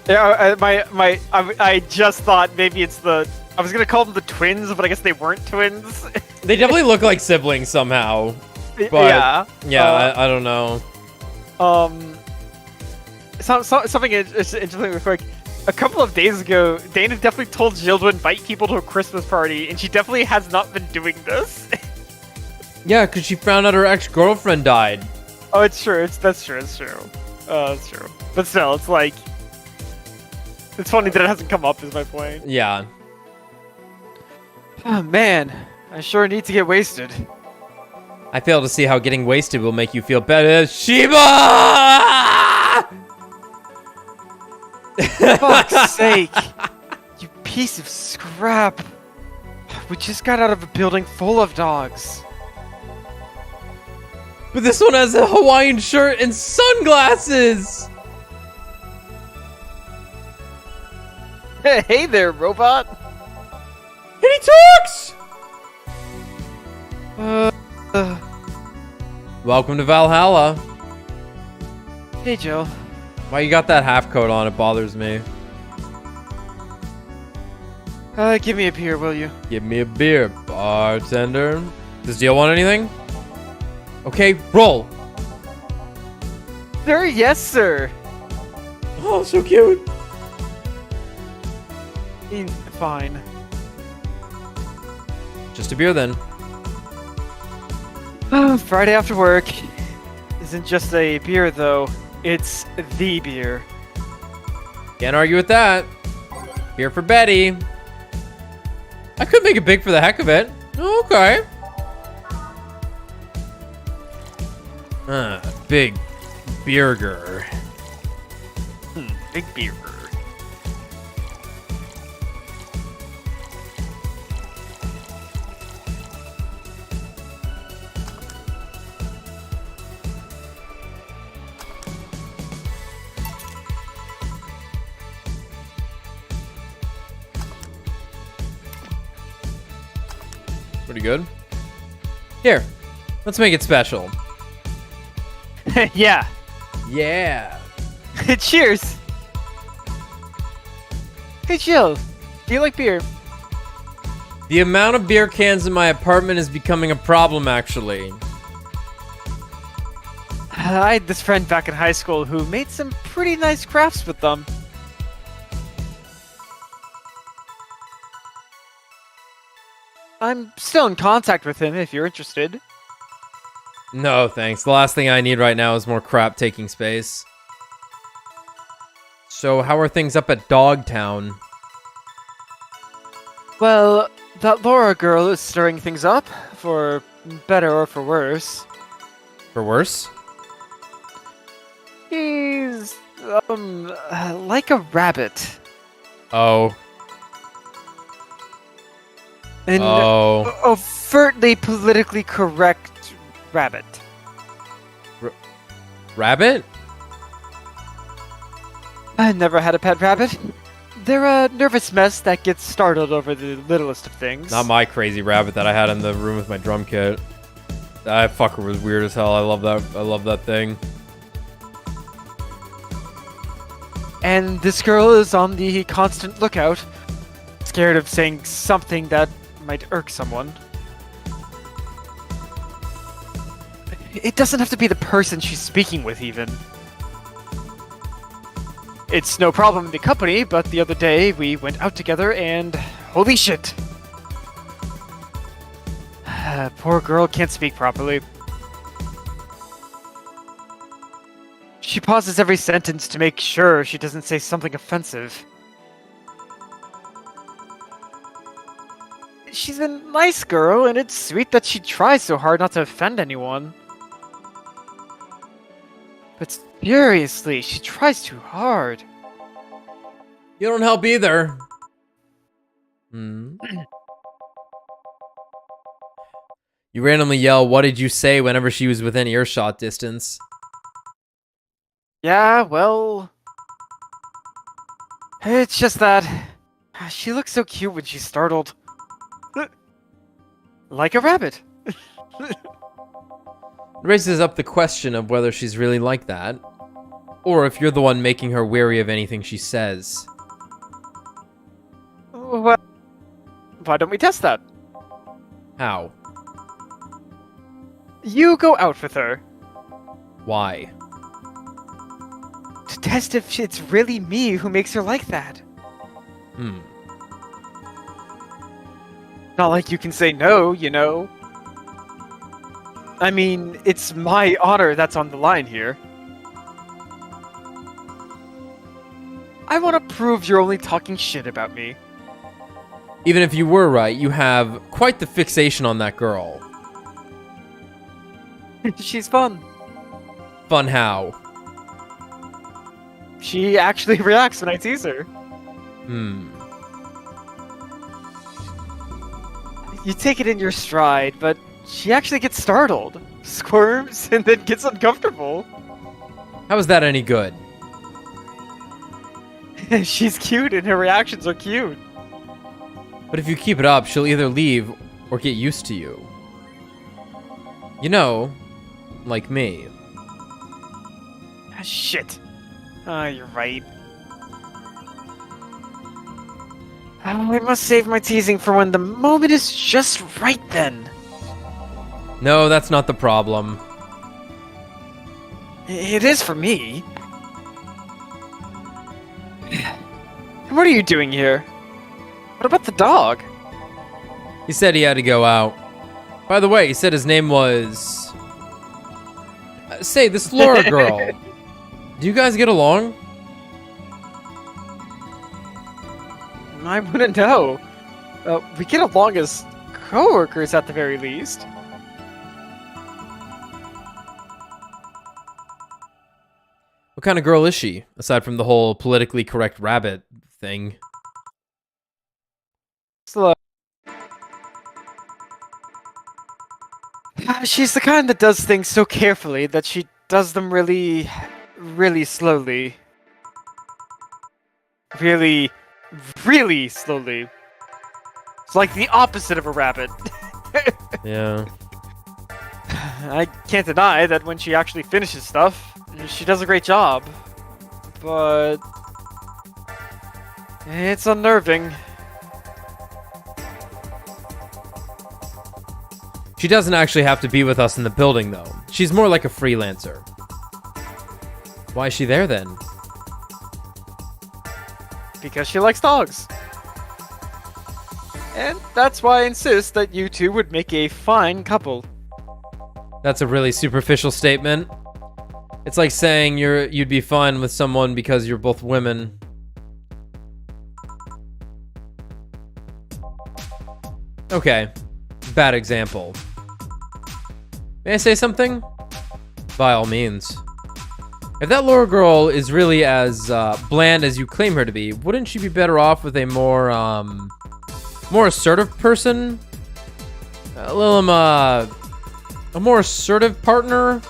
Yeah, I just thought maybe it's the... I was gonna call them the twins, but I guess they weren't twins. They definitely look like siblings somehow. But, yeah. I don't know. Something interesting real quick. A couple of days ago, Dana definitely told Jill to invite people to a Christmas party, and she definitely has not been doing this. Yeah, because she found out her ex-girlfriend died. Oh, it's true. That's true. It's true. But still, it's like... It's funny that it hasn't come up, is my point. Yeah. Oh, man. I sure need to get wasted. I fail to see how getting wasted will make you feel better. Shiba! Fuck's sake! You piece of scrap! We just got out of a building full of dogs. But this one has a Hawaiian shirt and sunglasses! Hey there, robot! And he talks! Welcome to Valhalla. Hey, Jill. Why you got that half coat on? It bothers me. Give me a beer, will you? Give me a beer, bartender. Does Deal want anything? Okay, roll. Sir, yes, sir. Oh, so cute. Fine. Just a beer then. Friday after work isn't just a beer, though. It's the beer. Can't argue with that. Beer for Betty. I could make it big for the heck of it. Okay. Big burger. Big beer. Pretty good. Here, let's make it special. Yeah. Yeah. Cheers! Hey, Jill. Do you like beer? The amount of beer cans in my apartment is becoming a problem, actually. I had this friend back in high school who made some pretty nice crafts with them. I'm still in contact with him if you're interested. No, thanks. The last thing I need right now is more crap taking space. So, how are things up at Dogtown? Well, that Laura girl is stirring things up, for better or for worse. For worse? He's, like a rabbit. Oh. An Oh. overtly politically correct rabbit. Rabbit? I never had a pet rabbit. They're a nervous mess that gets startled over the littlest of things. Not my crazy rabbit that I had in the room with my drum kit. That fucker was weird as hell. I love that thing. And this girl is on the constant lookout, scared of saying something that might irk someone. It doesn't have to be the person she's speaking with, even. It's no problem in the company, but the other day we went out together and holy shit! Poor girl can't speak properly. She pauses every sentence to make sure she doesn't say something offensive. She's a nice girl, and it's sweet that she tries so hard not to offend anyone. But seriously, she tries too hard. You don't help either. Hmm. You randomly yell, "What did you say?" whenever she was within earshot distance. Yeah, well... It's just that... She looks so cute when she's startled. Like a rabbit. It raises up the question of whether she's really like that, or if you're the one making her wary of anything she says. Well, why don't we test that? How? You go out with her. Why? To test if it's really me who makes her like that. Hmm. Not like you can say no, you know. I mean, it's my honor that's on the line here. I want to prove you're only talking shit about me. Even if you were right, you have quite the fixation on that girl. She's fun. Fun how? She actually reacts when I tease her. Hmm. You take it in your stride, but she actually gets startled, squirms, and then gets uncomfortable. How is that any good? She's cute and her reactions are cute. But if you keep it up, she'll either leave or get used to you. You know, like me. Ah, shit. Ah, you're right. Oh, I must save my teasing for when the moment is just right then. No, that's not the problem. It is for me. What are you doing here? What about the dog? He said he had to go out. By the way, he said his name was... say, this Laura girl. Do you guys get along? I wouldn't know. We get along as co-workers at the very least. What kind of girl is she, aside from the whole politically correct rabbit thing? Slow. She's the kind that does things so carefully that she does them really, really slowly. Really, really slowly. It's like the opposite of a rabbit. Yeah. I can't deny that when she actually finishes stuff, she does a great job. But... it's unnerving. She doesn't actually have to be with us in the building, though. She's more like a freelancer. Why is she there, then? Because she likes dogs. And that's why I insist that you two would make a fine couple. That's a really superficial statement. It's like saying you'd be fine with someone because you're both women. Okay, bad example. May I say something? By all means. If that Laura girl is really as bland as you claim her to be, wouldn't she be better off with a more assertive person? A more assertive partner?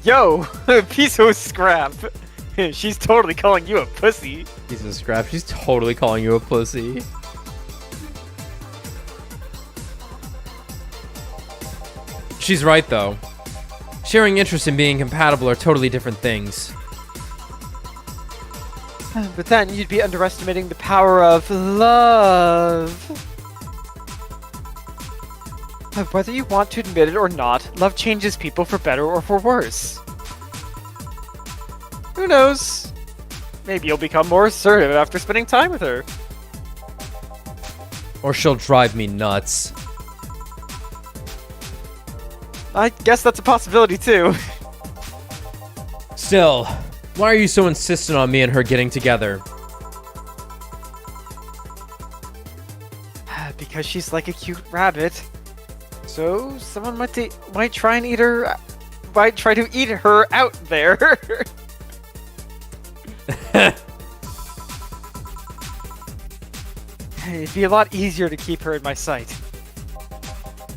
Yo, piece of scrap. She's totally calling you a pussy. Piece of scrap. She's totally calling you a pussy. She's right, though. Sharing interests and being compatible are totally different things. But then you'd be underestimating the power of love. Whether you want to admit it or not, love changes people for better or for worse. Who knows? Maybe you'll become more assertive after spending time with her. Or she'll drive me nuts. I guess that's a possibility too. Still, why are you so insistent on me and her getting together? Because she's like a cute rabbit. So someone might try and eat her. Might try to eat her out there. It'd be a lot easier to keep her in my sight.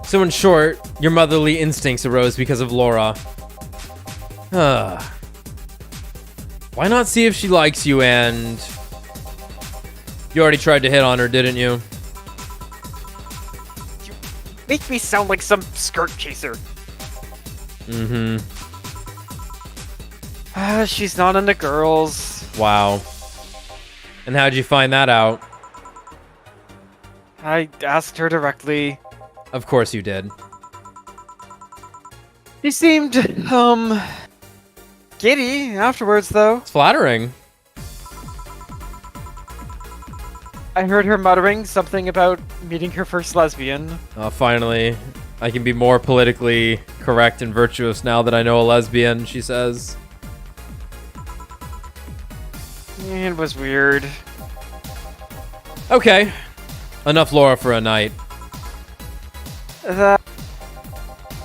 So in short, your motherly instincts arose because of Laura. Why not see if she likes you and... You already tried to hit on her, didn't you? You make me sound like some skirt chaser. Mm-hmm. She's not into girls. Wow. And how'd you find that out? I asked her directly. Of course you did. She seemed, giddy afterwards, though. It's flattering. I heard her muttering something about meeting her first lesbian. Finally, I can be more politically correct and virtuous now that I know a lesbian, she says. It was weird. Okay. Enough Laura for a night.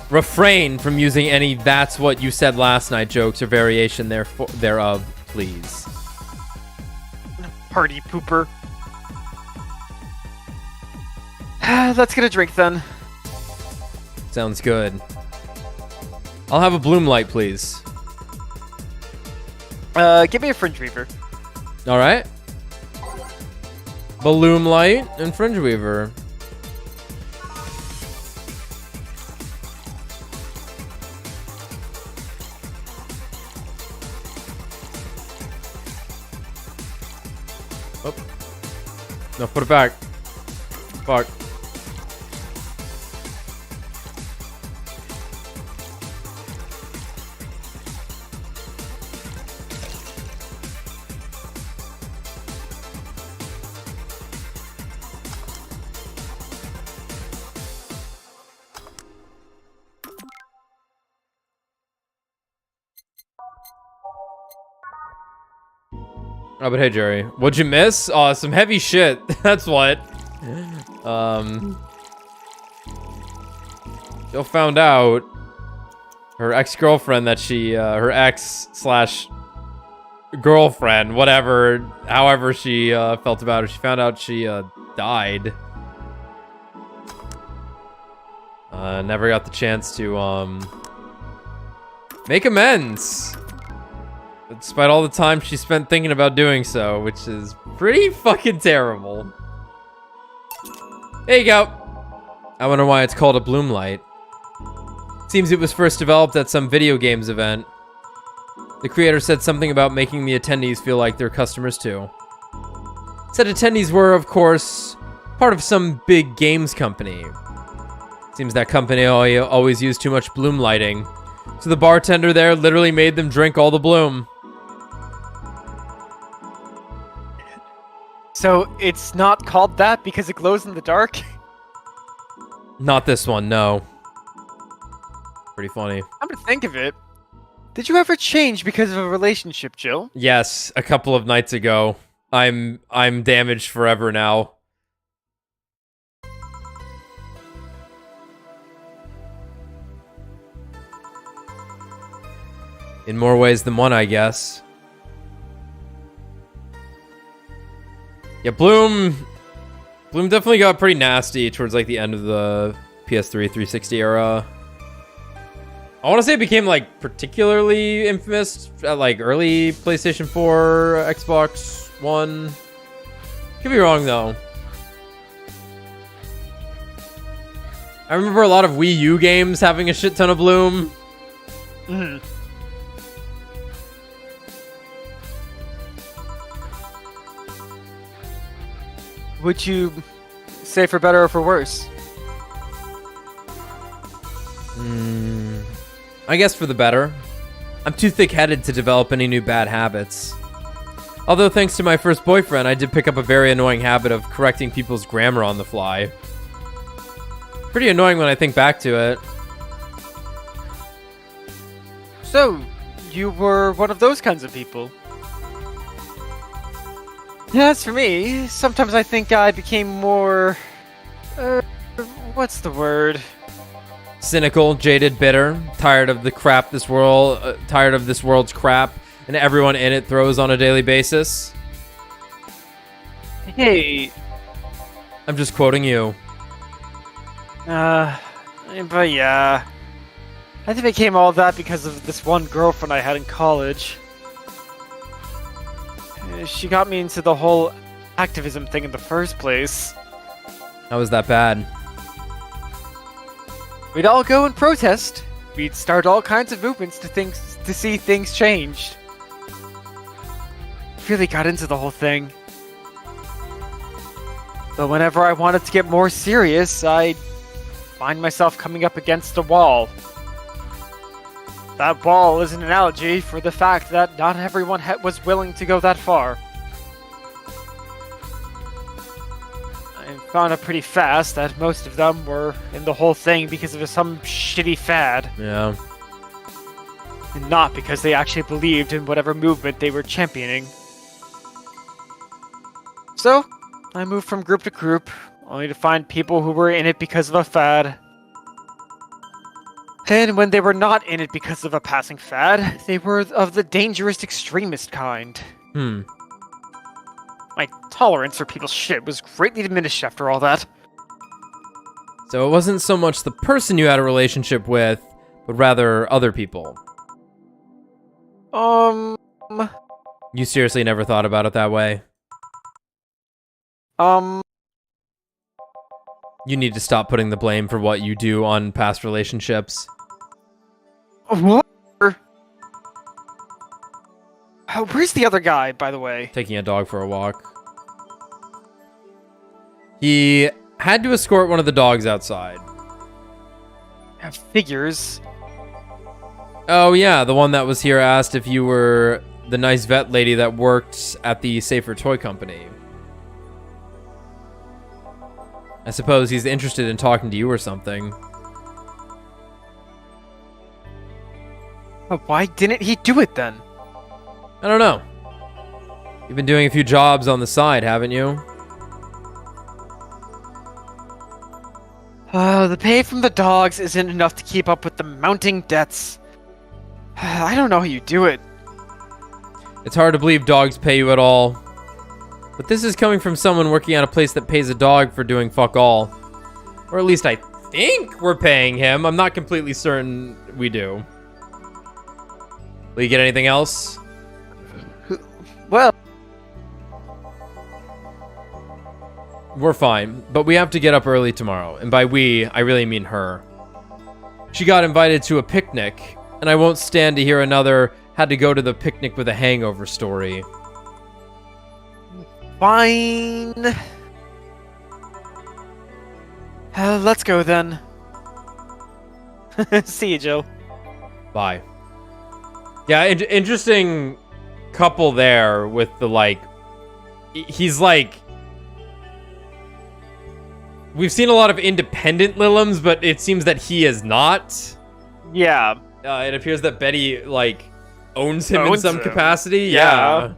Refrain from using any "that's what you said last night" jokes or variation thereof, please. Party pooper. Let's get a drink then. Sounds good. I'll have a bloom light, please. Give me a fringe weaver. All right. Balloon light and fringe weaver. Oh. No, put it back. Fuck. Oh, but hey, Jerry. What'd you miss? Oh, some heavy shit. That's what. Jill found out her ex-girlfriend that she, her ex/girlfriend, whatever, however she, felt about her, she found out she, died. Never got the chance to, make amends. Despite all the time she spent thinking about doing so, which is pretty fucking terrible. There you go. I wonder why it's called a bloom light. Seems it was first developed at some video games event. The creator said something about making the attendees feel like they're customers too. Said attendees were, of course, part of some big games company. Seems that company always used too much bloom lighting. So the bartender there literally made them drink all the bloom. So it's not called that because it glows in the dark? Not this one, no. Pretty funny. I'm gonna think of it. Did you ever change because of a relationship, Jill? Yes, a couple of nights ago. I'm damaged forever now. In more ways than one, I guess. Yeah, Bloom definitely got pretty nasty towards like the end of the PS3 360 era. I want to say it became like particularly infamous at like early PlayStation 4, Xbox One. Could be wrong though. I remember a lot of Wii U games having a shit ton of Bloom. Hmm. Would you say for better or for worse? I guess for the better. I'm too thick-headed to develop any new bad habits. Although thanks to my first boyfriend, I did pick up a very annoying habit of correcting people's grammar on the fly. Pretty annoying when I think back to it. So, you were one of those kinds of people. Yeah, as for me, sometimes I think I became more... what's the word? Cynical, jaded, bitter, tired of the crap this world, tired of this world's crap, and everyone in it throws on a daily basis. Hey, I'm just quoting you. but yeah. I think I became all that because of this one girlfriend I had in college. She got me into the whole activism thing in the first place. How was that bad? We'd all go and protest. We'd start all kinds of movements to see things changed. Really got into the whole thing. But whenever I wanted to get more serious, I'd find myself coming up against a wall. That wall is an analogy for the fact that not everyone was willing to go that far. I found out pretty fast that most of them were in the whole thing because of some shitty fad, Yeah. and not because they actually believed in whatever movement they were championing. So, I moved from group to group, only to find people who were in it because of a fad. And when they were not in it because of a passing fad, they were of the dangerous extremist kind. My tolerance for people's shit was greatly diminished after all that. So it wasn't so much the person you had a relationship with, but rather other people. You seriously never thought about it that way? You need to stop putting the blame for what you do on past relationships. What? Where's the other guy, by the way? Taking a dog for a walk. He had to escort one of the dogs outside. Figures. Oh yeah, the one that was here asked if you were the nice vet lady that worked at the Safer Toy Company. I suppose he's interested in talking to you or something. But why didn't he do it then? I don't know. You've been doing a few jobs on the side, haven't you? The pay from the dogs isn't enough to keep up with the mounting debts. I don't know how you do it. It's hard to believe dogs pay you at all. But this is coming from someone working at a place that pays a dog for doing fuck all. Or at least I think we're paying him. I'm not completely certain we do. Will you get anything else? Well, We're fine, but we have to get up early tomorrow. And by we, I really mean her. She got invited to a picnic, and I won't stand to hear another had to go to the picnic with a hangover story. fine. Let's go then. See you, Joe. Bye. Yeah, interesting couple there with the, like... He's, like... We've seen a lot of independent Lilims, but it seems that he is not. Yeah. It appears that Betty, like, owns him in Owns some him. capacity. Yeah.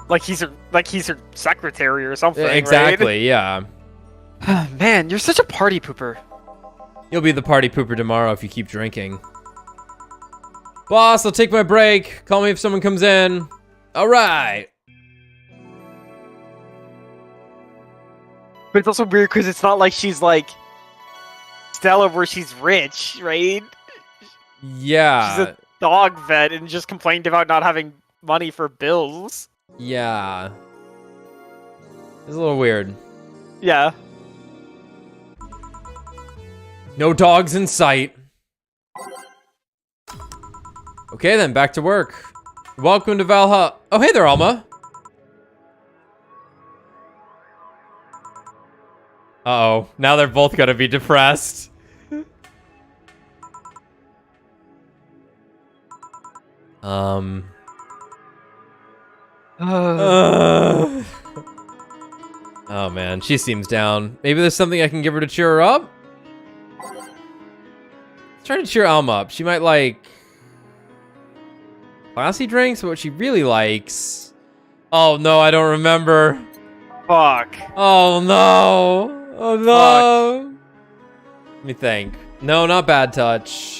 Like he's her secretary or something. Exactly, yeah. Right? Man, you're such a party pooper. You'll be the party pooper tomorrow if you keep drinking. Boss, I'll take my break. Call me if someone comes in. All right. But it's also weird because it's not like she's like Stella where she's rich, right? Yeah. She's a dog vet and just complained about not having money for bills. Yeah. It's a little weird. Yeah. No dogs in sight. Okay then, back to work. Welcome to Valhalla. Oh, hey there, Alma. Uh-oh. Now they're both gonna be depressed. Oh man, she seems down. Maybe there's something I can give her to cheer her up? Let's try to cheer Alma up. She might like classy drinks, but what she really likes. Oh no, I don't remember. Fuck. Oh no. Oh no. Fuck. Let me think. No, not bad touch.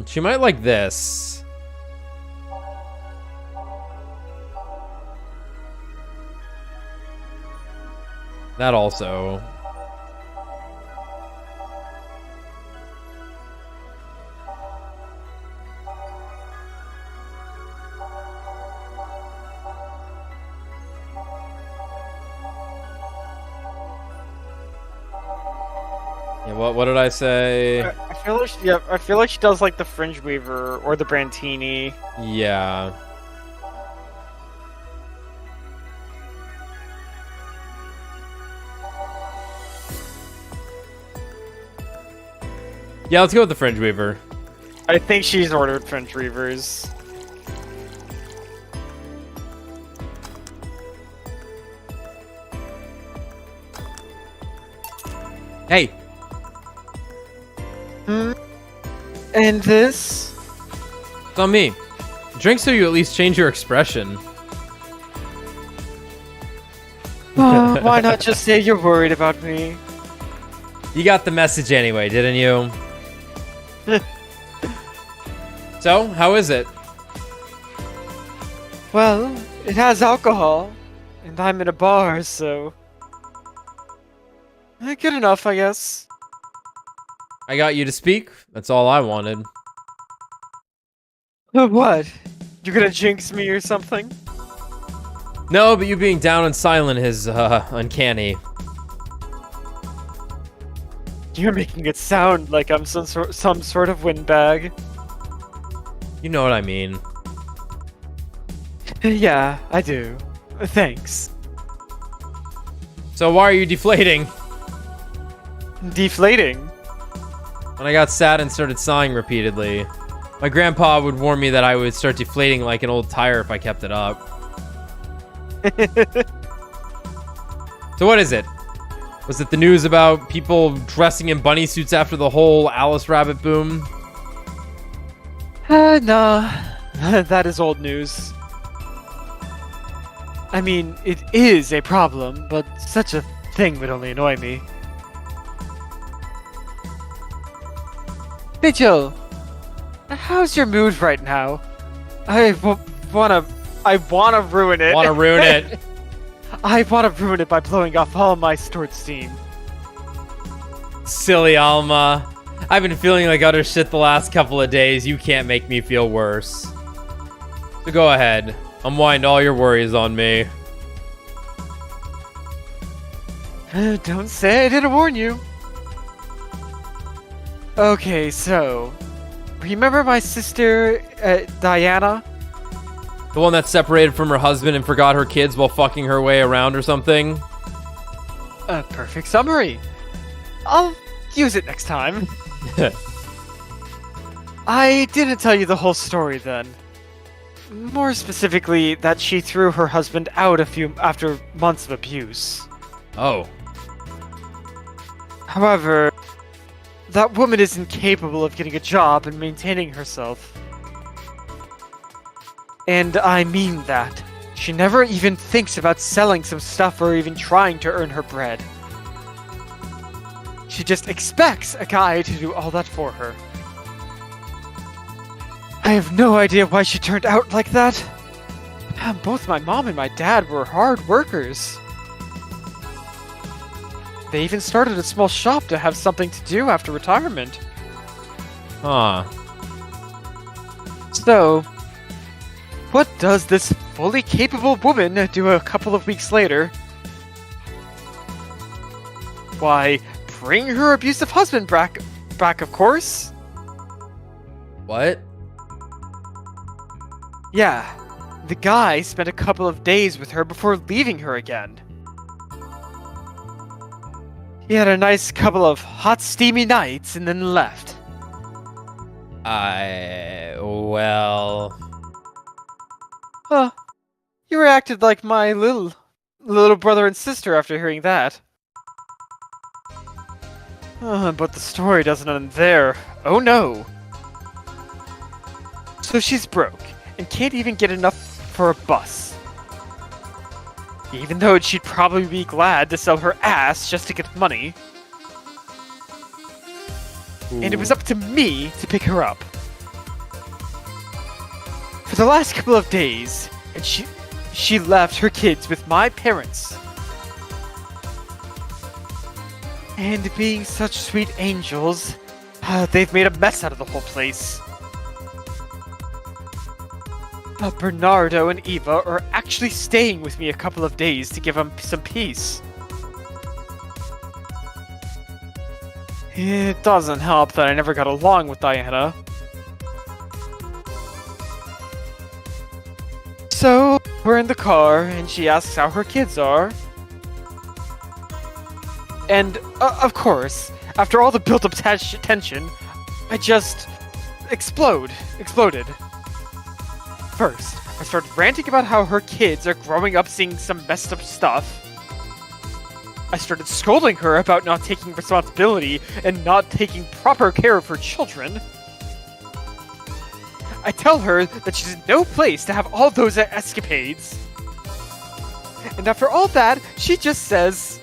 She might like this. That also. Yeah, what did I say? I feel like I feel like she does like the Fringe Weaver or the Brantini. Yeah. Yeah, let's go with the Fringe Weaver. I think she's ordered Fringe Weavers. Hey. And this? It's on me. Drink so you at least change your expression. Why not just say you're worried about me? You got the message anyway, didn't you? So, how is it? Well, it has alcohol, and I'm in a bar, so... good enough, I guess. I got you to speak. That's all I wanted. What? You're gonna jinx me or something? No, but you being down and silent is, uncanny. You're making it sound like I'm some sort of windbag. You know what I mean. Yeah, I do. Thanks. So why are you deflating? Deflating? When I got sad and started sighing repeatedly, my grandpa would warn me that I would start deflating like an old tire if I kept it up. So what is it? Was it the news about people dressing in bunny suits after the whole Alice Rabbit boom? Nah. That is old news. I mean, it is a problem, but such a thing would only annoy me. Mitchell, how's your mood right now? I wanna ruin it. Wanna ruin it? I wanna ruin it by blowing off all my stored steam. Silly Alma. I've been feeling like utter shit the last couple of days. You can't make me feel worse. So go ahead. Unwind all your worries on me. Don't say I didn't warn you. Okay, so... Remember my sister, Diana? The one that separated from her husband and forgot her kids while fucking her way around or something? A perfect summary. I'll use it next time. I didn't tell you the whole story then. More specifically, that she threw her husband out after months of abuse. Oh. However, that woman is incapable of getting a job and maintaining herself. And I mean that. She never even thinks about selling some stuff or even trying to earn her bread. She just expects a guy to do all that for her. I have no idea why she turned out like that. Both my mom and my dad were hard workers. They even started a small shop to have something to do after retirement. Huh. So, what does this fully capable woman do a couple of weeks later? Why, bring her abusive husband back, of course. What? Yeah, the guy spent a couple of days with her before leaving her again. He had a nice couple of hot, steamy nights and then left. Well... Huh. You reacted like my little brother and sister after hearing that. But the story doesn't end there. Oh no. So she's broke and can't even get enough for a bus. Even though she'd probably be glad to sell her ass just to get money. And it was up to me to pick her up. For the last couple of days, and she left her kids with my parents. And being such sweet angels, they've made a mess out of the whole place. Bernardo and Eva are actually staying with me a couple of days to give them some peace. It doesn't help that I never got along with Diana. So, we're in the car, and she asks how her kids are. And, of course, after all the built-up tension, I just exploded. First, I started ranting about how her kids are growing up seeing some messed up stuff. I started scolding her about not taking responsibility and not taking proper care of her children. I tell her that she's in no place to have all those escapades. And after all that, she just says,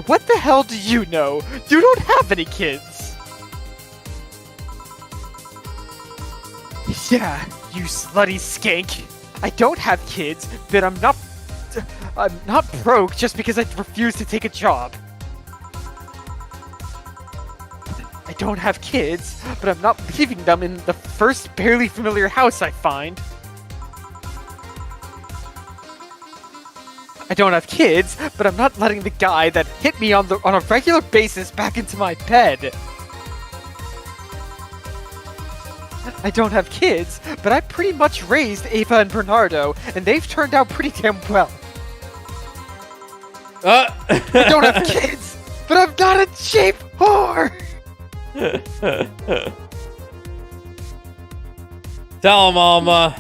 what the hell do you know? You don't have any kids! Yeah, you slutty skank. I don't have kids, but I'm not broke just because I refuse to take a job. I don't have kids, but I'm not leaving them in the first barely familiar house I find. I don't have kids, but I'm not letting the guy that hit me on a regular basis back into my bed. I don't have kids, but I pretty much raised Ava and Bernardo, and they've turned out pretty damn well. I don't have kids, but I'm not a cheap whore! Tell him, Alma.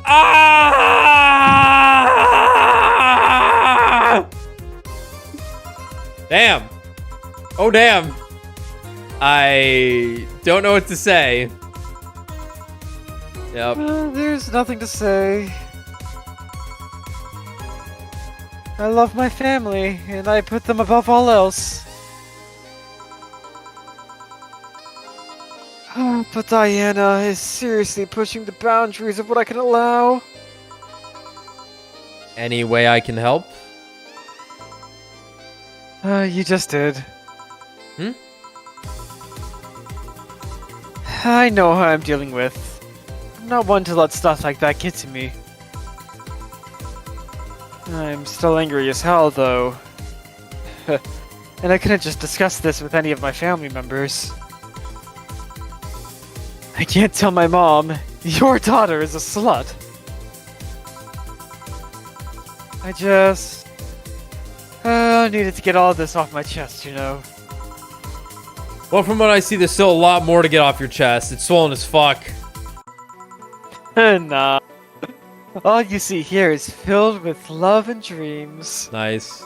Ah! Damn. Oh, damn. I don't know what to say. Yep. There's nothing to say. I love my family, and I put them above all else. But Diana is seriously pushing the boundaries of what I can allow. Any way I can help? You just did. Hmm? I know how I'm dealing with. I'm not one to let stuff like that get to me. I'm still angry as hell, though. And I couldn't just discuss this with any of my family members. I can't tell my mom, your daughter is a slut. I just... needed to get all this off my chest, you know. Well, from what I see, there's still a lot more to get off your chest. It's swollen as fuck. Nah. All you see here is filled with love and dreams. Nice.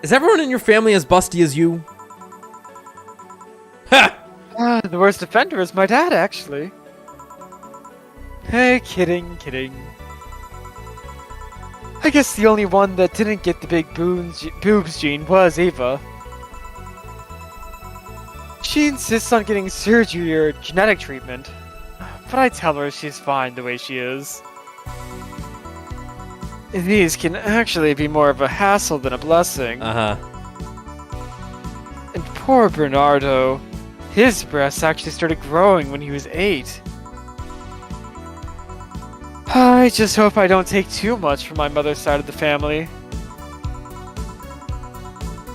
Is everyone in your family as busty as you? Ha! The worst offender is my dad, actually. Hey, kidding. I guess the only one that didn't get the big boobs gene was Ava. She insists on getting surgery or genetic treatment, but I tell her she's fine the way she is. These can actually be more of a hassle than a blessing. Uh-huh. And poor Bernardo, his breasts actually started growing when he was 8. I just hope I don't take too much from my mother's side of the family.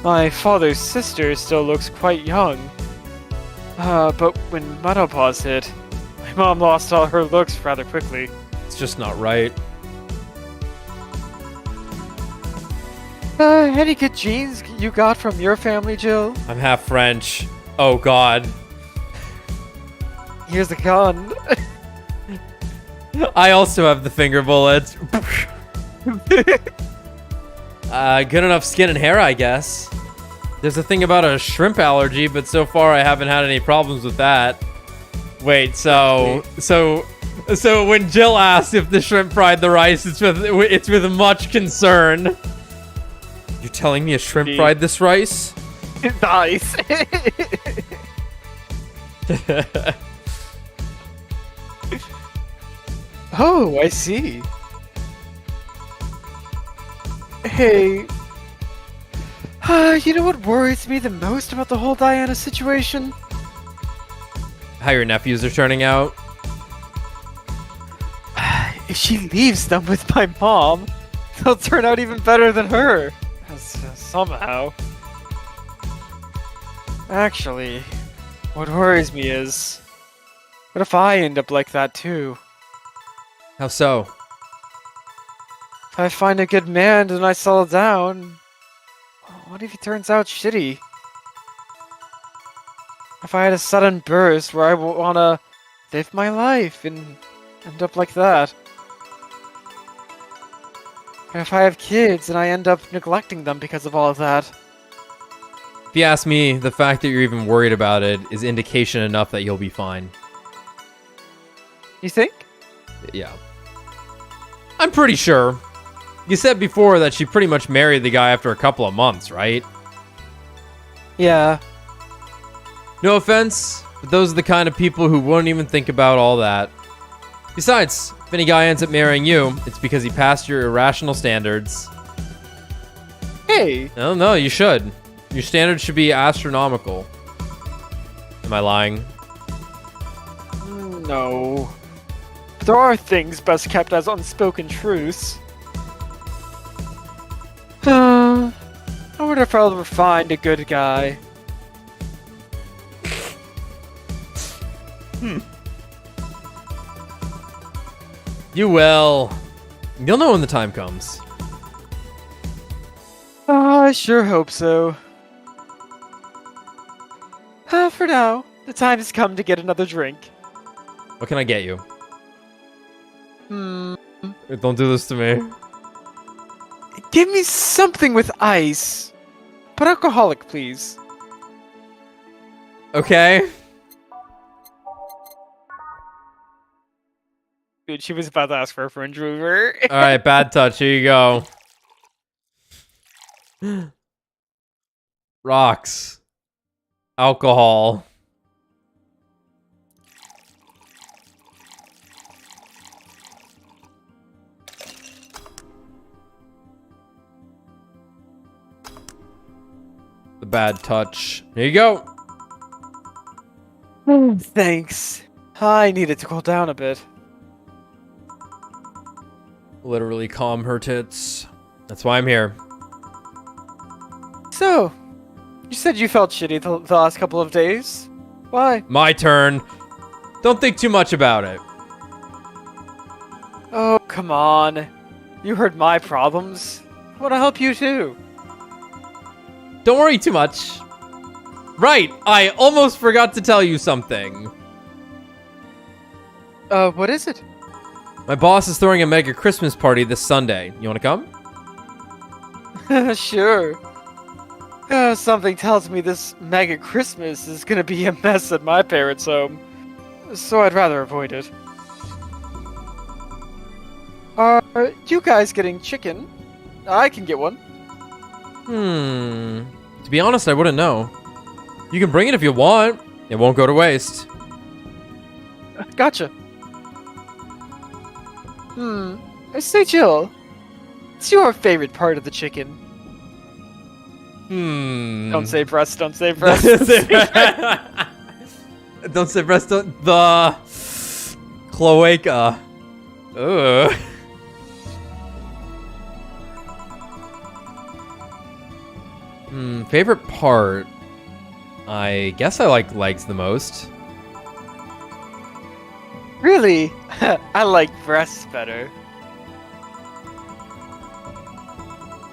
My father's sister still looks quite young. But when menopause hit, my mom lost all her looks rather quickly. It's just not right. Any good genes you got from your family, Jill? I'm half French. Oh, God. Here's a gun. I also have the finger bullets. Good enough skin and hair, I guess. There's a thing about a shrimp allergy, but so far I haven't had any problems with that. Wait, so when Jill asks if the shrimp fried the rice, it's with much concern. You're telling me a shrimp fried this rice? Nice. Oh, I see. Hey, you know what worries me the most about the whole Diana situation? How your nephews are turning out? If she leaves them with my mom, they'll turn out even better than her. Somehow. Actually, what worries me is, what if I end up like that too? How so? If I find a good man and I settle down, what if he turns out shitty? If I had a sudden burst where I wanna live my life and end up like that? And if I have kids and I end up neglecting them because of all of that? If you ask me, the fact that you're even worried about it is indication enough that you'll be fine. You think? Yeah. I'm pretty sure. You said before that she pretty much married the guy after a couple of months, right? Yeah. No offense, but those are the kind of people who wouldn't even think about all that. Besides, if any guy ends up marrying you, it's because he passed your irrational standards. Hey! No, you should. Your standards should be astronomical. Am I lying? No. There are things best kept as unspoken truths. I wonder if I'll ever find a good guy. You will. You'll know when the time comes. I sure hope so. For now, the time has come to get another drink. What can I get you? Don't do this to me. Give me something with ice. But alcoholic, please. Okay. Dude, she was about to ask for a Fringe Mover. Alright, bad touch. Here you go. Rocks. Alcohol. The bad touch. Here you go. Thanks. I needed to cool down a bit. Literally calm her tits. That's why I'm here. So, you said you felt shitty the last couple of days. Why? My turn. Don't think too much about it. Oh, come on. You heard my problems. I want to help you too. Don't worry too much. Right, I almost forgot to tell you something. What is it? My boss is throwing a mega Christmas party this Sunday. You want to come? Sure. Something tells me this mega Christmas is gonna be a mess at my parents' home, so I'd rather avoid it. Are you guys getting chicken? I can get one. To be honest, I wouldn't know. You can bring it if you want. It won't go to waste. Gotcha. Say, Jill, what's your favorite part of the chicken? Don't say breast, don't say breast. Don't say breast, the cloaca. Ugh. Favorite part? I guess I like legs the most. Really? I like breasts better.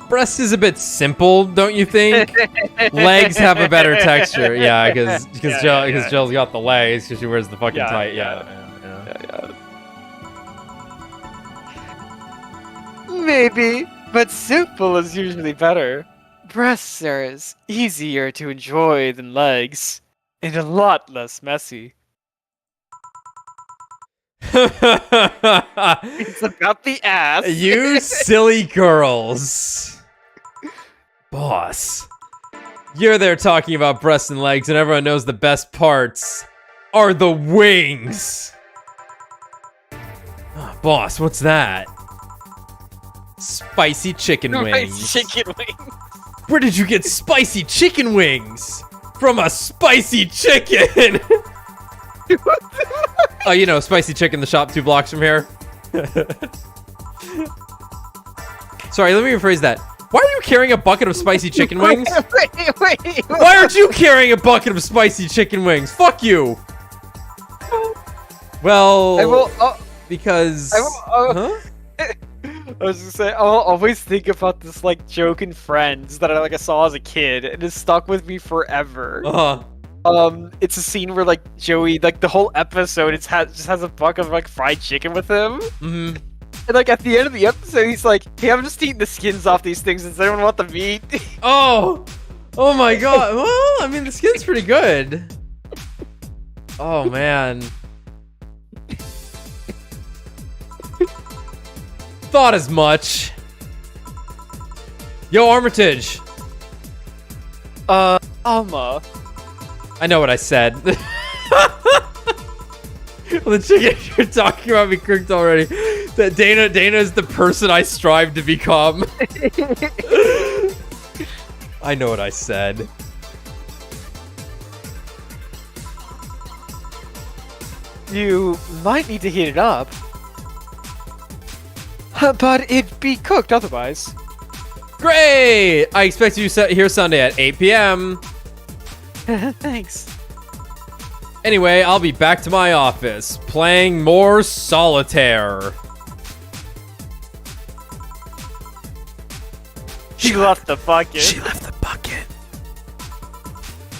Breast is a bit simple, don't you think? Legs have a better texture. Yeah, because Jill's got the legs because she wears the fucking tight. Yeah. Maybe, but simple is usually better. Breasts are easier to enjoy than legs, and a lot less messy. It's about the ass. You silly girls. Boss. You're there talking about breasts and legs, and everyone knows the best parts are the wings. Oh, boss, what's that? Spicy chicken wings. Chicken wings. Where did you get spicy chicken wings? From a spicy chicken! Oh, you know, spicy chicken, the shop 2 blocks from here. Sorry, let me rephrase that. Why are you carrying a bucket of spicy chicken wings? Wait. Why aren't you carrying a bucket of spicy chicken wings? Fuck you! Well, I will, because... huh? I was gonna say, I'll always think about this, like, joke in Friends that I saw as a kid, and it's stuck with me forever. It's a scene where, like, Joey, like, the whole episode, just has a bucket of, like, fried chicken with him. And, like, at the end of the episode, he's like, hey, I'm just eating the skins off these things. Does anyone want the meat? Oh my god. Well, I mean, the skin's pretty good. Oh, man. Thought as much. Yo, Armitage. Alma. I know what I said. Well, the chicken you're talking about me cooked already. That Dana is the person I strive to become. I know what I said. You might need to heat it up. But it'd be cooked otherwise. Great! I expect you here Sunday at 8 p.m. Thanks. Anyway, I'll be back to my office, playing more solitaire. She left the bucket. She left the bucket.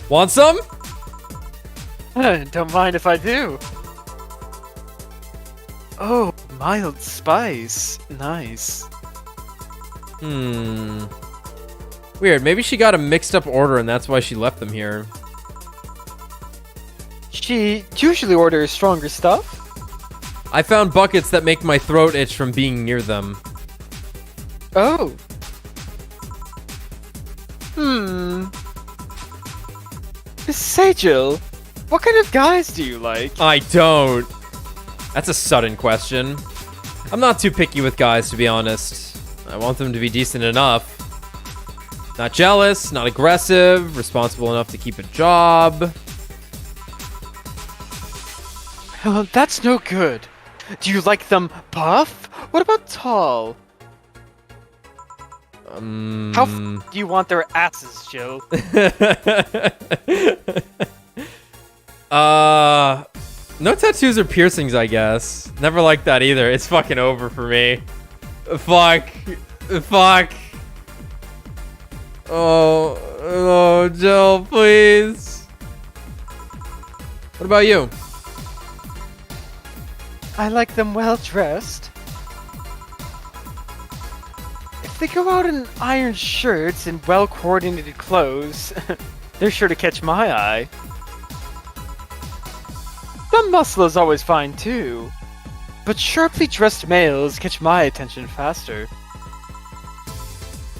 Want some? Don't mind if I do. Oh, mild spice. Nice. Weird. Maybe she got a mixed up order and that's why she left them here. She usually orders stronger stuff. I found buckets that make my throat itch from being near them. Oh. Say, Jill, what kind of guys do you like? I don't. That's a sudden question. I'm not too picky with guys, to be honest. I want them to be decent enough. Not jealous, not aggressive, responsible enough to keep a job. That's no good. Do you like them buff? What about tall? How do you want their asses, Jill? No tattoos or piercings, I guess. Never liked that either. It's fucking over for me. Fuck. Oh, Jill, please. What about you? I like them well dressed. If they go out in iron shirts and well coordinated clothes, they're sure to catch my eye. Some muscle is always fine too, but sharply dressed males catch my attention faster.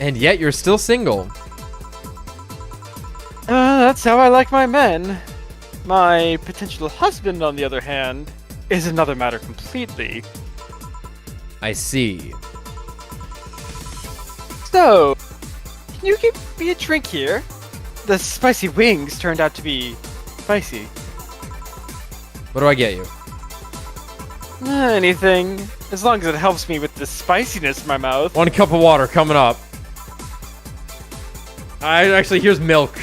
And yet you're still single. That's how I like my men. My potential husband, on the other hand, is another matter completely. I see. So, can you give me a drink here? The spicy wings turned out to be spicy. What do I get you? Anything, as long as it helps me with the spiciness in my mouth. 1 cup of water coming up. Actually, here's milk.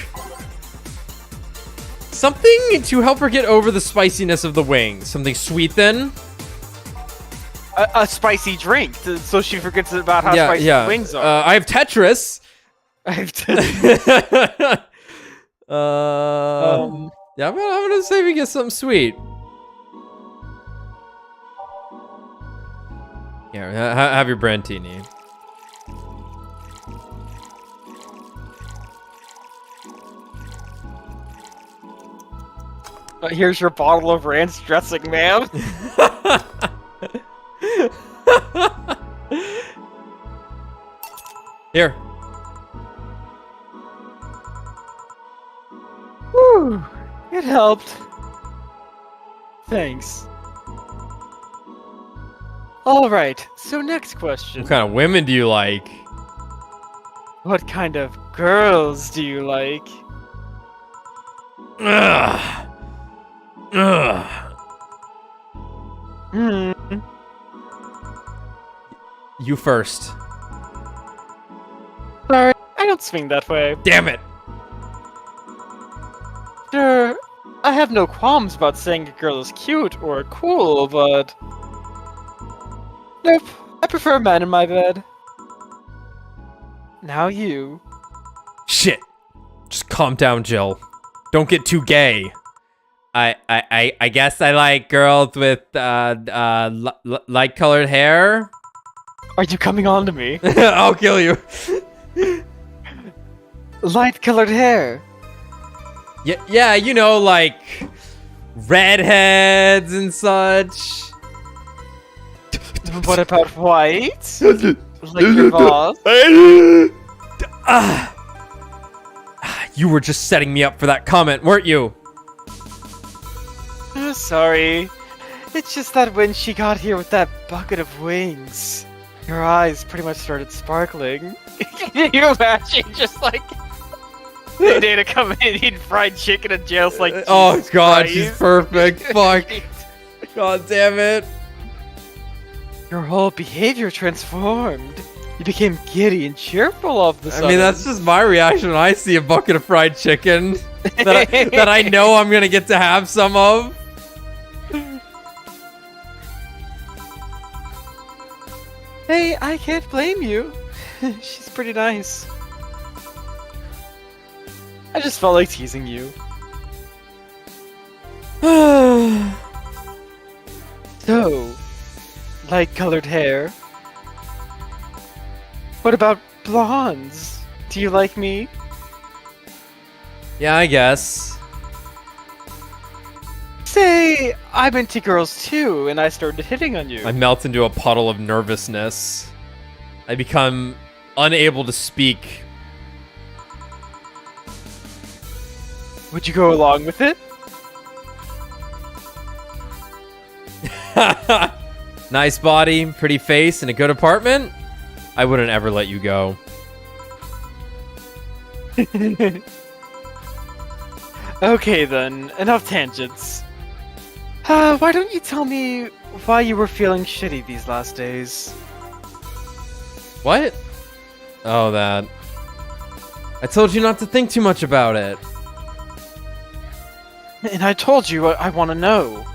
Something to help her get over the spiciness of the wings. Something sweet then. A spicy drink, so she forgets about how spicy the wings are. I have Tetris. I have Yeah, I'm gonna say we get something sweet. Here, have your Brandtini. Here's your bottle of ranch dressing, ma'am. Here. Whew, it helped. Thanks. Alright, so next question. What kind of women do you like? What kind of girls do you like? Ugh. Ugh. Hmm. You first. Sorry, I don't swing that way. Damn it. Sure, I have no qualms about saying a girl is cute or cool, but... Nope, I prefer men in my bed. Now you. Shit. Just calm down, Jill. Don't get too gay. I guess I like girls with light colored hair. Are you coming on to me? I'll kill you. Light colored hair. Yeah, you know, like redheads and such. What about white? Like your boss? You were just setting me up for that comment, weren't you? Sorry. It's just that when she got here with that bucket of wings, her eyes pretty much started sparkling. Can you imagine just like the day to come in, eat fried chicken and jail's like, oh Jesus god, Christ. she's perfect. Fuck. God damn it. Your whole behavior transformed. You became giddy and cheerful all of a sudden. I mean, that's just my reaction when I see a bucket of fried chicken that I know I'm gonna get to have some of. Hey, I can't blame you. She's pretty nice. I just felt like teasing you. So, light-colored hair. What about blondes? Do you like me? Yeah, I guess. Say, I'm into girls too, and I started hitting on you. I melt into a puddle of nervousness. I become unable to speak. Would you go along with it? Nice body, pretty face, and a good apartment? I wouldn't ever let you go. Okay then, enough tangents. Why don't you tell me why you were feeling shitty these last days? What? Oh, that. I told you not to think too much about it. And I told you I want to know.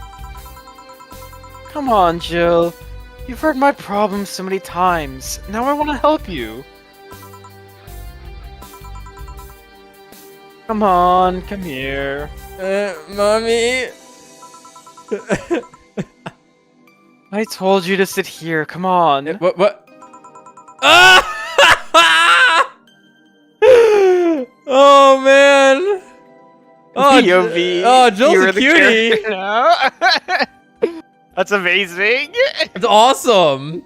Come on, Jill. You've heard my problems so many times. Now I want to help you. Come on, come here. Mommy. I told you to sit here. Come on. What? Ah! Oh man! Oh, POV. oh, Jill's You're a the cutie. character now. That's amazing. It's awesome.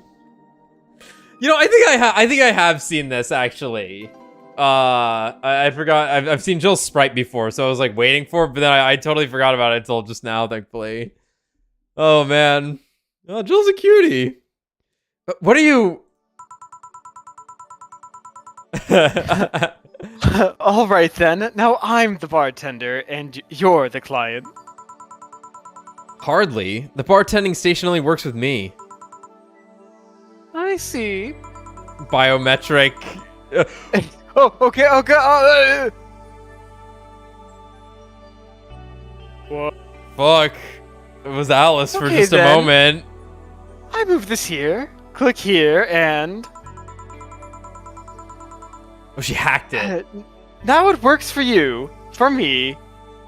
You know, I think I have seen this actually. I forgot. I've seen Jill's sprite before, so I was like waiting for it, but then I totally forgot about it until just now, thankfully. Oh man, oh, Jill's a cutie. What are you? All right then. Now I'm the bartender, and you're the client. Hardly. The bartending station only works with me. I see. Biometric. Oh, okay, okay. What? Fuck. It was Alice for Okay, just a then. moment. I move this here. Click here, and Oh, she hacked it. now it works for you, for me,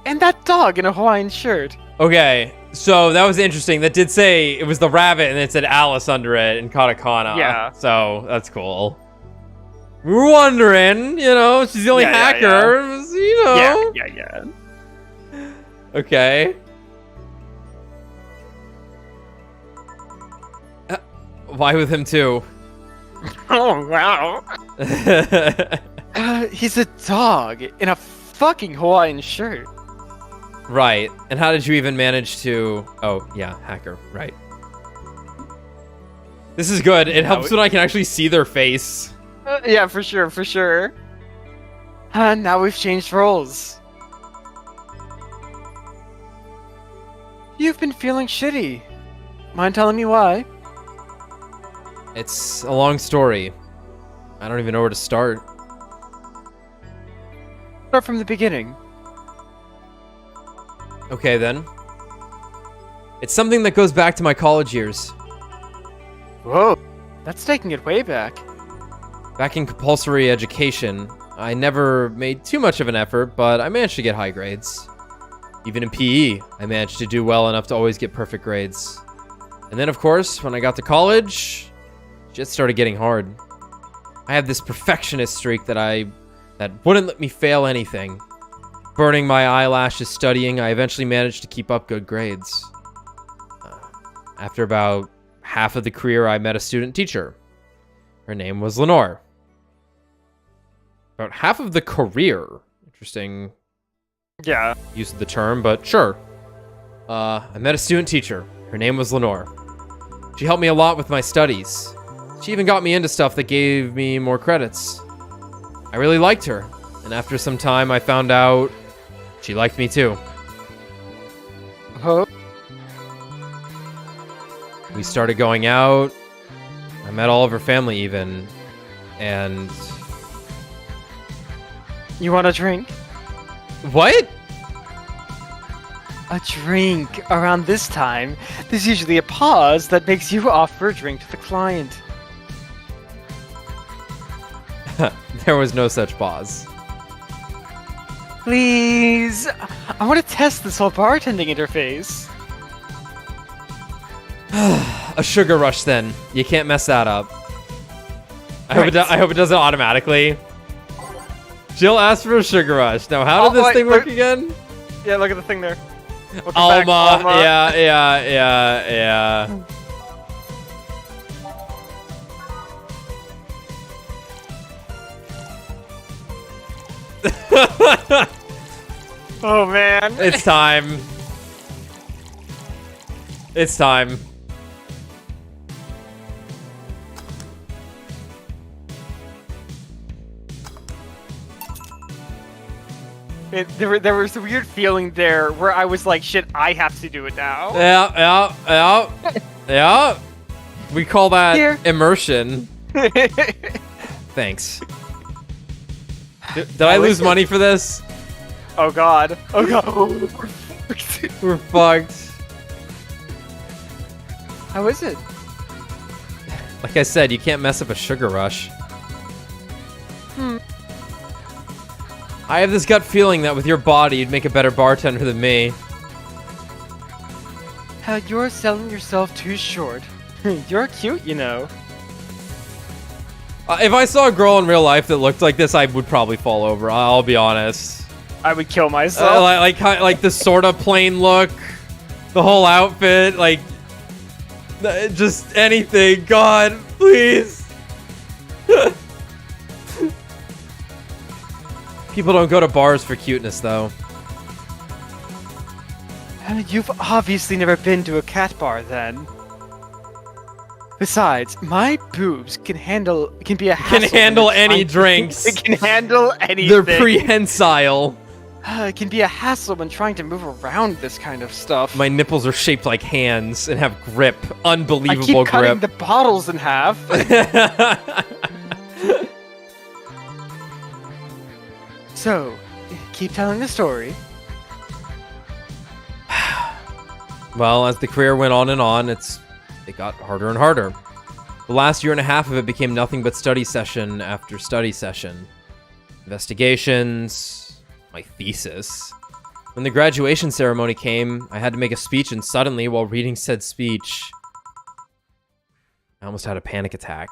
and that dog in a Hawaiian shirt. Okay, so that was interesting. That did say it was the rabbit, and it said Alice under it in katakana. Yeah. So that's cool. We were wondering, you know, she's the only Yeah, yeah, hacker. You know. Yeah. Okay. Why with him too? Oh wow. He's a dog in a fucking Hawaiian shirt. Right. And how did you even manage to... Oh, yeah, hacker. Right. This is good. It helps when I can actually see their face. Yeah, for sure, for sure. Now we've changed roles. You've been feeling shitty. Mind telling me why? It's a long story. I don't even know where to start. Start from the beginning. Okay, then. It's something that goes back to my college years. Whoa, that's taking it way back. Back in compulsory education, I never made too much of an effort, but I managed to get high grades. Even in PE, I managed to do well enough to always get perfect grades. And then, of course, when I got to college, shit started getting hard. I had this perfectionist streak that wouldn't let me fail anything. Burning my eyelashes studying, I eventually managed to keep up good grades. After about half of the career, I met a student teacher. Her name was Lenore. About half of the career. Interesting Yeah. use of the term, but sure. I met a student teacher. Her name was Lenore. She helped me a lot with my studies. She even got me into stuff that gave me more credits. I really liked her, and after some time I found out she liked me too. Huh? We started going out. I met all of her family even, and... You want a drink? What? A drink. Around this time, there's usually a pause that makes you offer a drink to the client. There was no such pause. Please, I want to test this whole bartending interface. A sugar rush then. You can't mess that up. I Right. hope it does it automatically. Jill asked for a sugar rush. Now, how did this wait, thing work wait. again? Yeah, look at the thing there. Looking back, Alma. Alma. Yeah. Oh man. It's time. It's time. There was a weird feeling there where I was like, shit, I have to do it now. Yeah. We call that Here. immersion. Thanks. Did I lose money for this? Oh god. Oh god. We're fucked. How is it? Like I said, you can't mess up a sugar rush. I have this gut feeling that with your body, you'd make a better bartender than me. You're selling yourself too short. You're cute, you know. If I saw a girl in real life that looked like this, I would probably fall over. I'll be honest. I would kill myself. Like the sort of plain look, the whole outfit, like just anything. God, please. People don't go to bars for cuteness, though. You've obviously never been to a cat bar, then. Besides, my boobs can be a hassle. Can handle any drinks. It can handle anything. They're prehensile. It can be a hassle when trying to move around this kind of stuff. My nipples are shaped like hands and have grip. Unbelievable I keep cutting grip. the bottles in half. So, keep telling the story. Well, as the career went on and on, it got harder and harder. The last year and a half of it became nothing but study session after study session. Investigations, my thesis. When the graduation ceremony came, I had to make a speech, and suddenly, while reading said speech, I almost had a panic attack.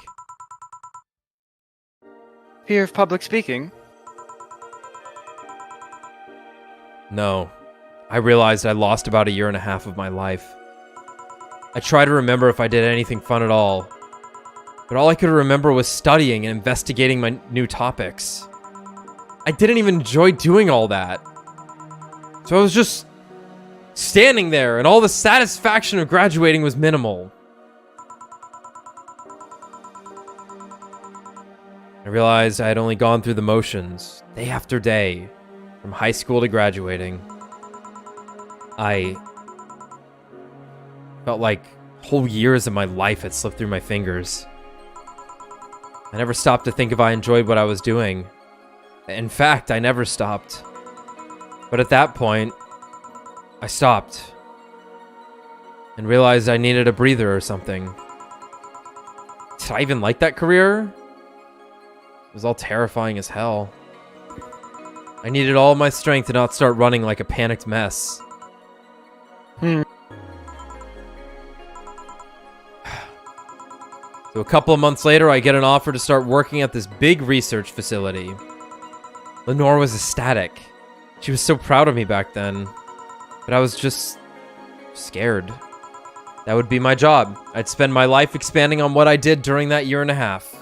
Fear of public speaking? No. I realized I lost about a year and a half of my life. I tried to remember if I did anything fun at all, but all I could remember was studying and investigating my new topics. I didn't even enjoy doing all that. So I was just standing there, and all the satisfaction of graduating was minimal. I realized I had only gone through the motions, day after day, from high school to graduating. I felt like whole years of my life had slipped through my fingers. I never stopped to think if I enjoyed what I was doing. In fact, I never stopped. But at that point, I stopped and realized I needed a breather or something. Did I even like that career? It was all terrifying as hell. I needed all my strength to not start running like a panicked mess. So a couple of months later, I get an offer to start working at this big research facility. Lenore was ecstatic. She was so proud of me back then. But I was just scared. That would be my job. I'd spend my life expanding on what I did during that year and a half.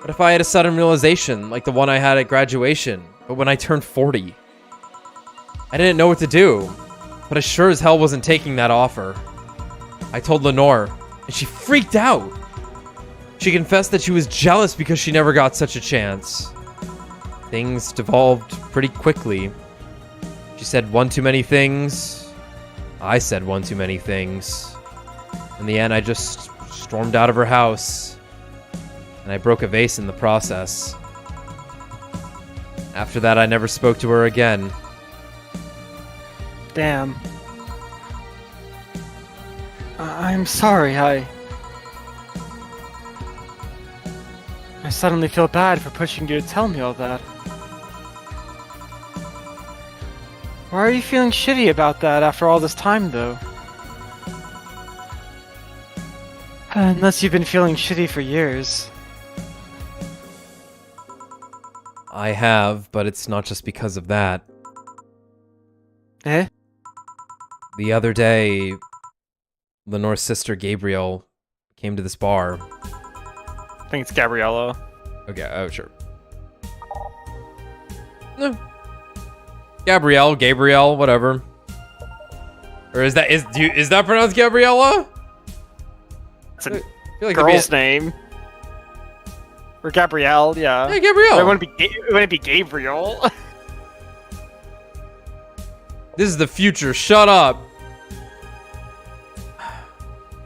What if I had a sudden realization, like the one I had at graduation, but when I turned 40? I didn't know what to do, but I sure as hell wasn't taking that offer. I told Lenore, and she freaked out. She confessed that she was jealous because she never got such a chance. Things devolved pretty quickly. She said one too many things. I said one too many things. In the end, I just stormed out of her house. And I broke a vase in the process. After that, I never spoke to her again. Damn. I'm sorry, I suddenly feel bad for pushing you to tell me all that. Why are you feeling shitty about that after all this time, though? Unless you've been feeling shitty for years. I have, but it's not just because of that. Eh? The other day, Lenore's sister Gabrielle came to this bar. I think it's Gabriella. Okay, oh sure. No. Gabrielle, whatever. Or is that pronounced Gabriella? It's a I feel like it'd girl's name. Or Gabrielle, yeah. Yeah, Gabrielle. It wouldn't be Gabriel. This is the future. Shut up.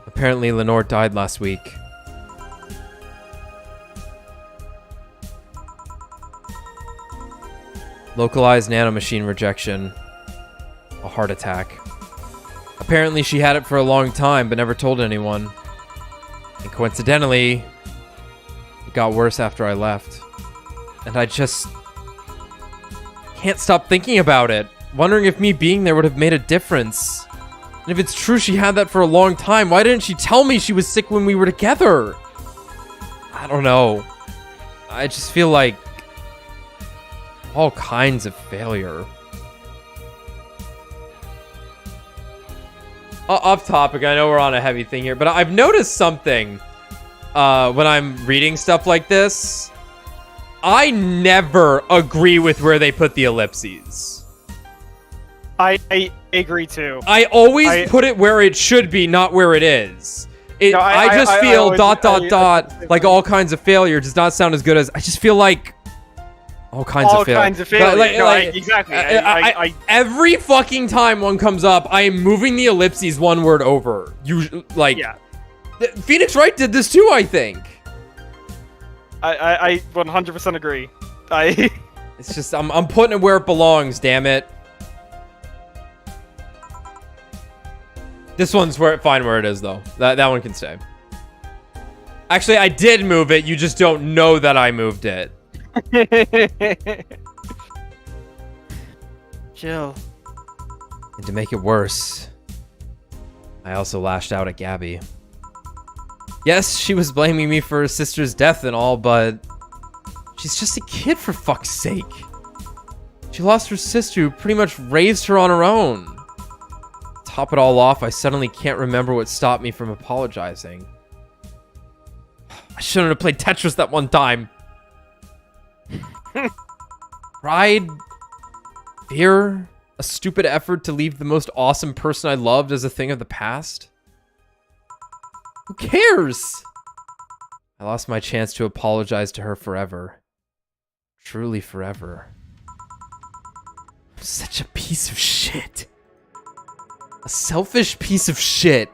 Apparently, Lenore died last week. Localized nanomachine rejection. A heart attack. Apparently, she had it for a long time, but never told anyone. And coincidentally, it got worse after I left. And I just can't stop thinking about it. Wondering if me being there would have made a difference. And if it's true she had that for a long time, why didn't she tell me she was sick when we were together? I don't know. I just feel like all kinds of failure. Off topic, I know we're on a heavy thing here, but I've noticed something when I'm reading stuff like this. I never agree with where they put the ellipses. I agree too. I always put it where it should be, not where it is. I just feel like all kinds of failure does not sound as good as. I just feel like all kinds of failure. Exactly. Every fucking time one comes up, I am moving the ellipses one word over. Phoenix Wright did this too, I think. I 100% agree. It's just I'm putting it where it belongs. Damn it. This one's fine where it is though. That one can stay. Actually, I did move it. You just don't know that I moved it. Jill. And to make it worse, I also lashed out at Gabby. Yes, she was blaming me for her sister's death and all, but she's just a kid for fuck's sake. She lost her sister who pretty much raised her on her own. To top it all off, I suddenly can't remember what stopped me from apologizing. I shouldn't have played Tetris that one time. Pride? Fear? A stupid effort to leave the most awesome person I loved as a thing of the past? Who cares? I lost my chance to apologize to her forever. Truly forever. I'm such a piece of shit. A selfish piece of shit.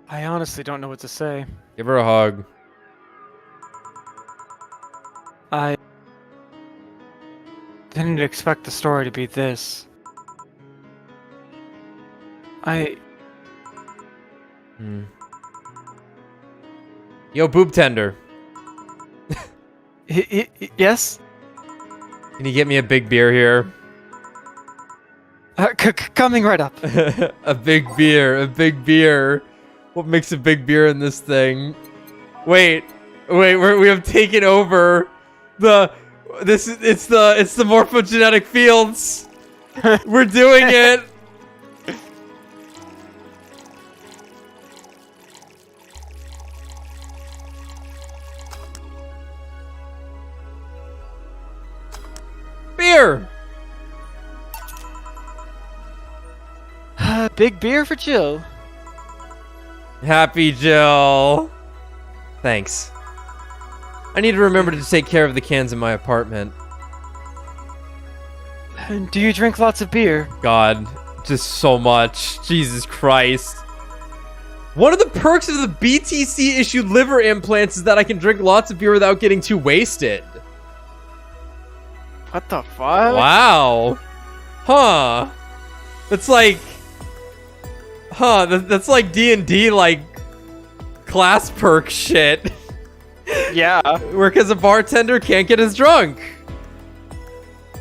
I honestly don't know what to say. Give her a hug. I didn't expect the story to be this. Yo, boob tender. Yes? Can you get me a big beer here? Coming right up. A big beer. What makes a big beer in this thing? Wait, we have taken over it's the morphogenetic fields. We're doing it. Beer. Big beer for Jill. Happy Jill. Thanks. I need to remember to take care of the cans in my apartment. Do you drink lots of beer? God, just so much. Jesus Christ. One of the perks of the BTC issued liver implants is that I can drink lots of beer without getting too wasted. What the fuck? Wow. Huh. That's like... that's like D&D, like, class perk shit. Yeah. Where because a bartender can't get as drunk.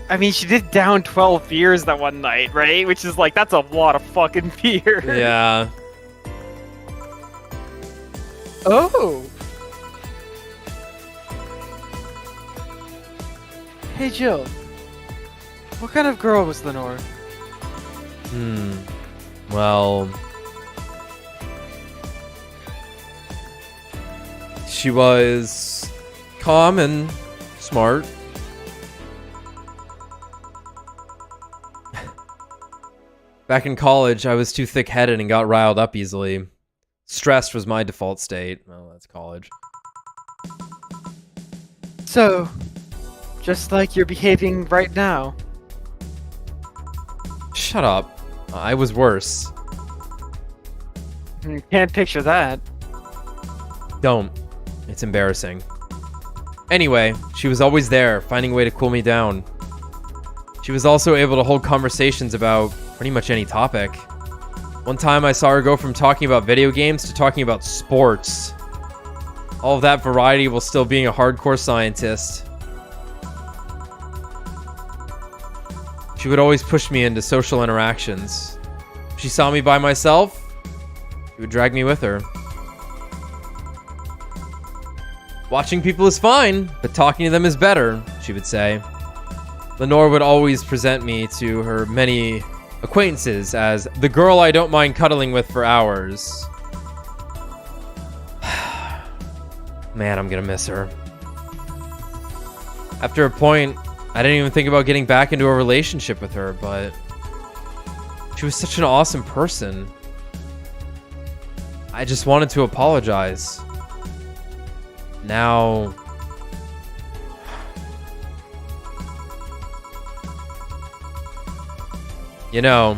I mean, she did down 12 beers that one night, right? Which is like, that's a lot of fucking beer. Yeah. Oh. Hey, Jill. What kind of girl was Lenore? Well... She was calm and smart. Back in college, I was too thick-headed and got riled up easily. Stressed was my default state. Well, that's college. So, just like you're behaving right now. Shut up. I was worse. Can't picture that. Don't. It's embarrassing. Anyway, she was always there, finding a way to cool me down. She was also able to hold conversations about pretty much any topic. One time I saw her go from talking about video games to talking about sports. All of that variety while still being a hardcore scientist. She would always push me into social interactions. If she saw me by myself, she would drag me with her. Watching people is fine, but talking to them is better, she would say. Lenore would always present me to her many acquaintances as the girl I don't mind cuddling with for hours. Man, I'm gonna miss her. After a point, I didn't even think about getting back into a relationship with her, but she was such an awesome person. I just wanted to apologize. Now... You know,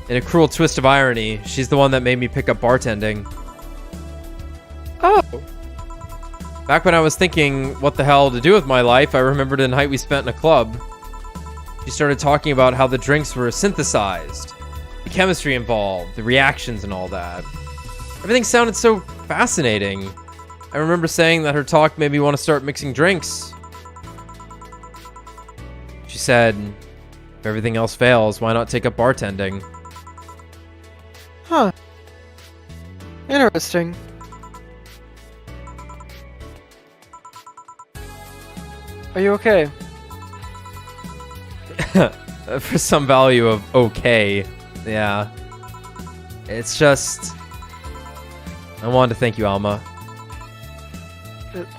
in a cruel twist of irony, she's the one that made me pick up bartending. Oh. Back when I was thinking what the hell to do with my life, I remembered a night we spent in a club. She started talking about how the drinks were synthesized, the chemistry involved, the reactions and all that. Everything sounded so fascinating. I remember saying that her talk made me want to start mixing drinks. She said, if everything else fails, why not take up bartending? Huh. Interesting. Are you okay? For some value of okay, yeah. It's just... I wanted to thank you, Alma.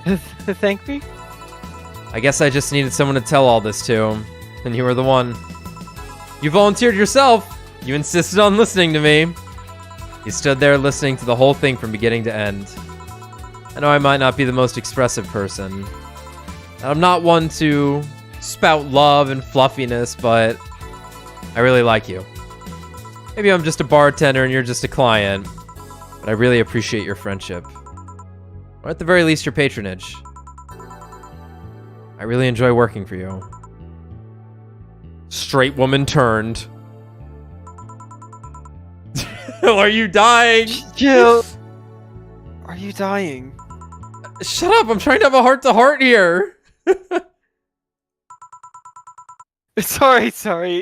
Thank me? I guess I just needed someone to tell all this to, and you were the one. You volunteered yourself! You insisted on listening to me. You stood there listening to the whole thing from beginning to end. I know I might not be the most expressive person. I'm not one to spout love and fluffiness, but I really like you. Maybe I'm just a bartender and you're just a client, but I really appreciate your friendship. Or at the very least, your patronage. I really enjoy working for you. Straight woman turned. Are you dying? Jill! Are you dying? Shut up, I'm trying to have a heart-to-heart here. Sorry.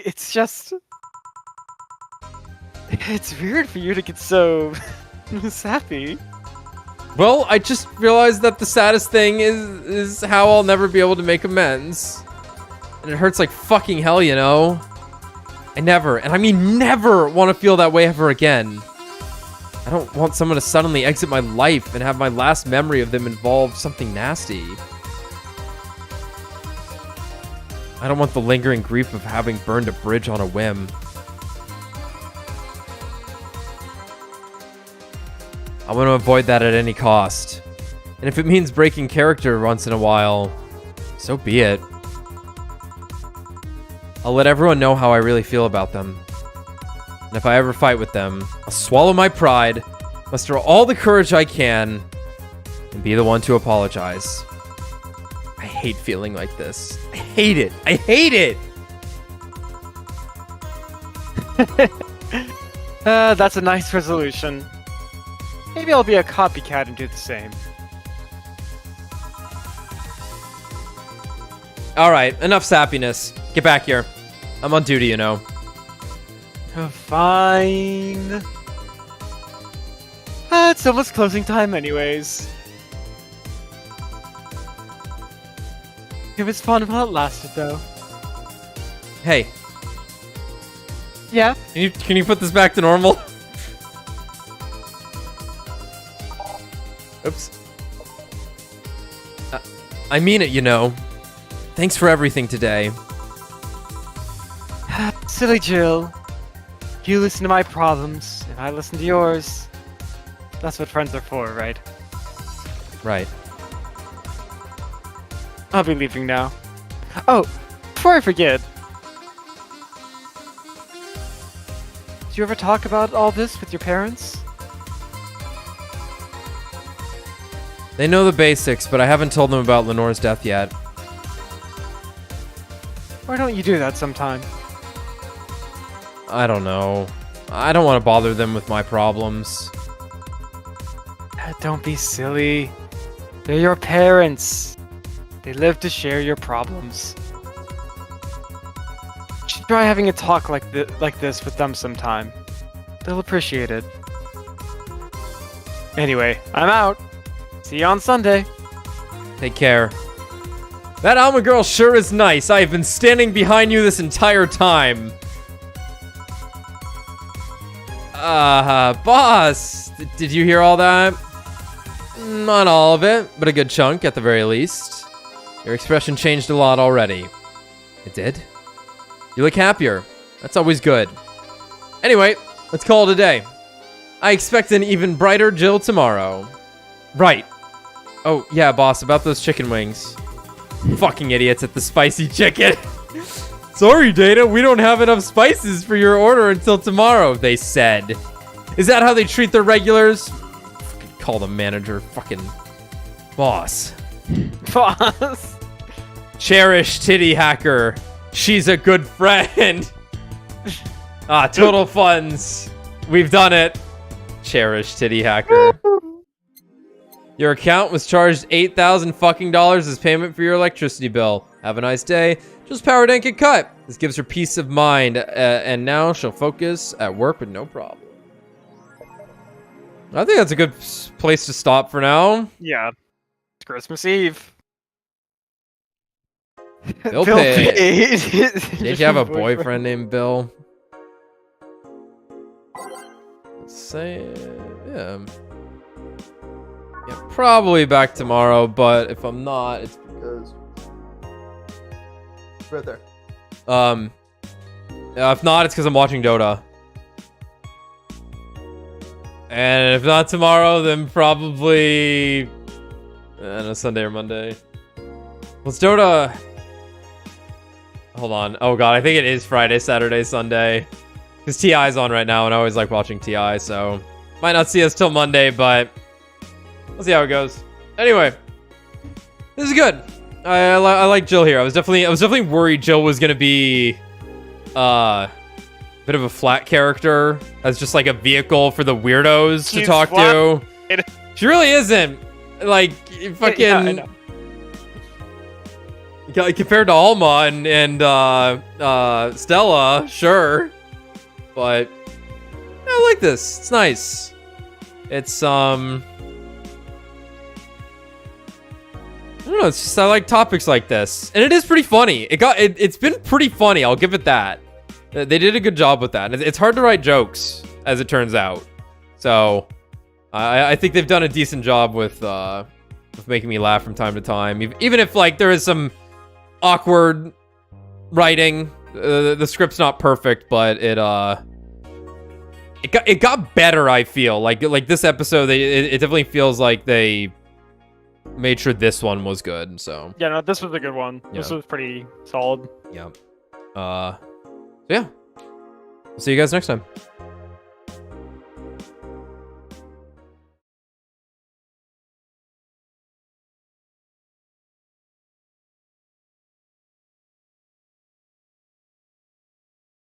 It's just... It's weird for you to get so... sappy. Well, I just realized that the saddest thing is how I'll never be able to make amends. And it hurts like fucking hell, you know? I never, and I mean never, want to feel that way ever again. I don't want someone to suddenly exit my life and have my last memory of them involve something nasty. I don't want the lingering grief of having burned a bridge on a whim. I want to avoid that at any cost. And if it means breaking character once in a while, so be it. I'll let everyone know how I really feel about them. And if I ever fight with them, I'll swallow my pride, muster all the courage I can, and be the one to apologize. I hate feeling like this. I hate it. I hate it! That's a nice resolution. Maybe I'll be a copycat and do the same. Alright, enough sappiness. Get back here. I'm on duty, you know. Fine. It's almost closing time anyways. It was fun while it lasted, though. Hey, Yeah? can you put this back to normal? Oops. I mean it, you know. Thanks for everything today. Silly Jill. You listen to my problems, and I listen to yours. That's what friends are for, right? Right. I'll be leaving now. Oh, before I forget. Did you ever talk about all this with your parents? They know the basics, but I haven't told them about Lenore's death yet. Why don't you do that sometime? I don't know. I don't want to bother them with my problems. Don't be silly. They're your parents. They live to share your problems. should try having a talk like this with them sometime. They'll appreciate it. Anyway, I'm out. See you on Sunday. Take care. That Alma girl sure is nice. I have been standing behind you this entire time. Boss, did you hear all that? Not all of it, but a good chunk at the very least. Your expression changed a lot already. It did? You look happier. That's always good. Anyway, let's call it a day. I expect an even brighter Jill tomorrow. Right. Oh, yeah, boss, about those chicken wings. Fucking idiots at the spicy chicken. Sorry, Data, we don't have enough spices for your order until tomorrow, they said. Is that how they treat their regulars? Fucking call the manager. Fucking boss. Boss. Cherish titty hacker. She's a good friend. Total funds. We've done it. Cherish titty hacker. Your account was charged $8,000 fucking dollars as payment for your electricity bill. Have a nice day. Just power didn't get cut. This gives her peace of mind, and now she'll focus at work with no problem. I think that's a good place to stop for now. Yeah. It's Christmas Eve. Bill paid. Did you have a boyfriend named Bill? Let's say, yeah. Yeah, probably back tomorrow, but if I'm not, it's because right there. If not, it's because I'm watching Dota. And if not tomorrow, then probably on a Sunday or Monday. What's Dota? Hold on. Oh god, I think it is Friday, Saturday, Sunday. Because TI's on right now, and I always like watching TI, so might not see us till Monday, but we'll see how it goes. Anyway, this is good. I like Jill here. I was definitely worried Jill was gonna be bit of a flat character as just like a vehicle for the weirdos to talk to. She really isn't. Like fucking yeah, I know. Compared to Alma and Stella, sure, but yeah, I like this. It's nice. It's I don't know, it's just I like topics like this. And it is pretty funny. It's been pretty funny, I'll give it that. They did a good job with that. It's hard to write jokes, as it turns out. So I think they've done a decent job with making me laugh from time to time. Even if like there is some awkward writing. The script's not perfect, but it got better, I feel. Like this episode, it definitely feels like they made sure this one was good, so. Yeah, no, this was a good one. Yeah. This was pretty solid. Yeah. So yeah. See you guys next time.